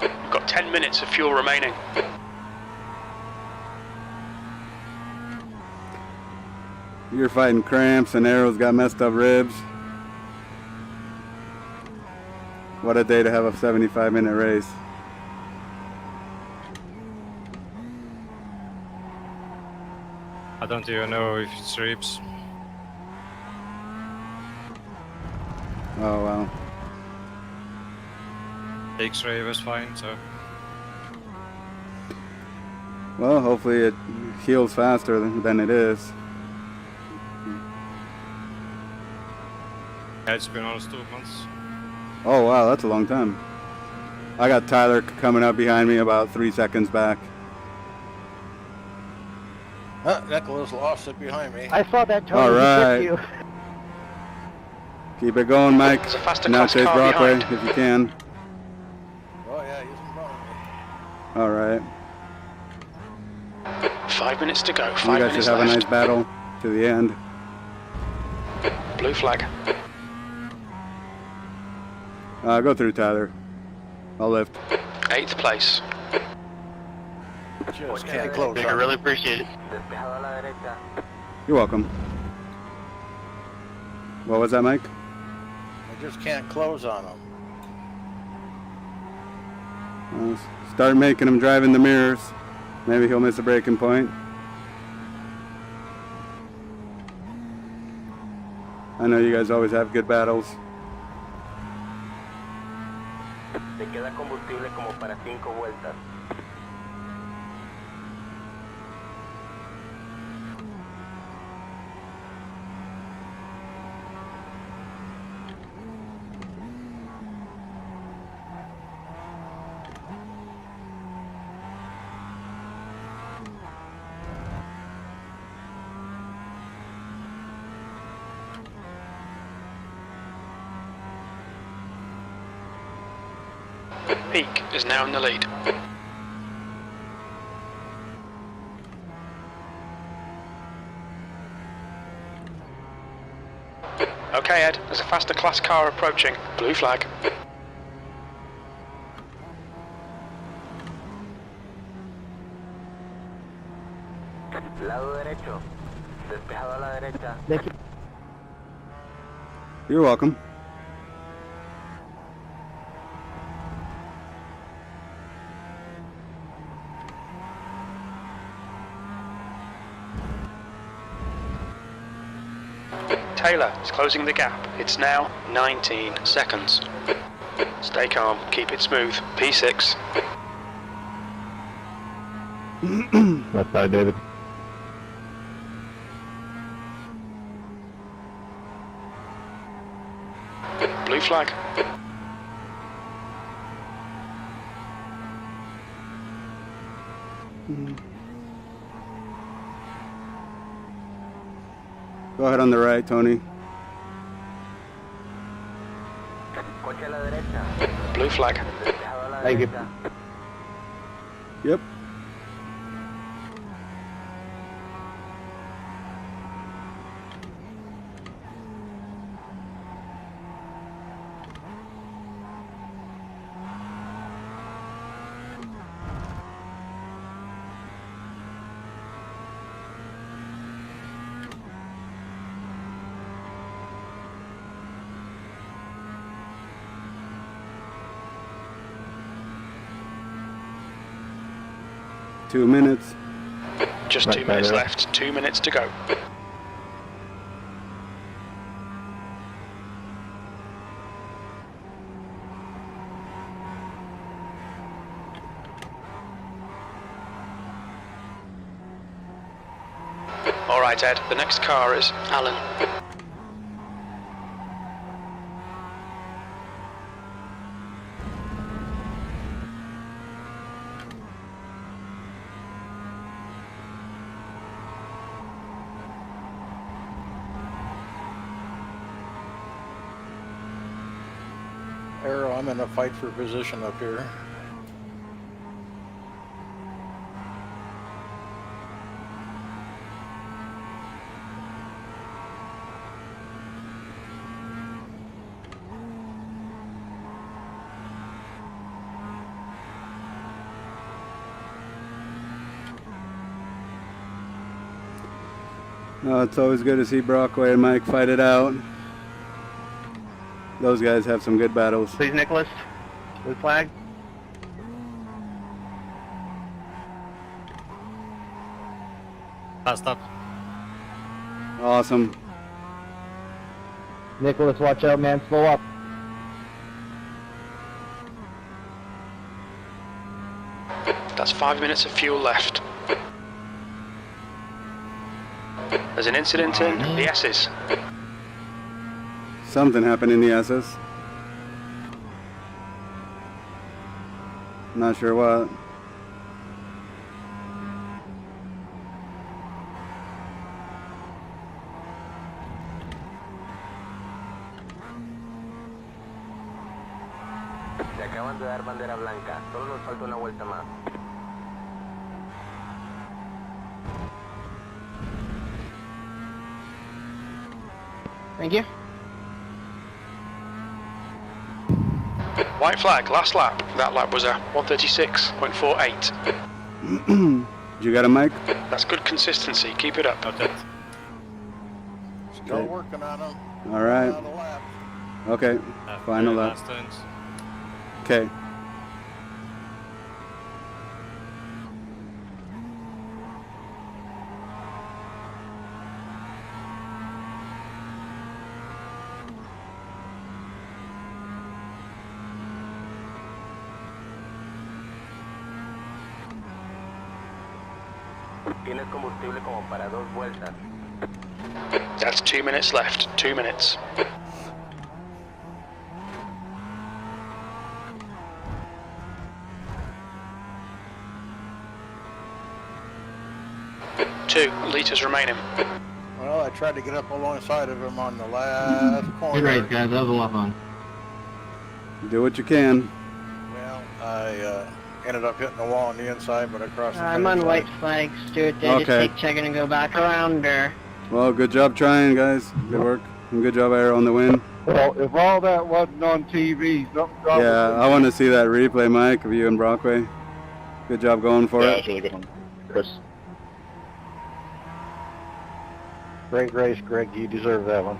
You've got 10 minutes of fuel remaining. You're fighting cramps and Arrow's got messed up ribs. What a day to have a 75-minute race. I don't even know if it's Reeps. Oh, wow. X-ray was fine, so... Well, hopefully it heals faster than it is. Yeah, it's been almost 2 months. Oh, wow, that's a long time. I got Tyler coming up behind me about 3 seconds back. Nicholas lost it behind me. I saw that, Tony. All right. He you. Keep it going, Mike. There's a faster Now class chase car Brockway behind. if you can. Oh yeah, he's in front of me. All right. 5 minutes to go. You 5 guys should minutes have a left. nice battle to the end. Blue flag. Go through, Tyler. I'll lift. 8th place. Just can't close. I really appreciate it. Despejado a la derecha. You're welcome. What was that, Mike? I just can't close on him. Start making him drive in the mirrors. Maybe he'll miss a braking point. I know you guys always have good battles. Te queda combustible como para 5 vueltas. Peak is now in the lead. Okay, Ed, there's a faster class car approaching. Blue flag. Lado derecho. Despejado a la derecha. Thank you. You're welcome. Taylor is closing the gap. It's now 19 seconds. Stay calm, keep it smooth. P6. Left side, David. Blue flag. Go ahead on the right, Tony. Coche a la derecha. Blue flag. Despejado a la Thank you. derecha. Yep. Two minutes. Just Right 2 minutes there. left. 2 minutes to go. All right, Ed. The next car is Alan. Arrow, I'm in a fight for position up here. It's always good to see Brockway and Mike fight it out. Those guys have some good battles. Please, Nicholas. Blue flag. Fast up. Awesome. Nicholas, watch out, man. Slow up. That's 5 minutes of fuel left. There's an incident in the S's. Something happened in the SS. Not sure what. Se acaban de dar bandera blanca. Solo nos falta una vuelta más. Thank you. White flag, last lap. That lap was a 136.48. You got a mic? That's good consistency. Keep it up. Still working on them. All right. Okay. Final lap. Last turns. Okay. Tienes combustible como para 2 vueltas. That's 2 minutes left. 2 minutes. Two litres remaining. Well, I tried to get up alongside of him on the last corner. Good race, guys. That was a lot of fun. Do what you can. Well, I ended up hitting the wall on the inside, but I crossed the I'm finish on line. white flag, Stuart. Did I just Okay. take checking and go back around, or? Well, good job trying, guys. Good work. And good job, Aero, on the win. Well, if all that wasn't on TV, something probably... Yeah, I want to see that replay, Mike, of you and Brockway. Good job going for it. Really good one, Chris. Great race, Greg. You deserve that one.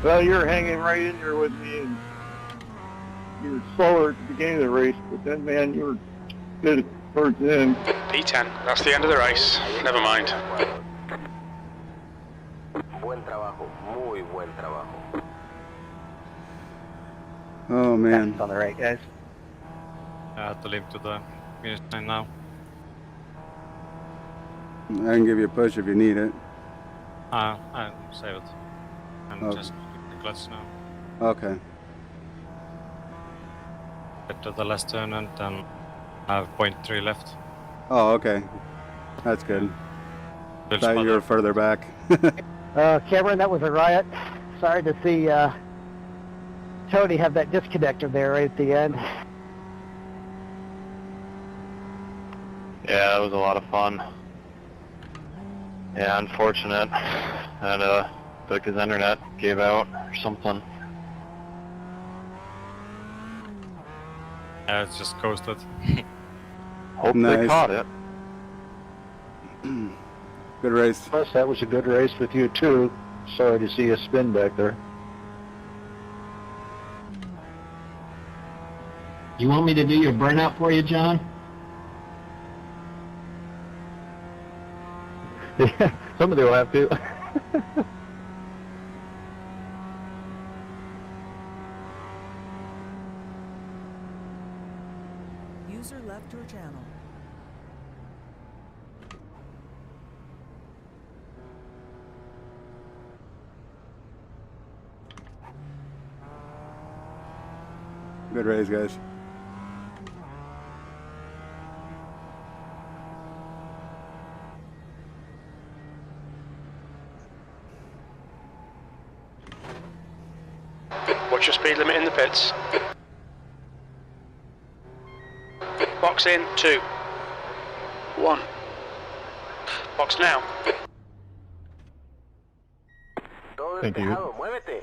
Well, you're hanging right in there with me, and you were slower at the beginning of the race, but then, man, you were good towards the end. P10. That's the end of the race. Never mind. Buen trabajo. Muy buen trabajo. Oh, man. On the right, guys. I have to leave to the finish line now. I can give you a push if you need it. I save it. And Okay. just the clutch now. Okay. Get to the last turn and then I have 0.3 left. Oh, okay. That's good. Build Thought you spot were up. further back. Cameron, that was a riot. Sorry to see Tony have that disconnector there right at the end. Yeah, it was a lot of fun. Yeah, unfortunate. That took his internet, gave out or something. Yeah, it's just coasted. Hope Nice. they caught it. Good race. Plus, that was a good race with you, too. Sorry to see you spin back there. You want me to do your burnout for you, John? Yeah, somebody will have to. User left your channel. Good race, guys. Watch your speed limit in the pits. Box in, 2. 1. Box now. Todo Thank you. despejado. Muévete.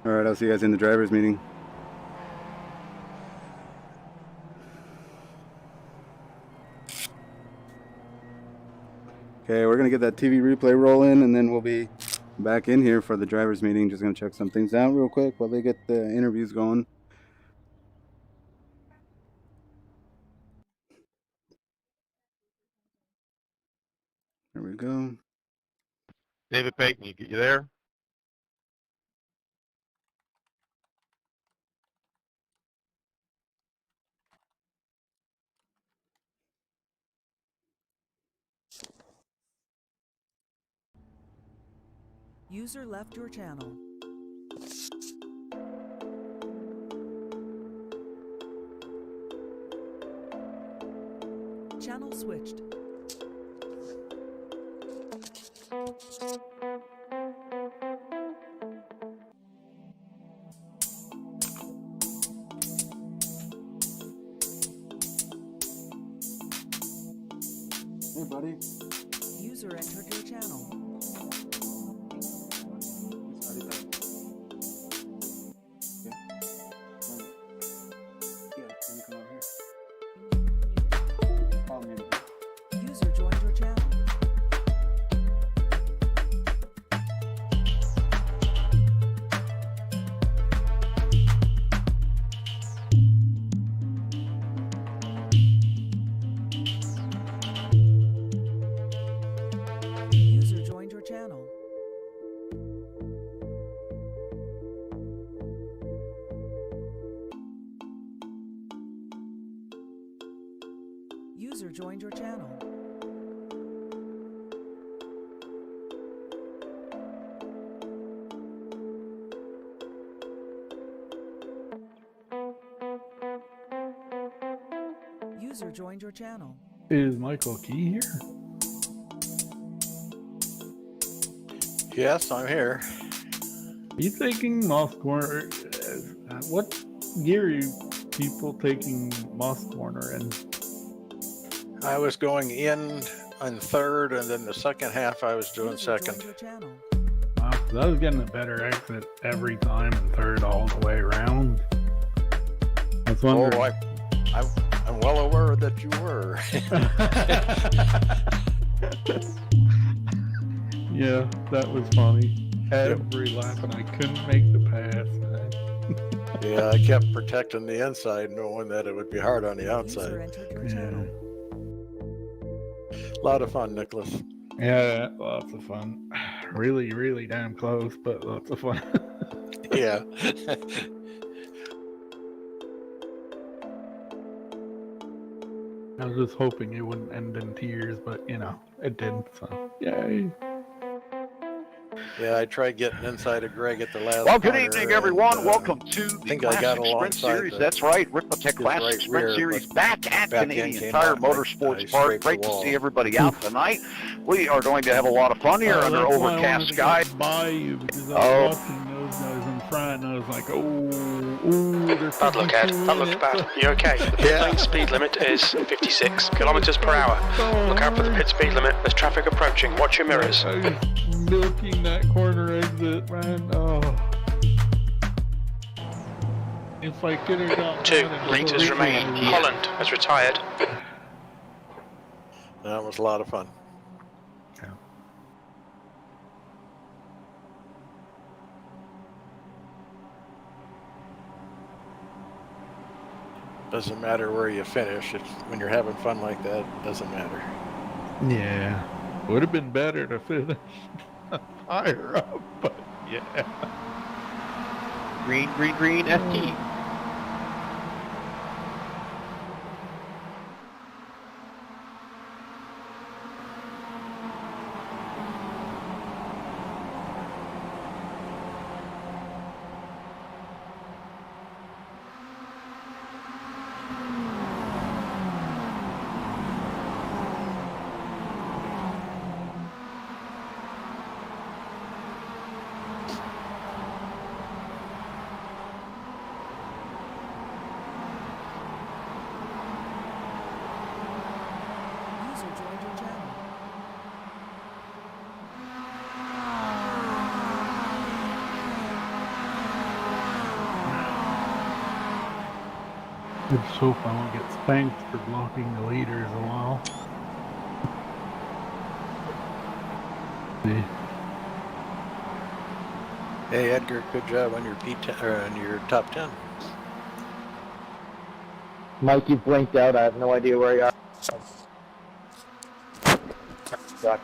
All right, I'll see you guys in the driver's meeting. Okay, we're gonna get that TV replay rolling, and then we'll be back in here for the drivers' meeting. Just gonna check some things out real quick while they get the interviews going. There we go. David Payton, you there? User left your channel. Channel switched. Hey, buddy. User entered your channel. User joined your channel. User joined your channel. User joined your channel. User joined your channel. Is Michael Key here? Yes, I'm here. Are you taking Moss Corner? What gear are you people taking Moss Corner in? I was going in on third, and then the second half I was doing second. Wow, 'cause I was getting a better exit every time and third all the way around. I was wondering. Oh, I'm well aware that you were. Yeah, that was funny. Every lap, and I couldn't make the pass. Yeah, I kept protecting the inside, knowing that it would be hard on the outside. Yeah. A lot of fun, Nicholas. Yeah, lots of fun. Really, really damn close, but lots of fun. Yeah. I was just hoping it wouldn't end in tears, but you know, it didn't, so yay. Yeah, I tried getting inside of Greg at the last. Well, good corner, evening, everyone. and, Welcome to the think I got Classic Sprint alongside Series. the- That's right, Ricmotech Classic right Sprint rear, Series but back at back end Canadian came Tire out, I Motorsports scraped Park. the Great to wall. see everybody out tonight. We are going to have a lot of fun here under That's why I overcast wanted to skies. get by you, because I was watching those guys in front, and I was like, ooh, there's Bad luck, Ed. That looked bad. You okay? The pit lane speed limit is 56 kilometers per hour. Look out for the pit speed limit. There's traffic approaching. Watch your mirrors. I was milking that corner exit, man. Oh. If I could have got 2 meters remaining. Holland has retired. That was a lot of fun. Doesn't matter where you finish. When you're having fun like that, it doesn't matter. Yeah. Would have been better to finish higher up, but yeah. Green, green, green, FT. User joined your channel. I just hope I won't get spanked for blocking the leaders a while. see. Hey Edgar, good job on your P10 or on your top 10. Mike, you blinked out. I have no idea where you are. Gotcha.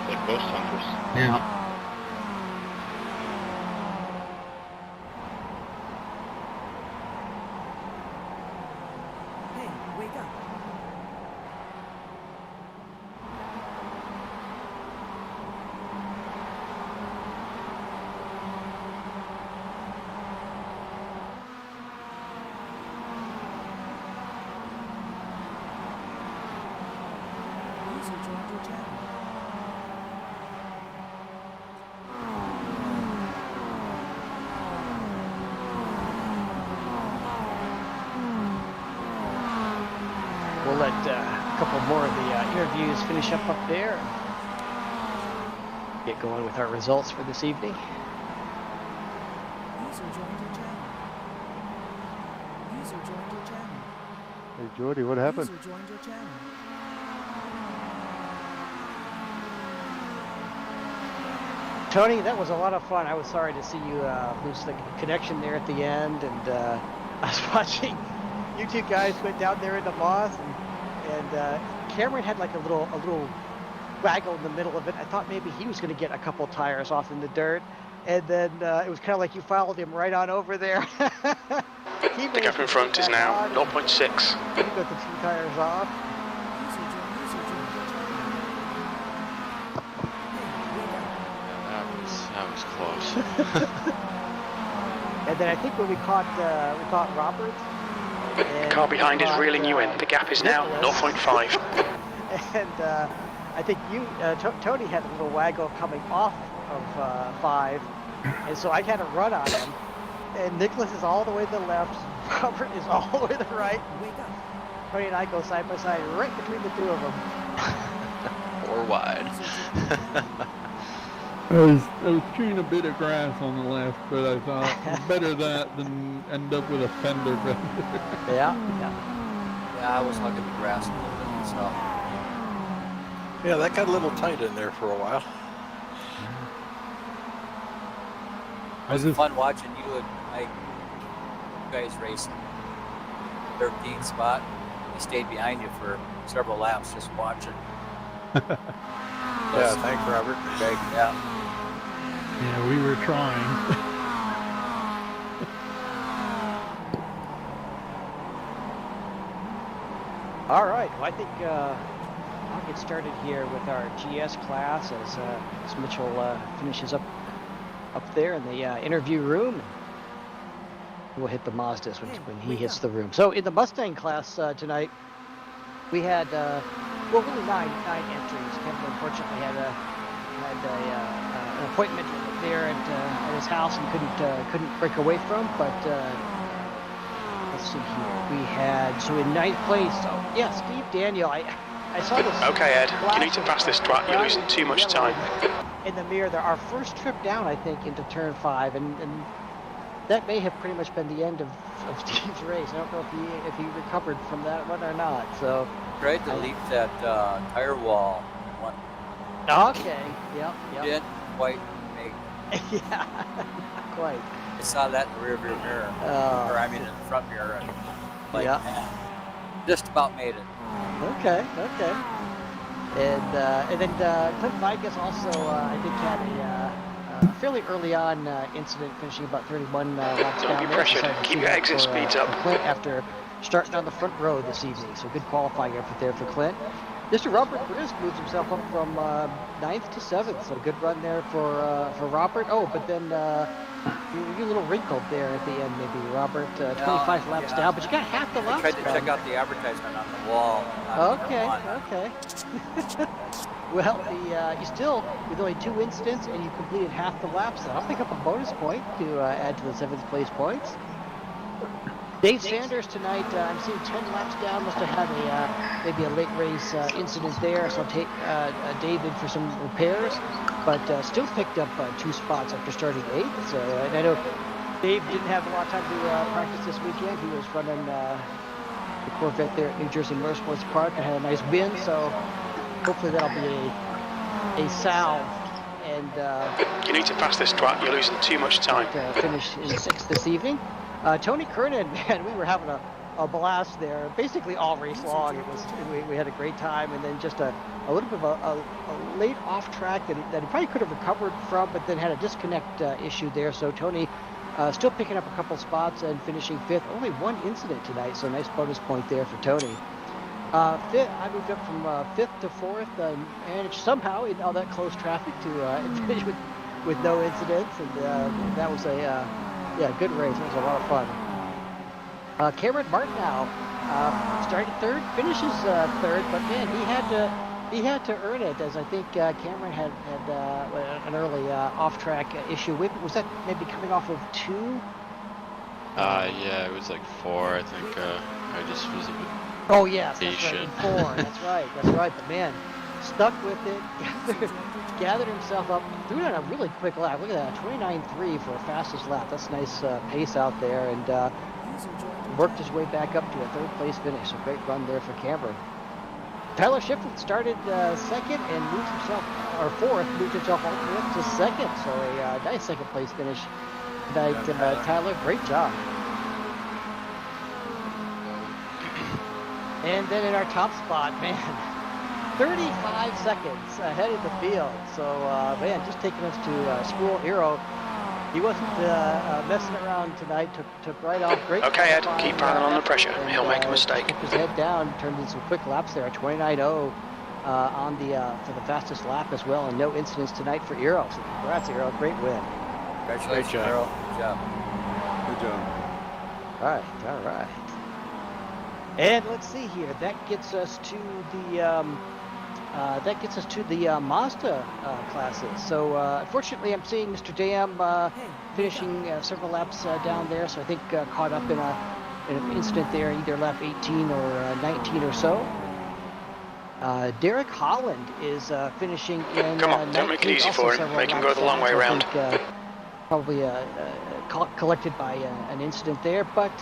Like ghost hunters. Yeah. Hey, wake up. User joined your channel. We'll let a couple more of the interviews finish up there. Get going with our results for this evening. User joined your channel. User joined your channel. Hey, Jordy, what happened? User joined your channel. Tony, that was a lot of fun. I was sorry to see you lose the connection there at the end, and I was watching you two guys went down there into Moss, and Cameron had like a little waggle in the middle of it. I thought maybe he was going to get a couple tires off in the dirt, and then it was kind of like you followed him right on over there. The gap in front is now 0.6. He got the 2 tires off. That was close. And then I think when we caught Robert. The car behind is reeling you in. The gap is now 0.5. And I think you, Tony had a little waggle coming off of 5, and so I had a run on him. And Nicholas is all the way to the left, Robert is all the way to the right. Tony and I go side by side, right between the two of them. Or wide. I was chewing a bit of grass on the left, but I thought better that than end up with a fender bender. Yeah. Yeah, I was hugging the grass a little bit myself. Yeah, that got a little tight in there for a while. It was fun watching you and Mike, you guys racing. 13th spot. I stayed behind you for several laps just watching. Yeah, thanks, Robert. Greg, yeah. Yeah, we were trying. All right. Well, I think I'll get started here with our GS class as Mitchell finishes up there in the interview room. We'll hit the Mazdas when he hits the room. So in the Mustang class tonight, we had really nine entries. Kevin unfortunately had an appointment there at his house and couldn't break away from. But let's see here. We had so in 9th place. Oh yeah, Steve Daniel. I saw this. Okay, Ed, you need to pass this track. You're losing too much time. In the mirror, our first trip down, I think, into turn 5, and that may have pretty much been the end of Steve's race. I don't know if he recovered from that one or not. So Tried to leap that tire wall. Okay. Yep. Didn't quite make. Yeah. Not quite. I saw that in the rear view mirror. Or I mean in the front mirror. Like, yeah. Just about made it. Okay. And then Clint Vigas also, I think, had a fairly early on incident, finishing about 31 laps down. Don't be pressured. Keep your exit speeds up. Clint after starting on the front row this evening, so good qualifying effort there for Clint. Mr. Robert Brisk moves himself up from 9th to 7th, so good run there for Robert. Oh, but then you're a little wrinkled there at the end, maybe, Robert. 25 laps down, but you got half the laps. I tried to check out the advertisement on the wall. Okay. Well, you still, with only 2 incidents, and you completed half the laps, that'll pick up a bonus point to add to the 7th place points. Dave Sanders tonight, I'm seeing 10 laps down, must have had maybe a late race incident there, so I'll take David for some repairs, but still picked up 2 spots after starting 8th, so and I know Dave didn't have a lot of time to practice this weekend. He was running the Corvette there at New Jersey Motorsports Park and had a nice win, so hopefully that'll be a salve. And you need to pass this track. You're losing too much time. Finish in 6th this evening. Tony Kernan, man, we were having a blast there. Basically all race long. It was we had a great time, and then just a little bit of a late off track that he probably could have recovered from, but then had a disconnect issue there. So Tony still picking up a couple spots and finishing 5th. Only one incident tonight, so nice bonus point there for Tony. Fifth, I moved up from 5th to 4th and managed somehow in all that close traffic to finish with no incidents, and that was a good race. It was a lot of fun. Cameron Martinow started 3rd, finishes 3rd, but man, he had to earn it, as I think Cameron had an early off-track issue with. Was that maybe coming off of 2? Yeah, it was like 4. I think I just was a bit. Oh yes, that's right. 4. That's right. But man, stuck with it. Gathered himself up, threw it on a really quick lap. Look at that, 29.3 for a fastest lap. That's a nice pace out there, and worked his way back up to a 3rd place finish. A great run there for Cameron. Tyler Shiflett started 2nd and moved himself, or 4th, moved himself all the way up to 2nd. So a nice 2nd place finish tonight. Tyler, great job. And then in our top spot, man, 35 seconds ahead of the field. So, man, just taking us to school. Aero, he wasn't messing around tonight. Took right off. Great. Okay, Ed, keep piling on the pressure. And, He'll make a mistake. Took his head down, turned in some quick laps there. 29.0 on for the fastest lap as well, and no incidents tonight for Aero. So congrats, Aero. Great win. Congratulations, Aero. Good job. Good job. All right. And let's see here. That gets us to the Mazda classes. So unfortunately, I'm seeing Mr. Dam finishing several laps down there. So I think caught up in an incident there, either lap 18 or 19 or so. Derek Holland is finishing in. Come on, don't make it easy for him. Make him go the long way around. Probably collected by an incident there, but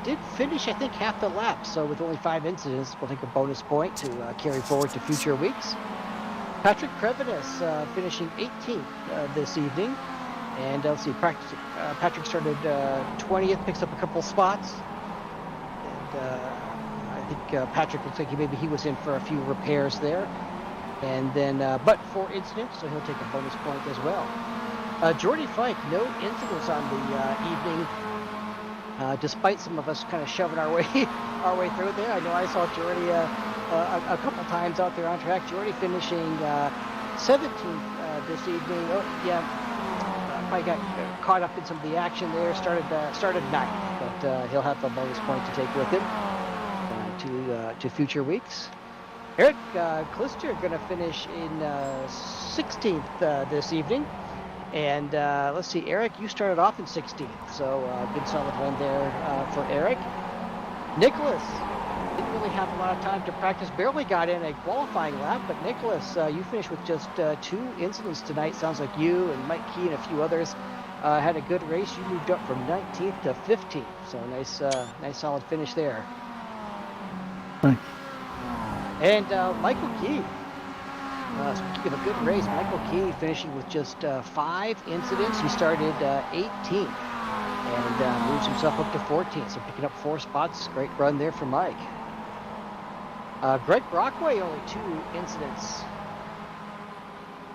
did finish, I think, half the lap. So with only 5 incidents, we'll take a bonus point to carry forward to future weeks. Patrick Crevinis finishing 18th this evening. And let's see, Patrick started 20th, picks up a couple spots. And I think Patrick looks like maybe he was in for a few repairs there. And then, but 4 incidents, so he'll take a bonus point as well. Jordy Fike, no incidents on the evening, despite some of us kind of shoving our way through there. I know I saw Jordy a couple times out there on track. Jordy finishing 17th this evening. Oh yeah, probably got caught up in some of the action there. Started 9th, but he'll have a bonus point to take with him to future weeks. Eric Klister going to finish in 16th this evening. And let's see, Eric, you started off in 16th, so good solid run there for Eric. Nicholas didn't really have a lot of time to practice, barely got in a qualifying lap, but Nicholas, you finished with just 2 incidents tonight. Sounds like you and Mike Key and a few others had a good race. You moved up from 19th to 15th, so nice solid finish there. Thanks. And Michael Key. Speaking of a good race, Michael Key finishing with just 5 incidents. He started 18th and moves himself up to 14th, so picking up 4 spots. Great run there for Mike. Greg Brockway, only 2 incidents.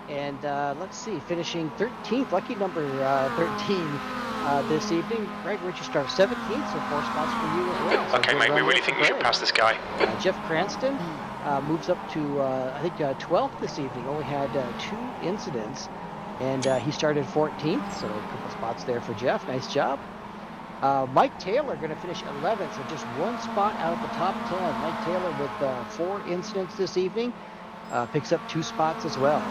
And let's see, finishing 13th, lucky number 13 this evening. Greg, where'd you start? 17th, so 4 spots for you as well. So okay, mate, we really think we should pass this guy. Jeff Cranston moves up to, I think, 12th this evening. Only had 2 incidents, and he started 14th, so a couple spots there for Jeff. Nice job. Mike Taylor going to finish 11th, so just 1 spot out of the top 10. Mike Taylor with 4 incidents this evening, picks up 2 spots as well.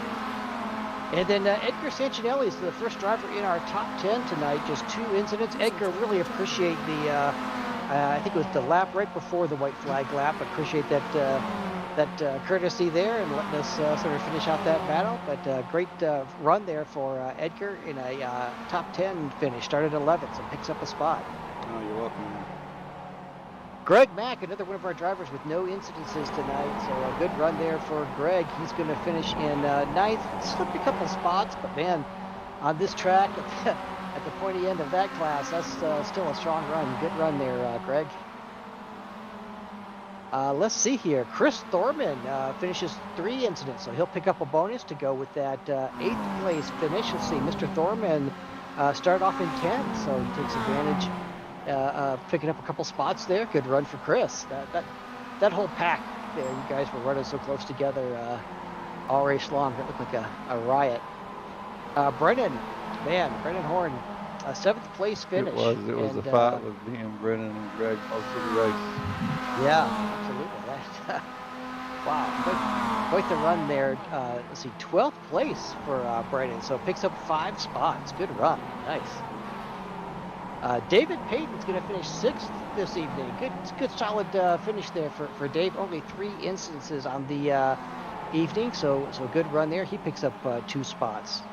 And then Edgar Sancinelli is the first driver in our top 10 tonight, just 2 incidents. Edgar, really appreciate the, I think it was the lap right before the white flag lap. Appreciate that courtesy there and letting us sort of finish out that battle. But great run there for Edgar in a top 10 finish. Started 11th, so picks up a spot. Oh, you're welcome. Greg Mack, another one of our drivers with no incidences tonight, so a good run there for Greg. He's going to finish in 9th, slipped a couple spots, but man, on this track, at the pointy end of that class, that's still a strong run. Good run there, Greg. Let's see here. Chris Thorman finishes 3 incidents, so he'll pick up a bonus to go with that 8th place finish. Let's see, Mr. Thorman started off in 10th, so he takes advantage picking up a couple spots there. Good run for Chris. That whole pack there, you guys were running so close together all race long. That looked like a riot. Brennan Horn, 7th place finish. It was a fight with me and Brennan and Greg most of the race. Yeah, absolutely. Wow, quite the run there. Let's see, 12th place for Brennan, so picks up 5 spots. Good run, nice. David Payton's going to finish 6th this evening. Good solid finish there for Dave. Only 3 instances on the evening, so good run there. He picks up 2 spots.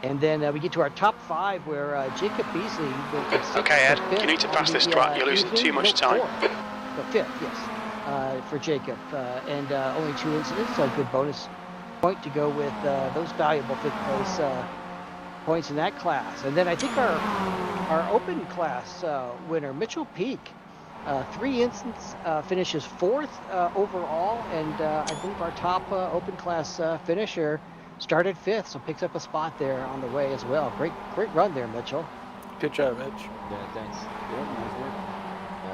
And then we get to our top 5 where Jacob Beasley will get 6th. Okay, Ed, you need to pass this twat. You're losing too much time. 5th, yes, for Jacob. And only 2 incidents, so a good bonus point to go with those valuable 5th place points in that class. And then I think our open class winner, Mitchell Peak, 3 instance finishes 4th overall, and I believe our top open class finisher started 5th, so picks up a spot there on the way as well. Great run there, Mitchell. Good job, Mitch. Yeah, thanks.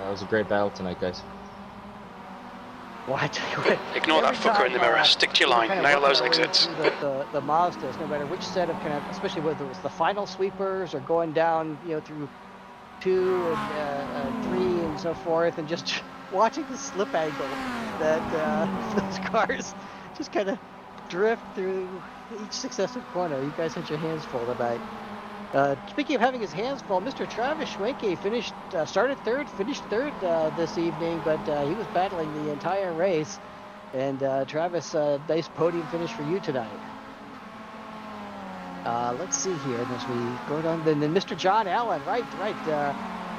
It was a great battle tonight, guys. Well, I tell you what, ignore that fucker in the mirror. Stick to your line. Nail those exits. The Mazdas, no matter which set of especially whether it was the final sweepers or going down, through 2 and 3 and so forth, and just watching the slip angle that those cars just kind of drift through each successive corner. You guys had your hands full tonight. Speaking of having his hands full, Mr. Travis Schwenke started 3rd, finished 3rd this evening, but he was battling the entire race. And Travis, nice podium finish for you tonight. Let's see here as we go down. Then Mr. John Allen, right.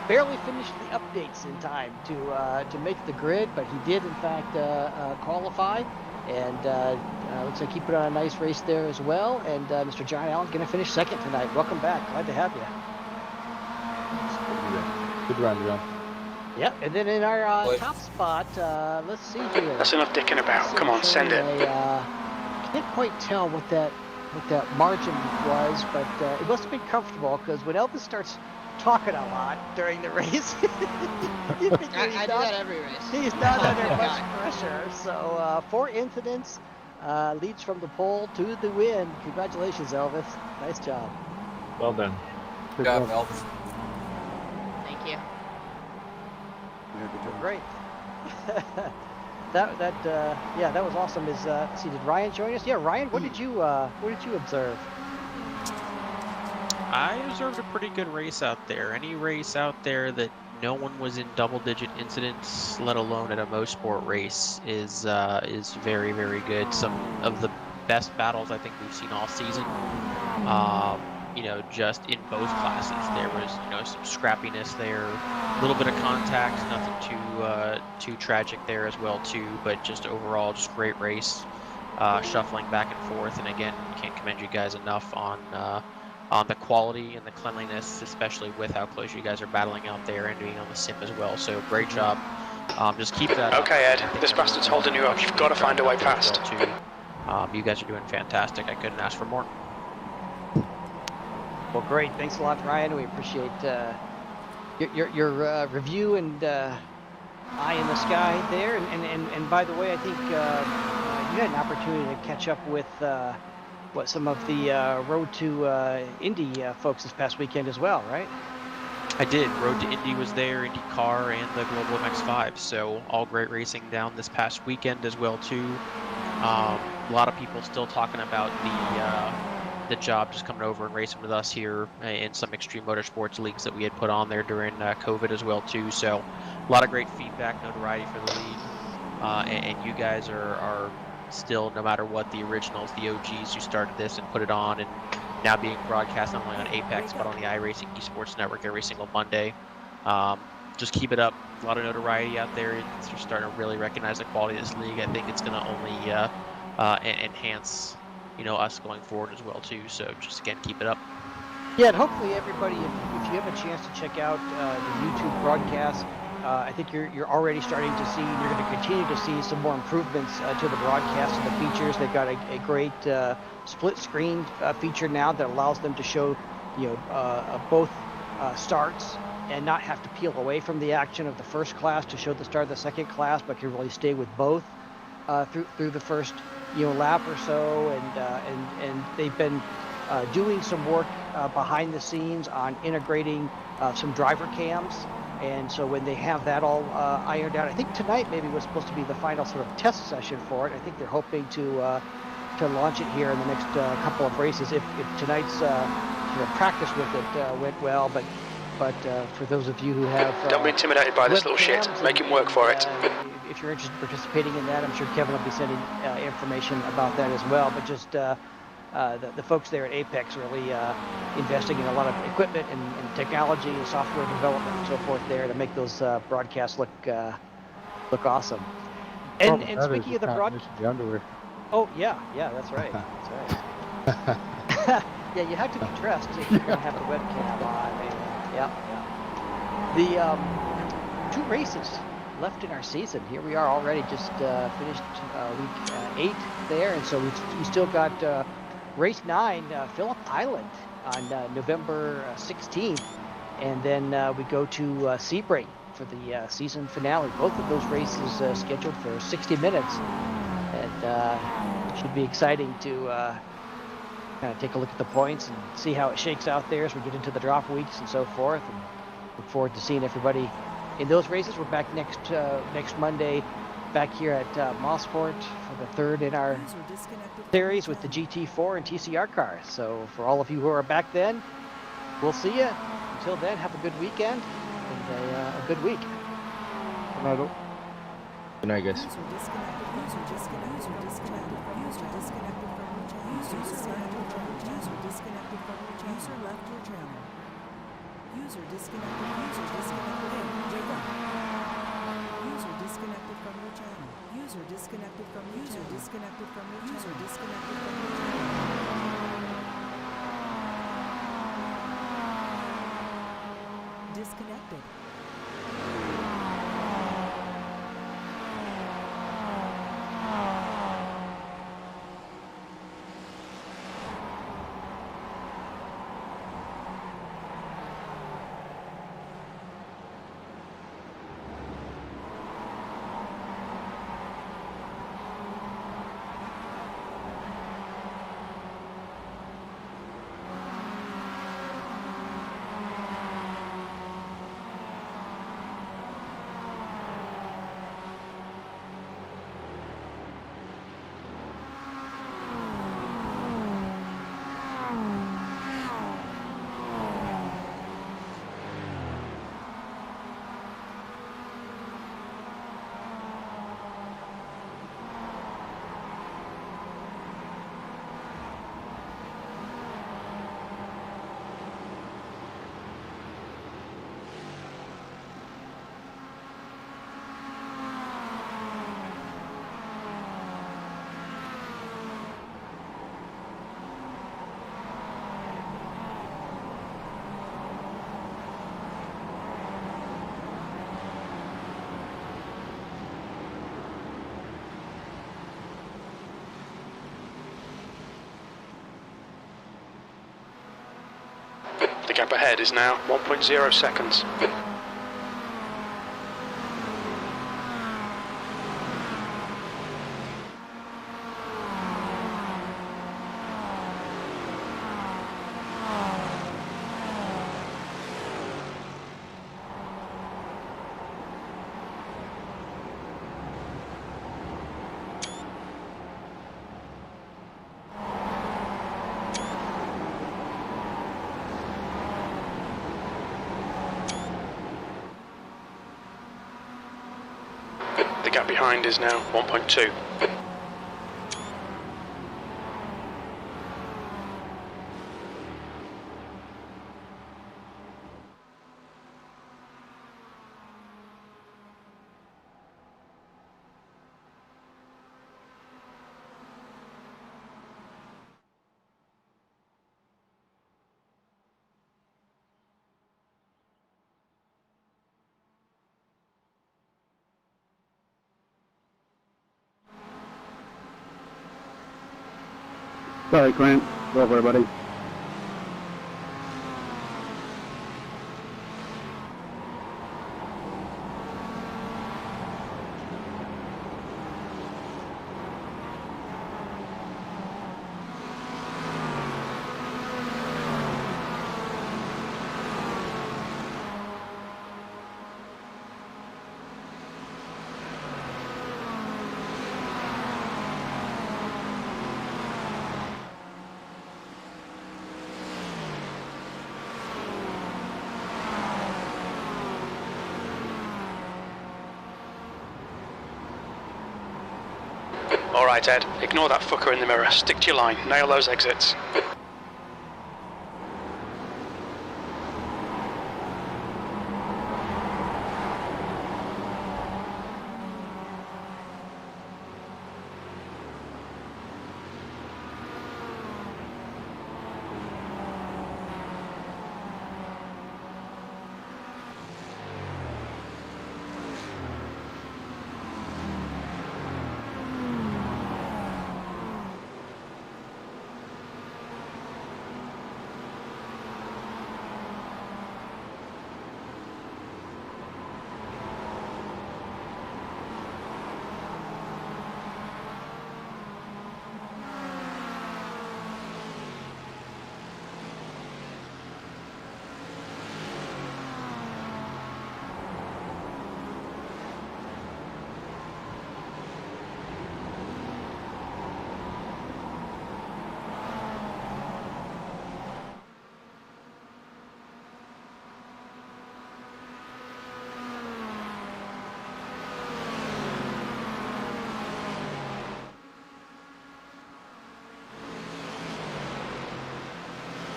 Barely finished the updates in time to make the grid, but he did in fact qualify. And looks like he put on a nice race there as well. And Mr. John Allen's going to finish 2nd tonight. Welcome back. Glad to have you. Good run, John. Yep. And then in our top spot, let's see here. That's enough dicking about. Come on, send it. Can't quite tell what that margin was, but it must have been comfortable because when Elvis starts talking a lot during the race, you think I do that every race. He's not under much pressure. So 4 incidents, leads from the pole to the win. Congratulations, Elvis. Nice job. Well done. Good job, Elvis. Thank you. Great. that was awesome. Let's see, did Ryan join us? Yeah, Ryan, what did you observe? I observed a pretty good race out there. Any race out there that no one was in double-digit incidents, let alone at a Mosport race, is very, very good. Some of the best battles I think we've seen all season. Just in both classes, there was some scrappiness there, a little bit of contact, nothing too tragic there as well too. But just overall, just great race, shuffling back and forth. And again, can't commend you guys enough on the quality and the cleanliness, especially with how close you guys are battling out there and being on the sim as well. So great job. Just keep that up. Okay, Ed, this bastard's holding you up. You've got to find a way past. You guys are doing fantastic. I couldn't ask for more. Well, great. Thanks a lot, Ryan. We appreciate your review and eye in the sky there. And by the way, I think you had an opportunity to catch up with some of the Road to Indy folks this past weekend as well, right? I did. Road to Indy was there, IndyCar and the Global MX-5. So all great racing down this past weekend as well too. A lot of people still talking about the job just coming over and racing with us here in some extreme motorsports leagues that we had put on there during COVID as well too. So a lot of great feedback, notoriety for the league. and you guys are still, no matter what, the originals, the OGs who started this and put it on, and now being broadcast not only on Apex but on the iRacing Esports Network every single Monday. Just keep it up. A lot of notoriety out there. It's just starting to really recognize the quality of this league. I think it's going to only enhance, us going forward as well too. So just again, keep it up. Yeah, and hopefully everybody, if you have a chance to check out the YouTube broadcast, I think you're already starting to see, and you're going to continue to see some more improvements to the broadcast and the features. They've got a great split screen feature now that allows them to show, both starts and not have to peel away from the action of the first class to show the start of the second class, but can really stay with both through the first lap or so. And they've been doing some work behind the scenes on integrating some driver cams. And so when they have that all ironed out, I think tonight maybe was supposed to be the final sort of test session for it. I think they're hoping to launch it here in the next couple of races if tonight's sort of practice with it went well. But for those of you who have don't be intimidated by this little shit. Make him work for it. If you're interested in participating in that, I'm sure Kevin will be sending information about that as well. But just the folks there at Apex really investing in a lot of equipment and technology and software development and so forth there to make those broadcasts look awesome. And speaking of the broadcast, the underwear. oh yeah, that's right. That's right. Yeah, you have to be dressed if you're gonna have a webcam on. Yeah. The 2 races left in our season. Here we are already just finished week 8 there, and so we still got race 9, Phillip Island on November 16th, and then we go to Sebring for the season finale. Both of those races scheduled for 60 minutes, and it should be exciting to kind of take a look at the points and see how it shakes out there as we get into the drop weeks and so forth. And look forward to seeing everybody in those races. We're back next Monday, back here at Mosport for the 3rd in our series with the GT4 and TCR cars. So for all of you who are back then, we'll see you. Until then, have a good weekend and a good week. Good night, guys. User left your channel. User disconnected. User disconnected. Hey, wake up. User disconnected from your channel. User disconnected from your user disconnected from your user disconnected from your channel. Disconnected. The gap ahead is now 1.0 seconds. Gap behind is now 1.2. Sorry, Clint. Go over it, buddy. Alright, Ed. Ignore that fucker in the mirror. Stick to your line. Nail those exits.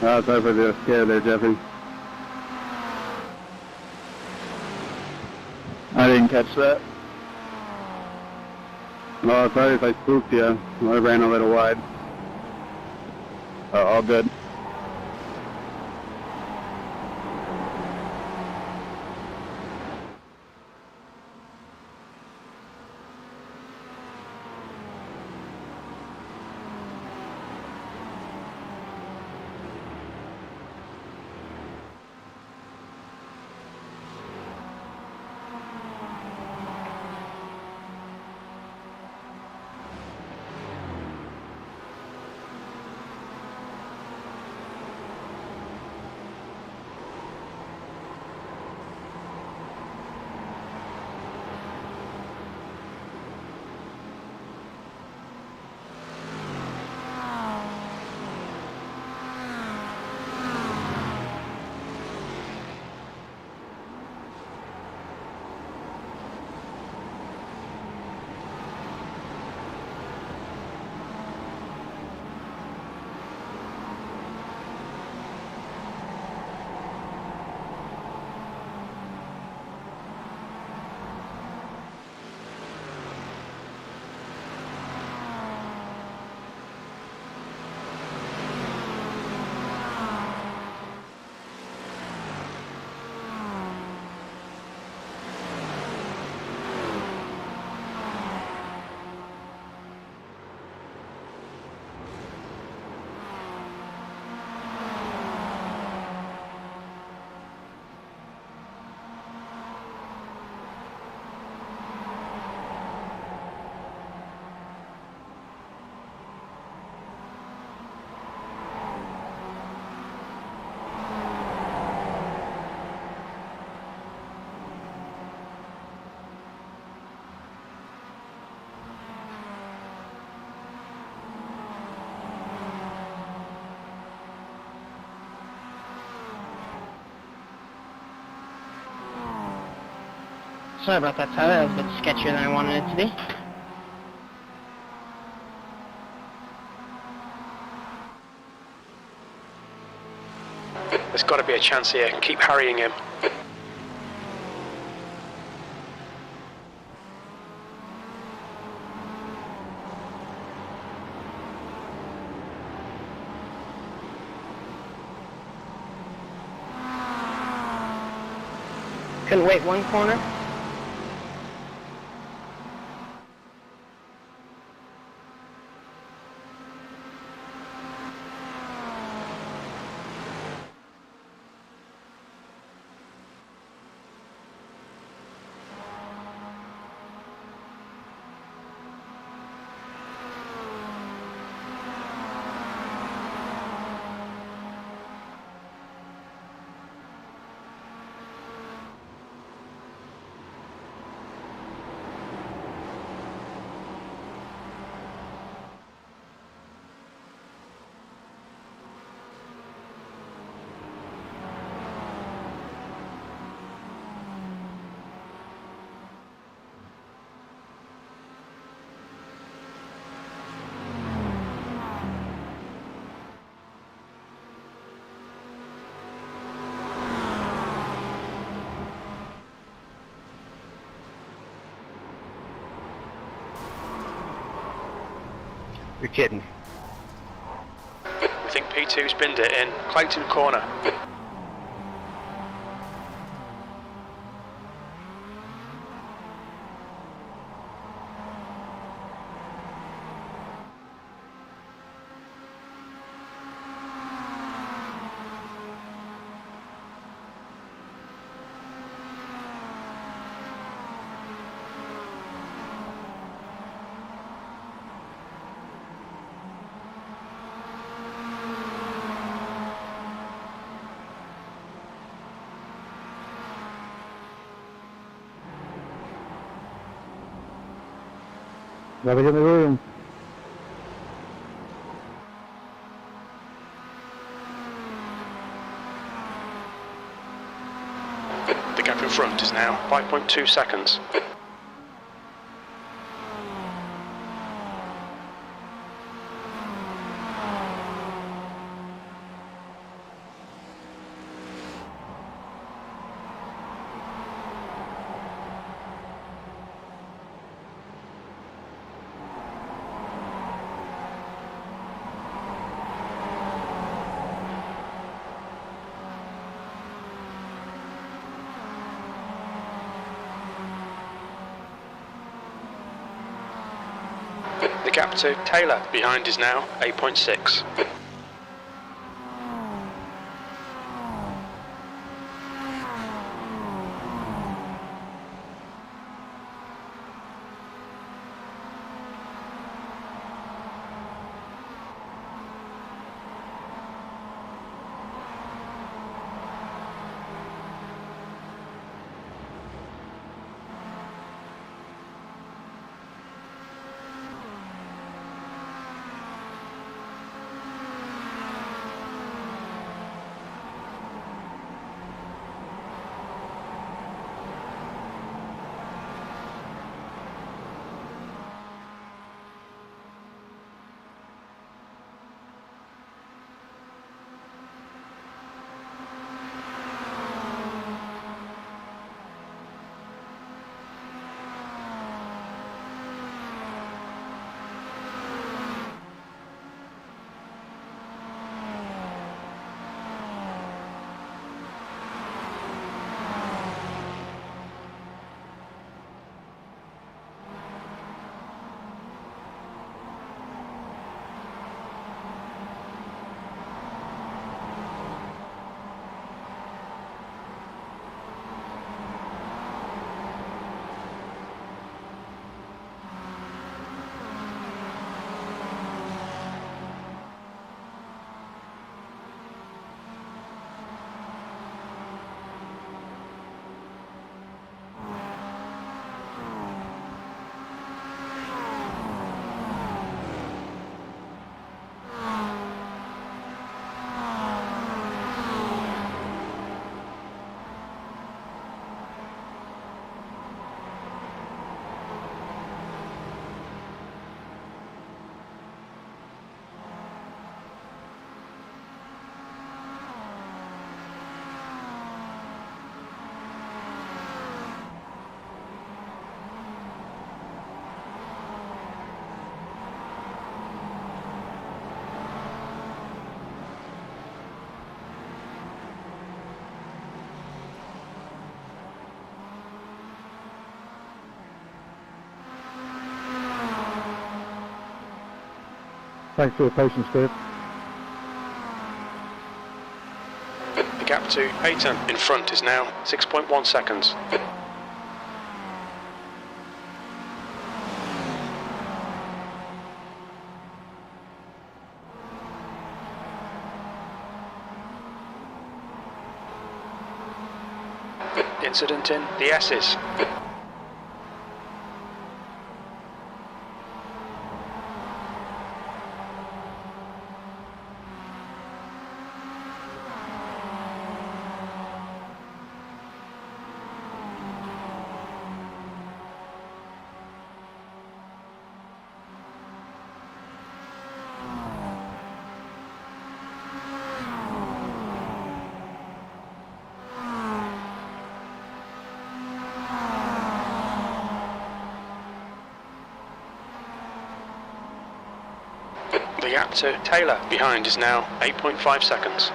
Sorry for the scare there, Jeffy. I didn't catch that. Oh, sorry if I spooked you. I ran a little wide. All good. Sorry about that, Tyler. That was a bit sketchier than I wanted it to be. There's got to be a chance here. Keep harrying him. Couldn't wait one corner. You're kidding. I think P2's binned it in Clayton corner. Rubber in the room. The gap in front is now 5.2 seconds. The gap to Taylor behind is now 8.6. Thanks for your patience, Dave. The gap to Peyton in front is now 6.1 seconds. Incident in the S's. The gap to Taylor behind is now 8.5 seconds.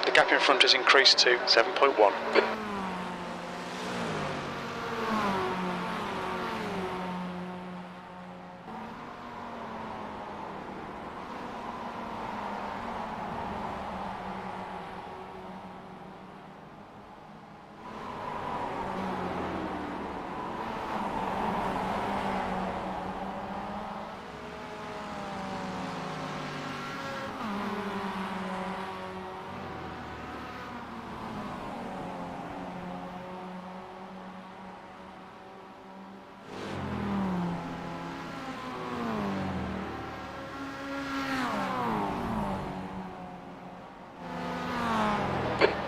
The gap in front has increased to 7.1.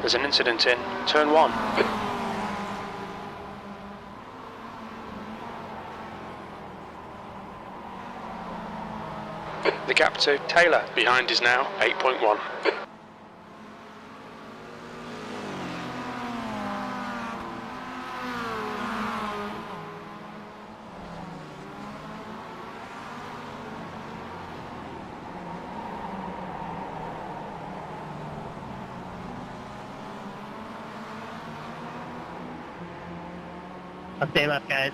There's an incident in turn 1. The gap to Taylor behind is now 8.1. I'll stay left, guys.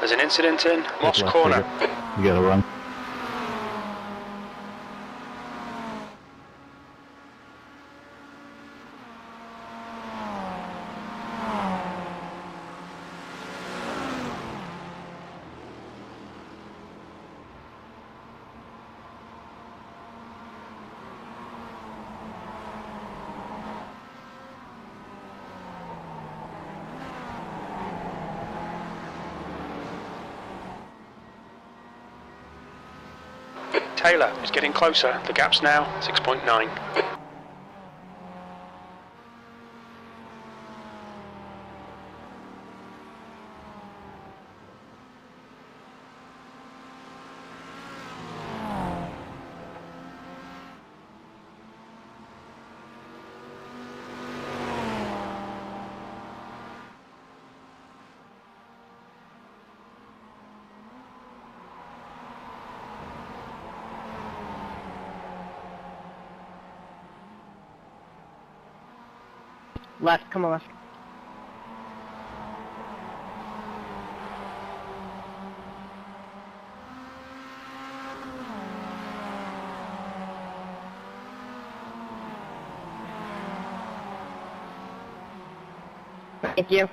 There's an incident in Moss Corner. You gotta run. Taylor is getting closer. The gap's now 6.9. Left, come on left. Thank you.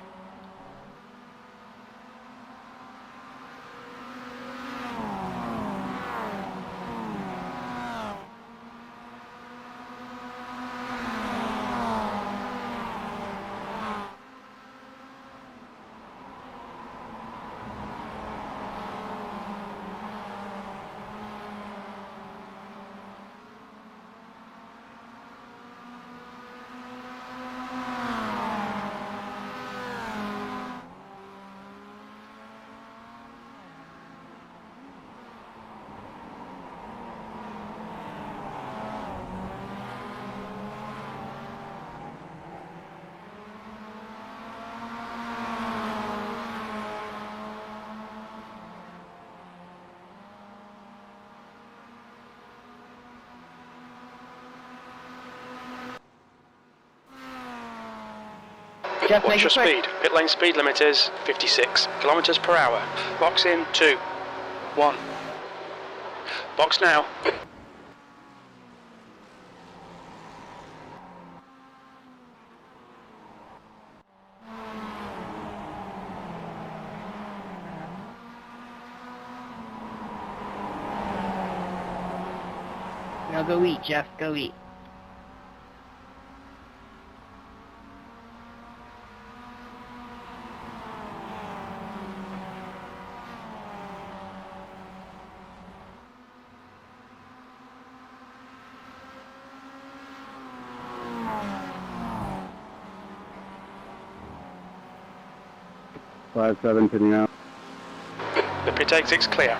Jeff, Watch your speed. Pit lane speed limit is 56 kilometers per hour. Box in 2, 1. Box now. Now go eat, Jeff. Go eat. Five 7 pinning out. The pit exit's clear.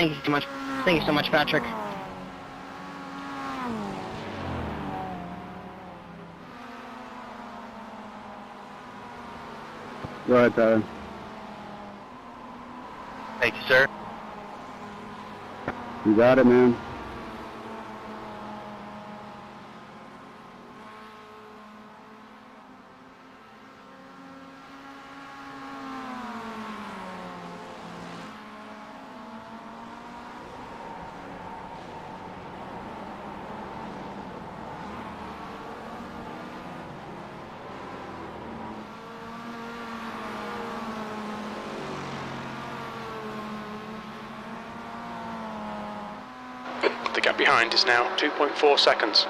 Thank you so much. Thank you so much, Patrick. Go ahead, Tyler. Thank you, sir. You got it, man. The gap behind is now 2.4 seconds.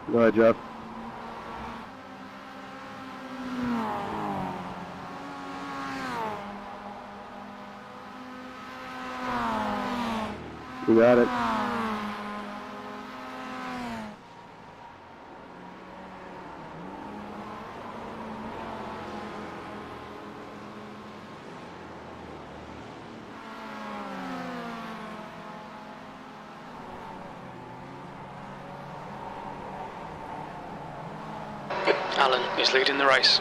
Go ahead, Jeff. You got it. Alan is leading the race.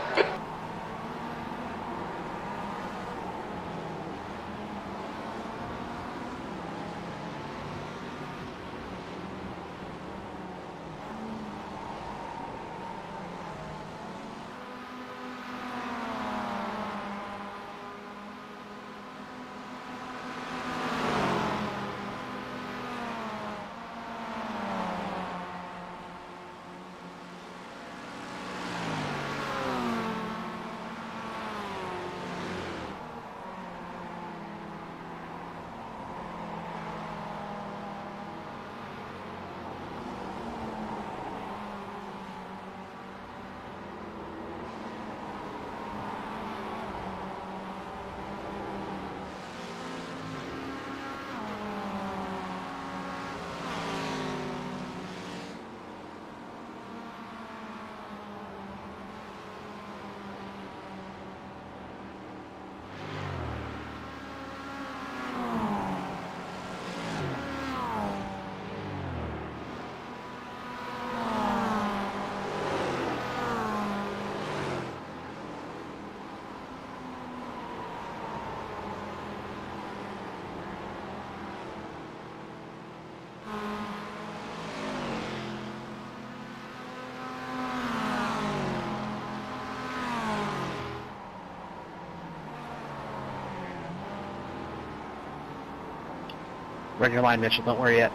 Run your line, Mitchell. Don't worry yet.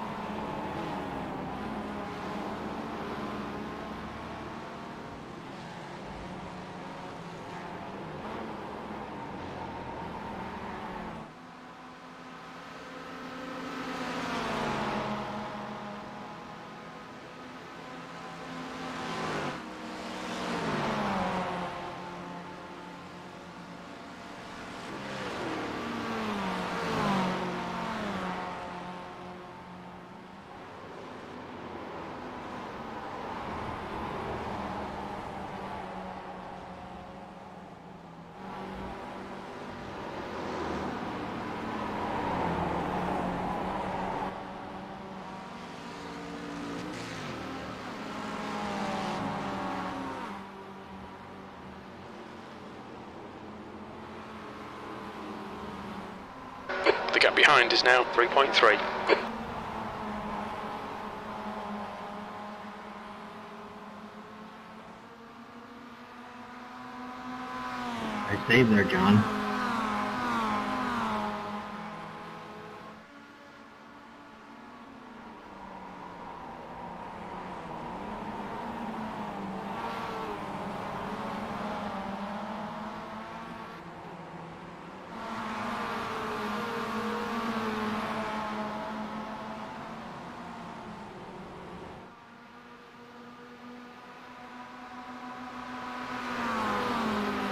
The gap behind is now 3.3. Nice save there, John.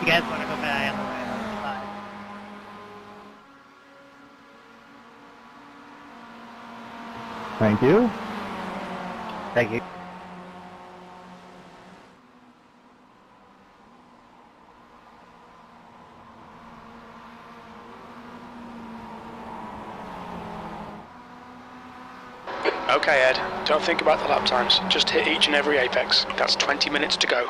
You guys want to go back on the right side? Thank you. Thank you. Okay, Ed, don't think about the lap times. Just hit each and every apex. That's 20 minutes to go.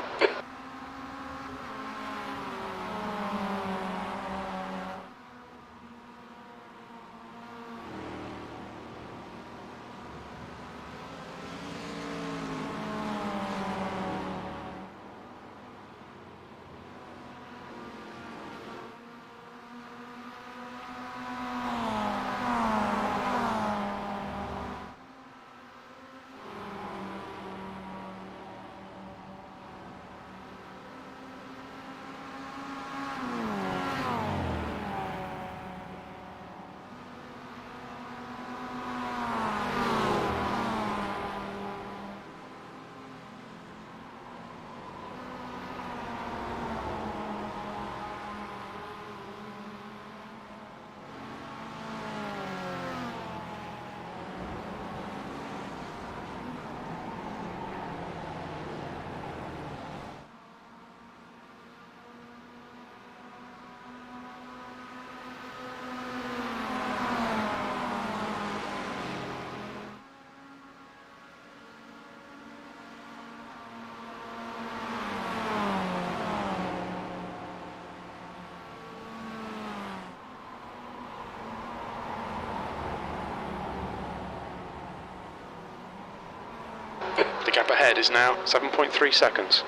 The gap ahead is now 7.3 seconds.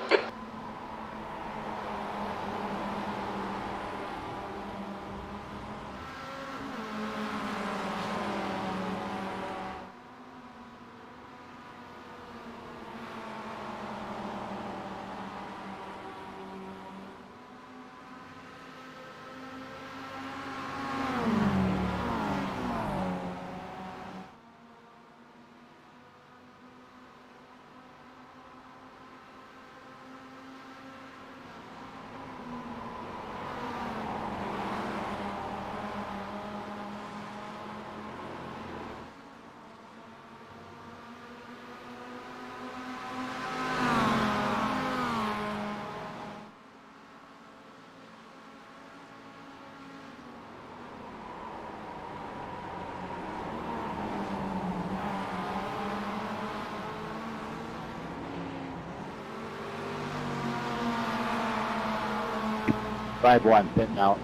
Five one, pitting out.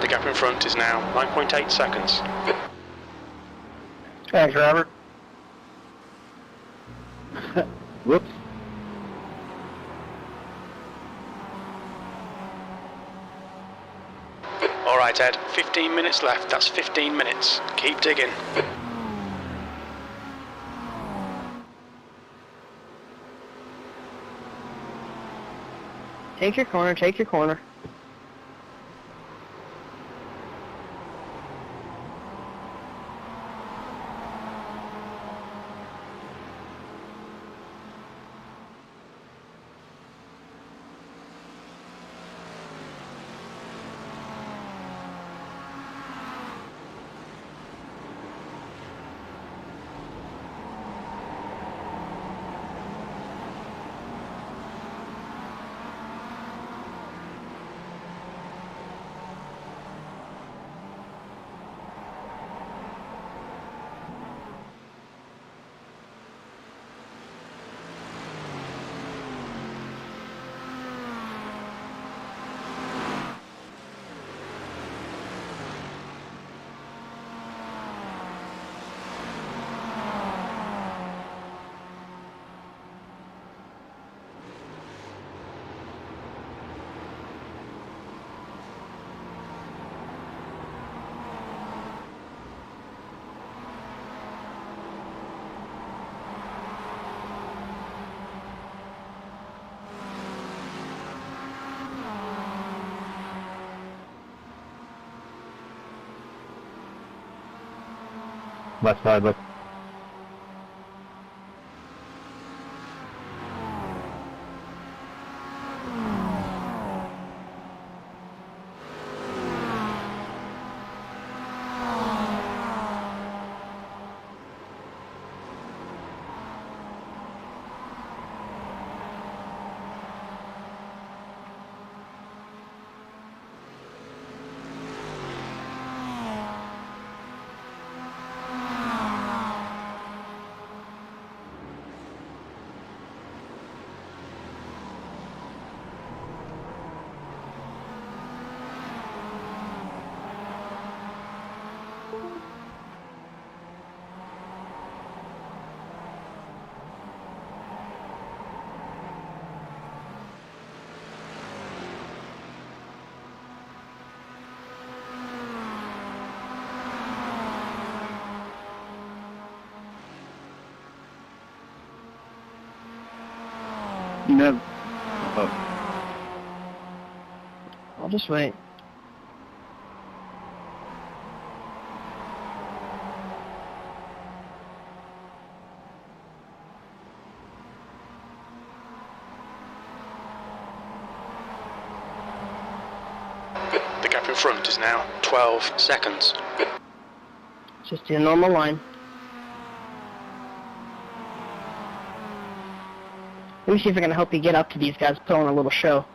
The gap in front is now 9.8 seconds. Thanks, Robert. Whoops. Alright Right Ed, 15 minutes left, that's 15 minutes. Keep digging. Take your corner, take your corner. Left side, left. No. I'll just wait. The gap in front is now 12 seconds. Just a normal line. Let me see if I can help you get up to these guys pulling a little show.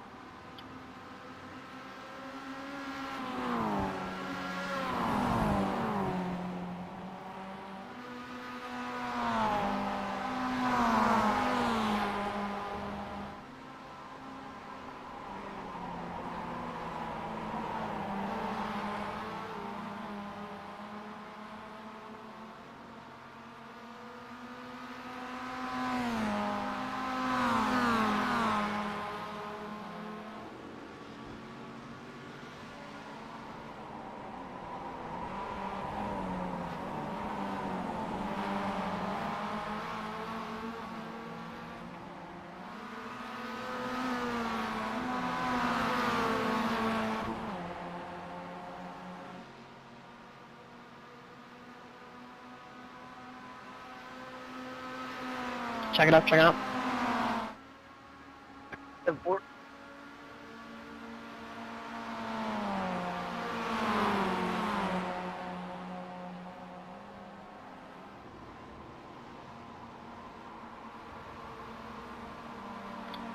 Check it up, check it up.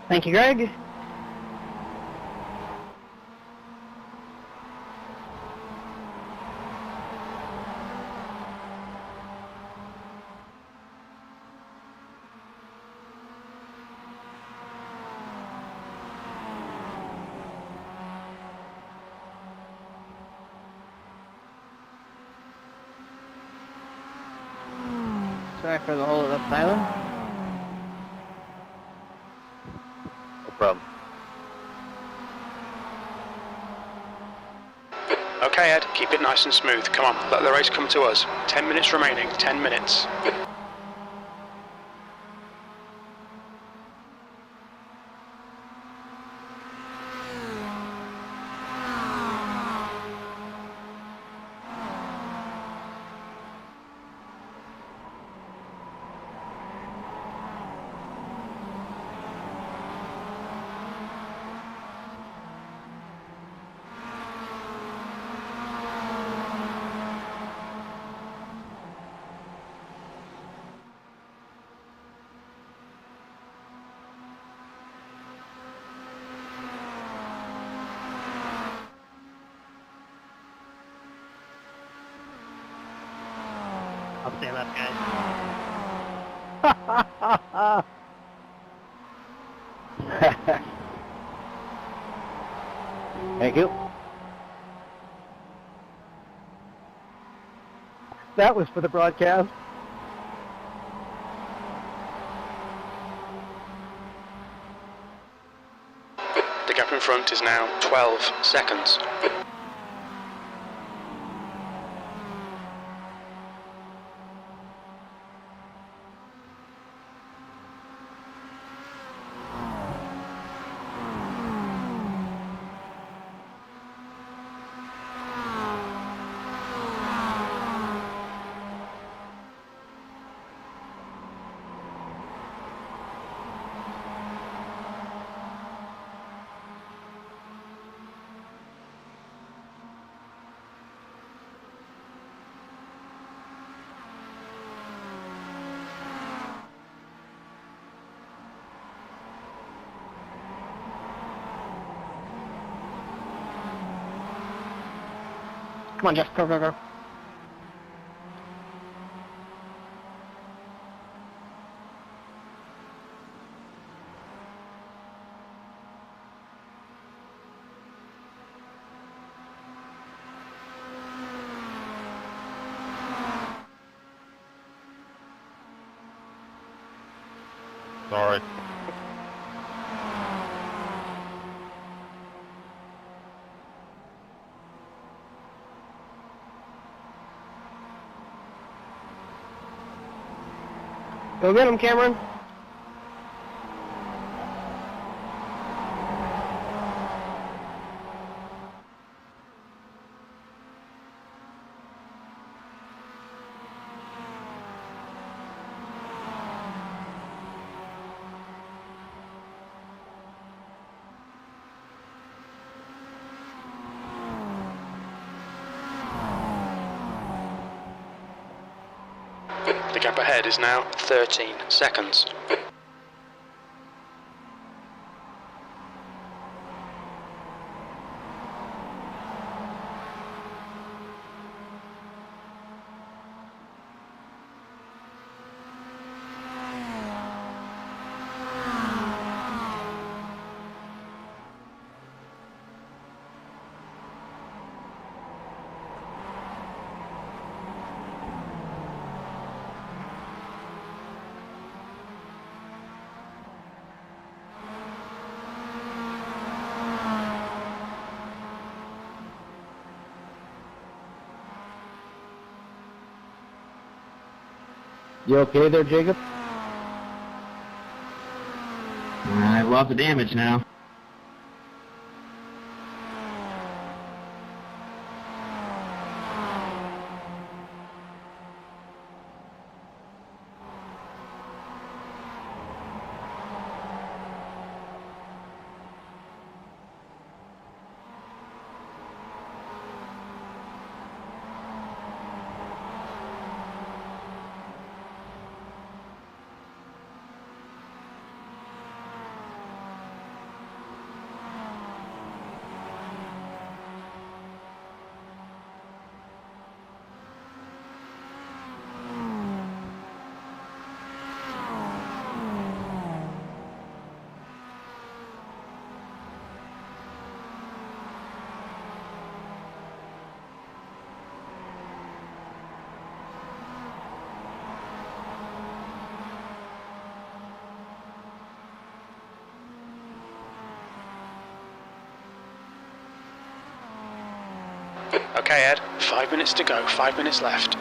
Thank you, Greg. Sorry for the hold up, Tyler. No problem. Okay ahead, keep it nice and smooth. Come on, let the race come to us. 10 minutes remaining, 10 minutes. I'll stay left, guys. Thank you. That was for the broadcast. The gap in front is now 12 seconds. Come on, Jeff. Go, go, go. Sorry. Go get him, Cameron. The gap ahead is now 13 seconds. You okay there, Jacob? I have lots of damage now. Okay, Ed, 5 minutes to go, 5 minutes left.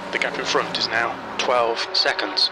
The gap in front is now 12 seconds.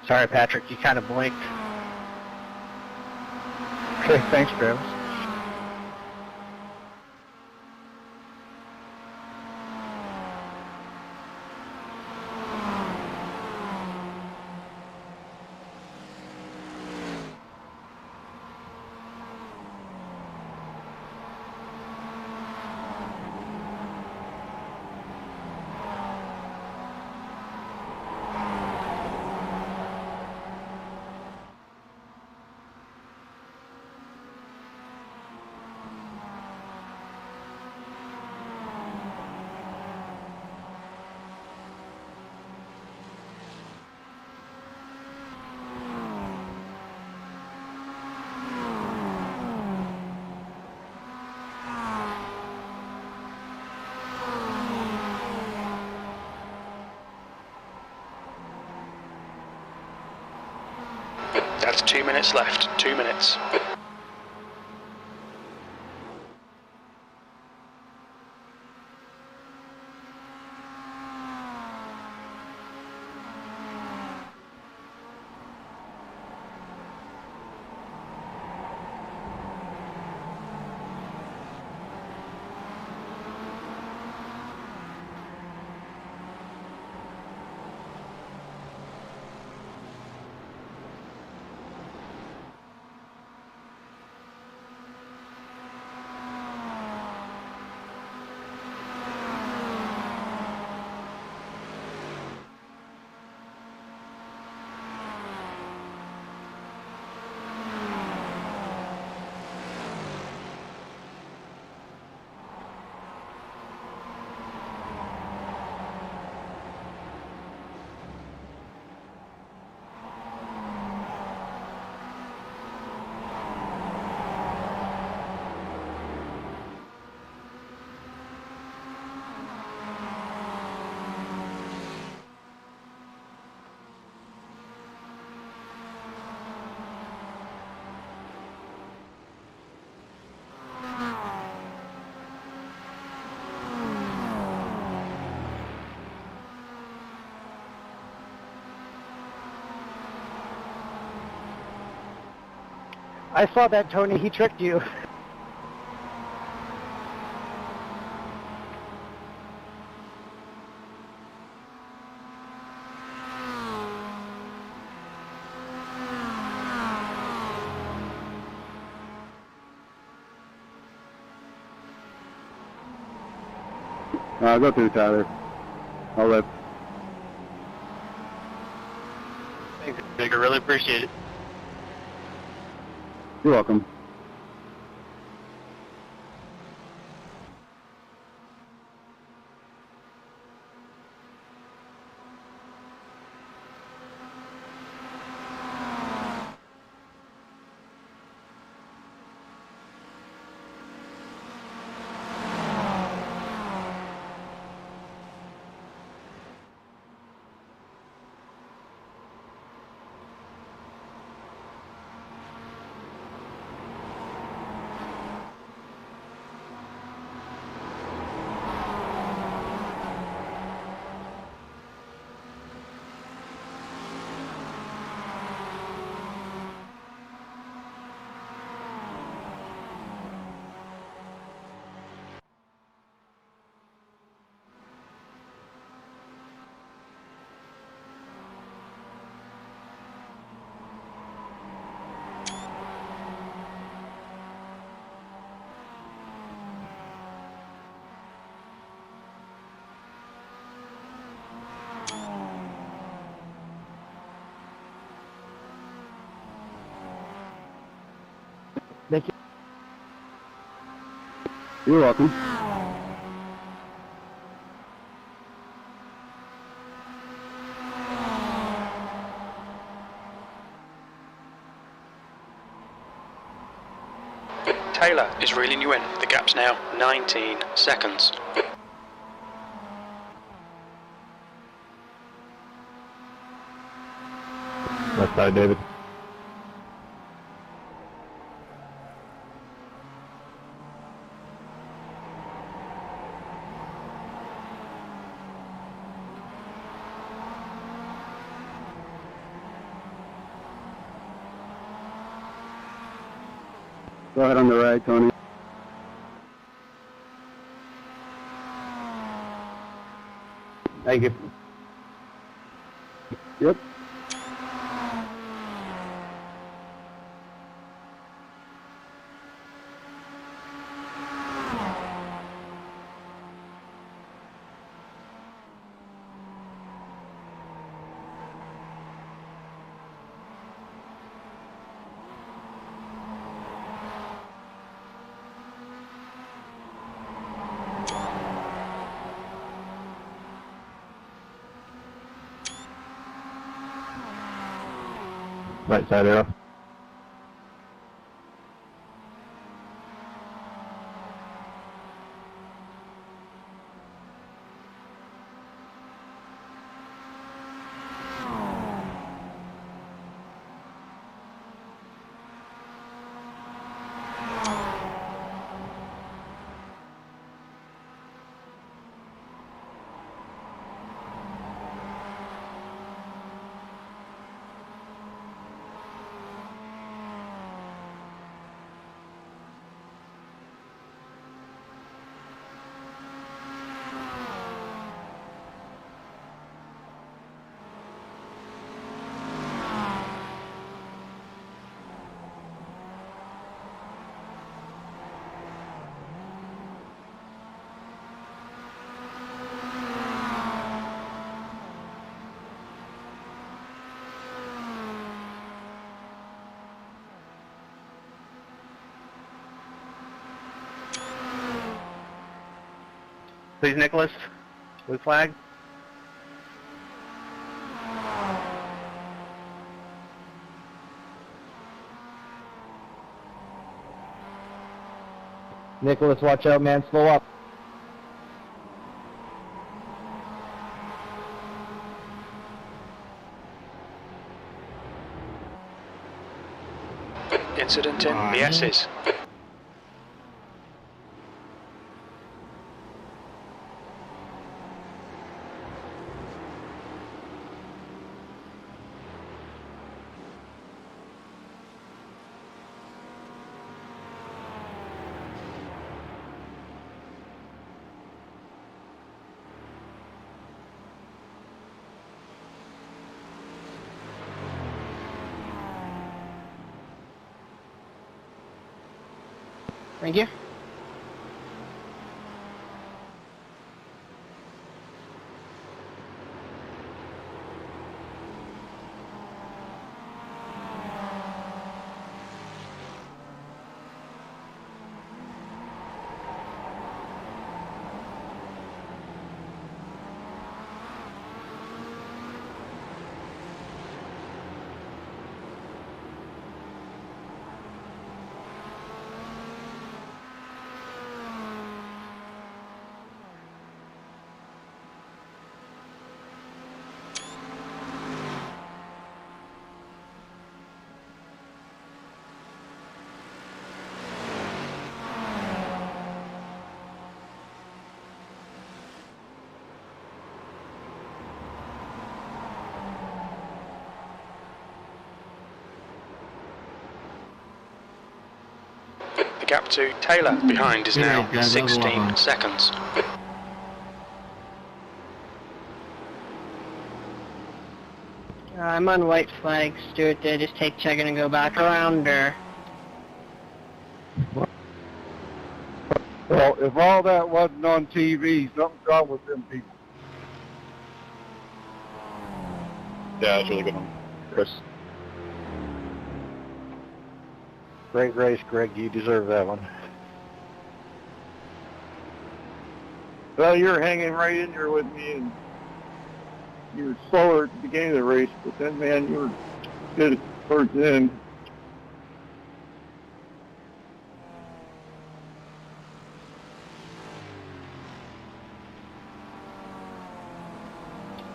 Sorry, Patrick, you kind of blinked. Okay, thanks, Travis. That's 2 minutes left, 2 minutes. I saw that, Tony. He tricked you. Go through, Tyler. I'll let. Thanks, Big. I really appreciate it. You're welcome. Thank you. You're welcome. Taylor is reeling you in. The gap's now 19 seconds. Left side, David. Go ahead on the right, Tony. Thank you. Yep. Right side arrow. Please, Nicholas. Blue flag. Nicholas, watch out, man. Slow up. Incident in the S's. Thank you. gap to Taylor behind is now Good night, guys. That was a lot of 16 fun. seconds. I'm on white flag, Stuart. Did I just take checking and go back around, or? Well, if all that wasn't on TV, something's wrong with them people. Yeah, it was really good one, Chris. Great race, Greg. You deserve that one. Well, you're hanging right in there with me, and you were slower at the beginning of the race, but then, man, you were good towards the end.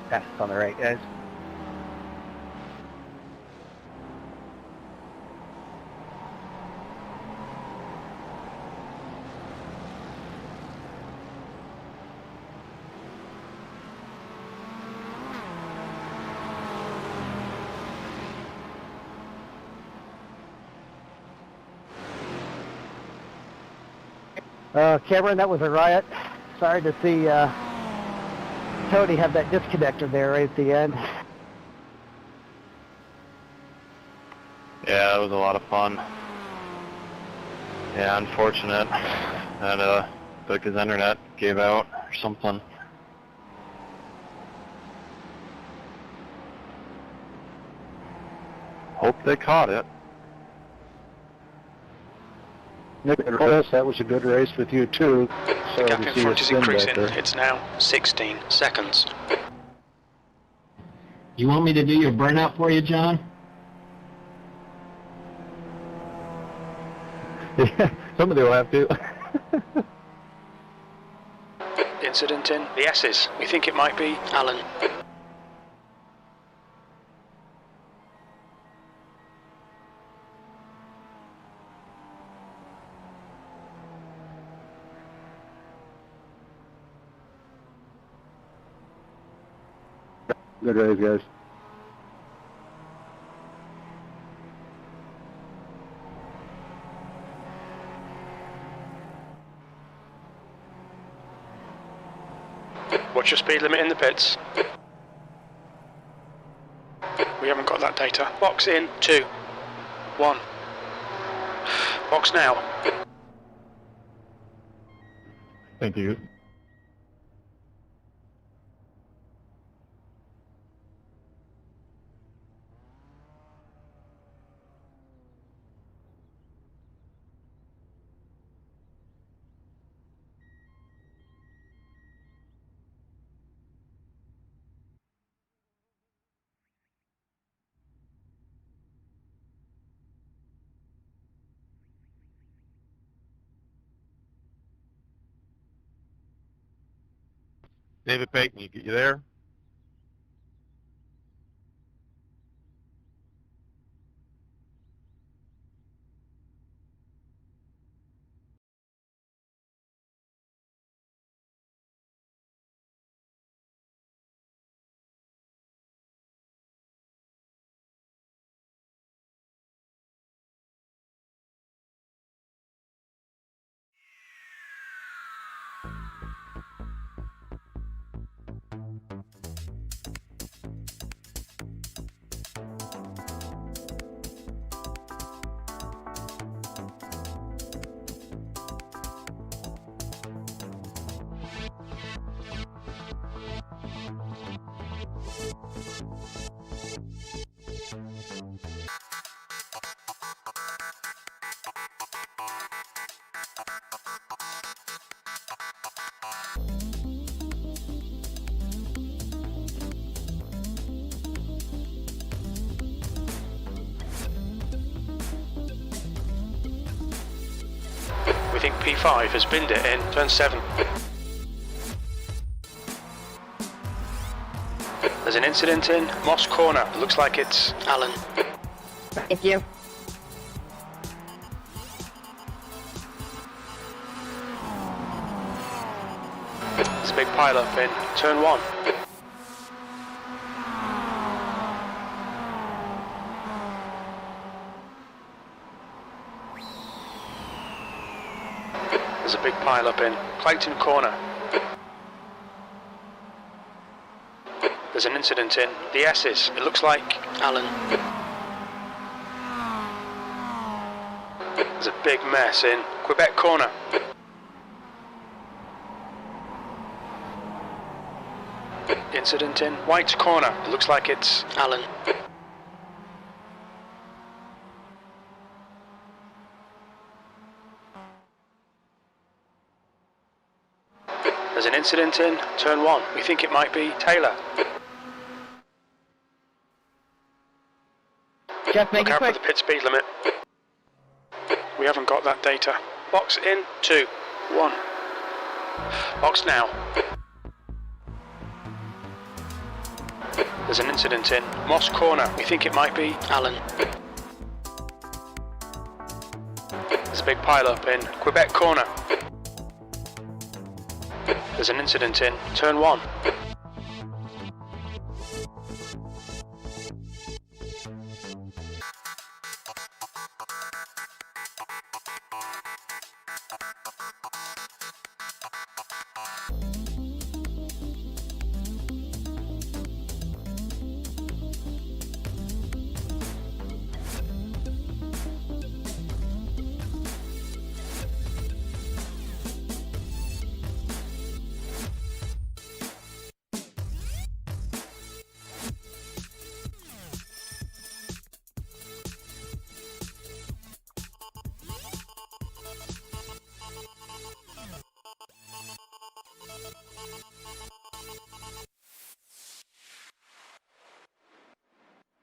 Pass on the right, guys. Cameron, that was a riot. Sorry to see Tony have that disconnector there right at the end. Yeah, it was a lot of fun. Yeah, unfortunate. And like his internet gave out or something. Hope they caught it. Nick, that was a good race with you too. The gap in front is increasing. It's now 16 seconds. You want me to do your burnout for you, John? Yeah, somebody will have to. Incident in the S's. We think it might be Alan. Good race, guys. What's your speed limit in the pits? We haven't got that data. Box in 2, 1. Box now. Thank you. David Payton, you there? We think P5 has binned it in turn 7. There's an incident in Moss Corner. Looks like it's Alan. Thank you. There's a big pile up in turn 1. There's a big pile up in Clayton Corner. There's an incident in the S's. It looks like Alan. There's a big mess in Quebec Corner. Incident in White's Corner. It looks like it's Alan. There's an incident in Turn 1. We think it might be Taylor. Jeff, make Look it out for quick. the pit speed limit. We haven't got that data. Box in 2, 1. Box now. There's an incident in Moss Corner. We think it might be Alan. There's a big pile up in Quebec Corner. There's an incident in Turn 1.